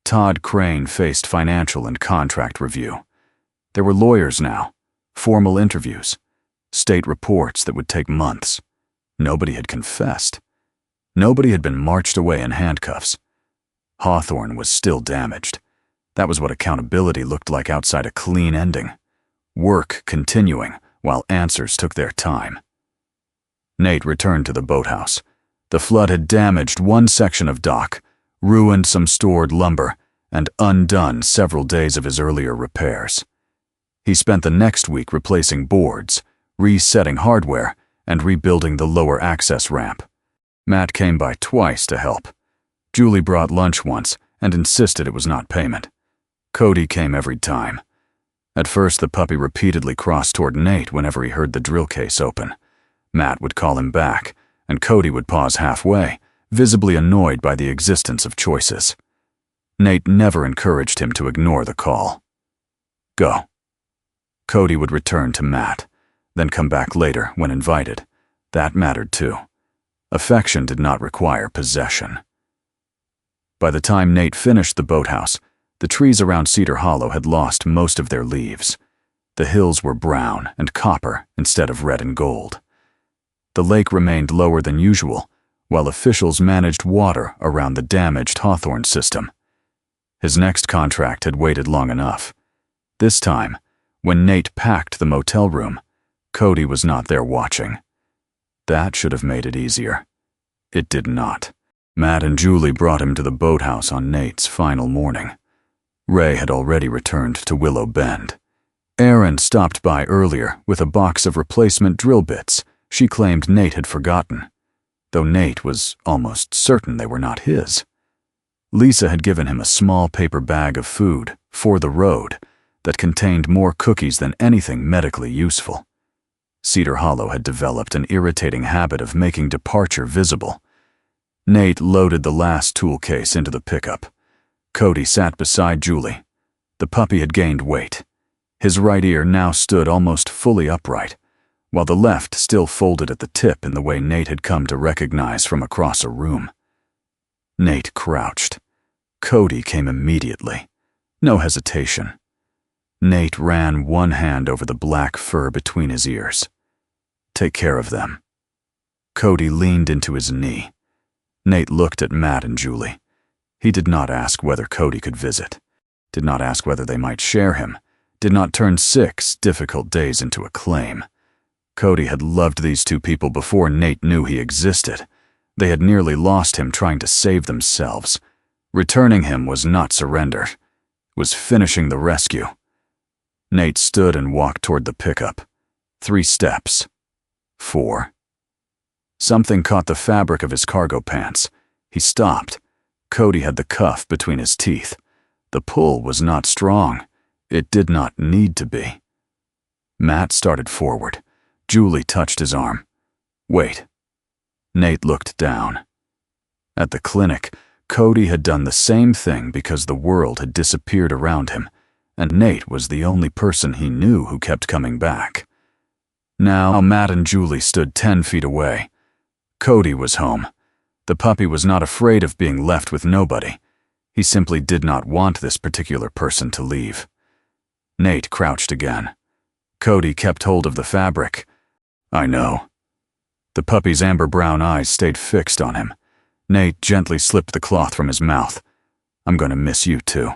Todd Crane faced financial and contract review. There were lawyers now, formal interviews, state reports that would take months. Nobody had confessed. Nobody had been marched away in handcuffs. Hawthorn was still damaged. That was what accountability looked like outside a clean ending. Work continuing while answers took their time. Nate returned to the boathouse. The flood had damaged one section of dock, ruined some stored lumber, and undone several days of his earlier repairs. He spent the next week replacing boards, resetting hardware, and rebuilding the lower access ramp. Matt came by twice to help. Julie brought lunch once and insisted it was not payment. Cody came every time. At first, the puppy repeatedly crossed toward Nate whenever he heard the drill case open. Matt would call him back, and Cody would pause halfway, visibly annoyed by the existence of choices. Nate never encouraged him to ignore the call. Go. Cody would return to Matt, then come back later when invited. That mattered too. Affection did not require possession. By the time Nate finished the boathouse, the trees around Cedar Hollow had lost most of their leaves. The hills were brown and copper instead of red and gold. The lake remained lower than usual, while officials managed water around the damaged Hawthorn system. His next contract had waited long enough. This time, when Nate packed the motel room, Cody was not there watching. That should have made it easier. It did not. Matt and Julie brought him to the boathouse on Nate's final morning. Ray had already returned to Willow Bend. Erin stopped by earlier with a box of replacement drill bits she claimed Nate had forgotten, though Nate was almost certain they were not his. Lisa had given him a small paper bag of food for the road that contained more cookies than anything medically useful. Cedar Hollow had developed an irritating habit of making departure visible. Nate loaded the last tool case into the pickup. Cody sat beside Julie. The puppy had gained weight. His right ear now stood almost fully upright, while the left still folded at the tip in the way Nate had come to recognize from across a room. Nate crouched. Cody came immediately. No hesitation. Nate ran one hand over the black fur between his ears. "Take care of them." Cody leaned into his knee. Nate looked at Matt and Julie. He did not ask whether Cody could visit, did not ask whether they might share him, did not turn 6 difficult days into a claim. Cody had loved these two people before Nate knew he existed. They had nearly lost him trying to save themselves. Returning him was not surrender, it was finishing the rescue. Nate stood and walked toward the pickup. 3 steps. 4. Something caught the fabric of his cargo pants. He stopped. Cody had the cuff between his teeth. The pull was not strong. It did not need to be. Matt started forward. Julie touched his arm. "Wait." Nate looked down. At the clinic, Cody had done the same thing because the world had disappeared around him, and Nate was the only person he knew who kept coming back. Now Matt and Julie stood 10 feet away. Cody was home. The puppy was not afraid of being left with nobody. He simply did not want this particular person to leave. Nate crouched again. Cody kept hold of the fabric. "I know." The puppy's amber-brown eyes stayed fixed on him. Nate gently slipped the cloth from his mouth. "I'm going to miss you too."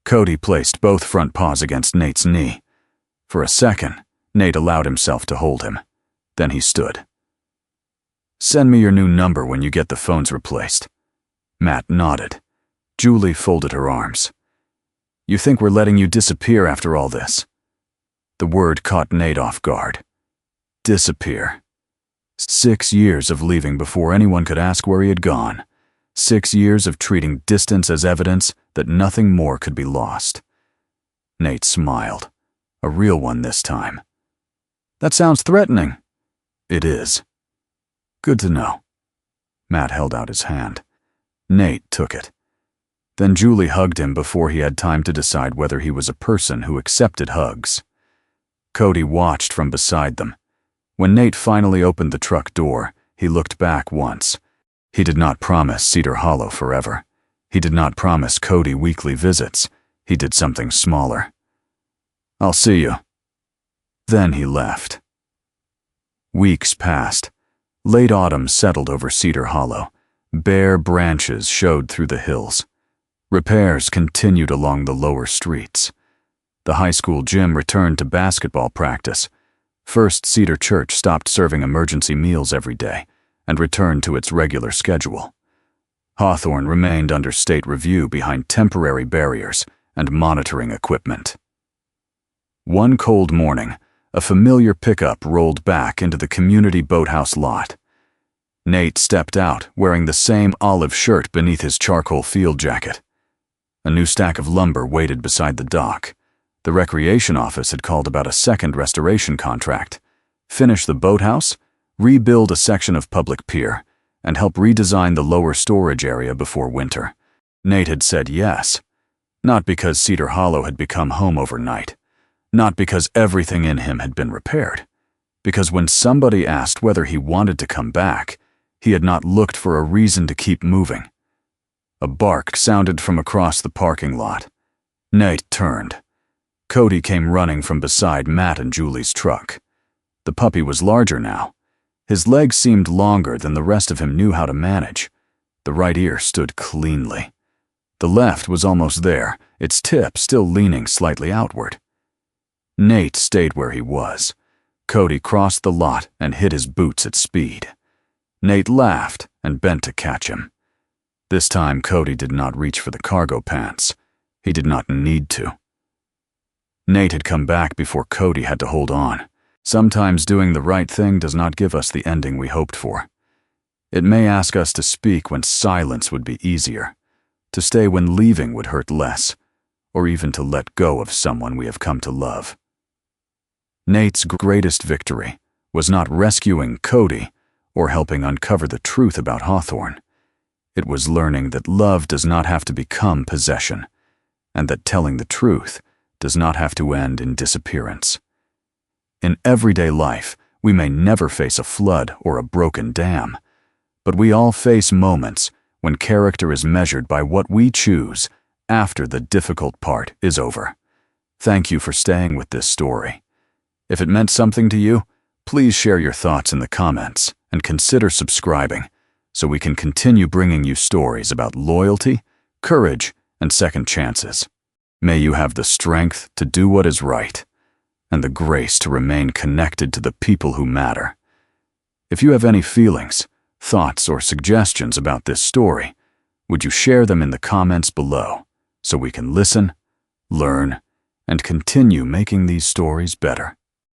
Cody placed both front paws against Nate's knee. For a second, Nate allowed himself to hold him. Then he stood. "Send me your new number when you get the phones replaced." Matt nodded. Julie folded her arms. "You think we're letting you disappear after all this?" The word caught Nate off guard. Disappear. 6 years of leaving before anyone could ask where he had gone. 6 years of treating distance as evidence that nothing more could be lost. Nate smiled. A real one this time. "That sounds threatening." "It is." "Good to know." Matt held out his hand. Nate took it. Then Julie hugged him before he had time to decide whether he was a person who accepted hugs. Cody watched from beside them. When Nate finally opened the truck door, he looked back once. He did not promise Cedar Hollow forever. He did not promise Cody weekly visits. He did something smaller. "I'll see you." Then he left. Weeks passed. Late autumn settled over Cedar Hollow. Bare branches showed through the hills. Repairs continued along the lower streets. The high school gym returned to basketball practice. First Cedar Church stopped serving emergency meals every day and returned to its regular schedule. Hawthorn remained under state review behind temporary barriers and monitoring equipment. One cold morning, a familiar pickup rolled back into the community boathouse lot. Nate stepped out, wearing the same olive shirt beneath his charcoal field jacket. A new stack of lumber waited beside the dock. The recreation office had called about a second restoration contract. Finish the boathouse, rebuild a section of public pier, and help redesign the lower storage area before winter. Nate had said yes. Not because Cedar Hollow had become home overnight. Not because everything in him had been repaired. Because when somebody asked whether he wanted to come back, he had not looked for a reason to keep moving. A bark sounded from across the parking lot. Nate turned. Cody came running from beside Matt and Julie's truck. The puppy was larger now. His legs seemed longer than the rest of him knew how to manage. The right ear stood cleanly. The left was almost there, its tip still leaning slightly outward. Nate stayed where he was. Cody crossed the lot and hit his boots at speed. Nate laughed and bent to catch him. This time Cody did not reach for the cargo pants. He did not need to. Nate had come back before Cody had to hold on. Sometimes doing the right thing does not give us the ending we hoped for. It may ask us to speak when silence would be easier, to stay when leaving would hurt less, or even to let go of someone we have come to love. Nate's greatest victory was not rescuing Cody or helping uncover the truth about Hawthorn. It was learning that love does not have to become possession, and that telling the truth does not have to end in disappearance. In everyday life, we may never face a flood or a broken dam, but we all face moments when character is measured by what we choose after the difficult part is over. Thank you for staying with this story. If it meant something to you, please share your thoughts in the comments and consider subscribing so we can continue bringing you stories about loyalty, courage, and second chances. May you have the strength to do what is right and the grace to remain connected to the people who matter. If you have any feelings, thoughts, or suggestions about this story, would you share them in the comments below so we can listen, learn, and continue making these stories better?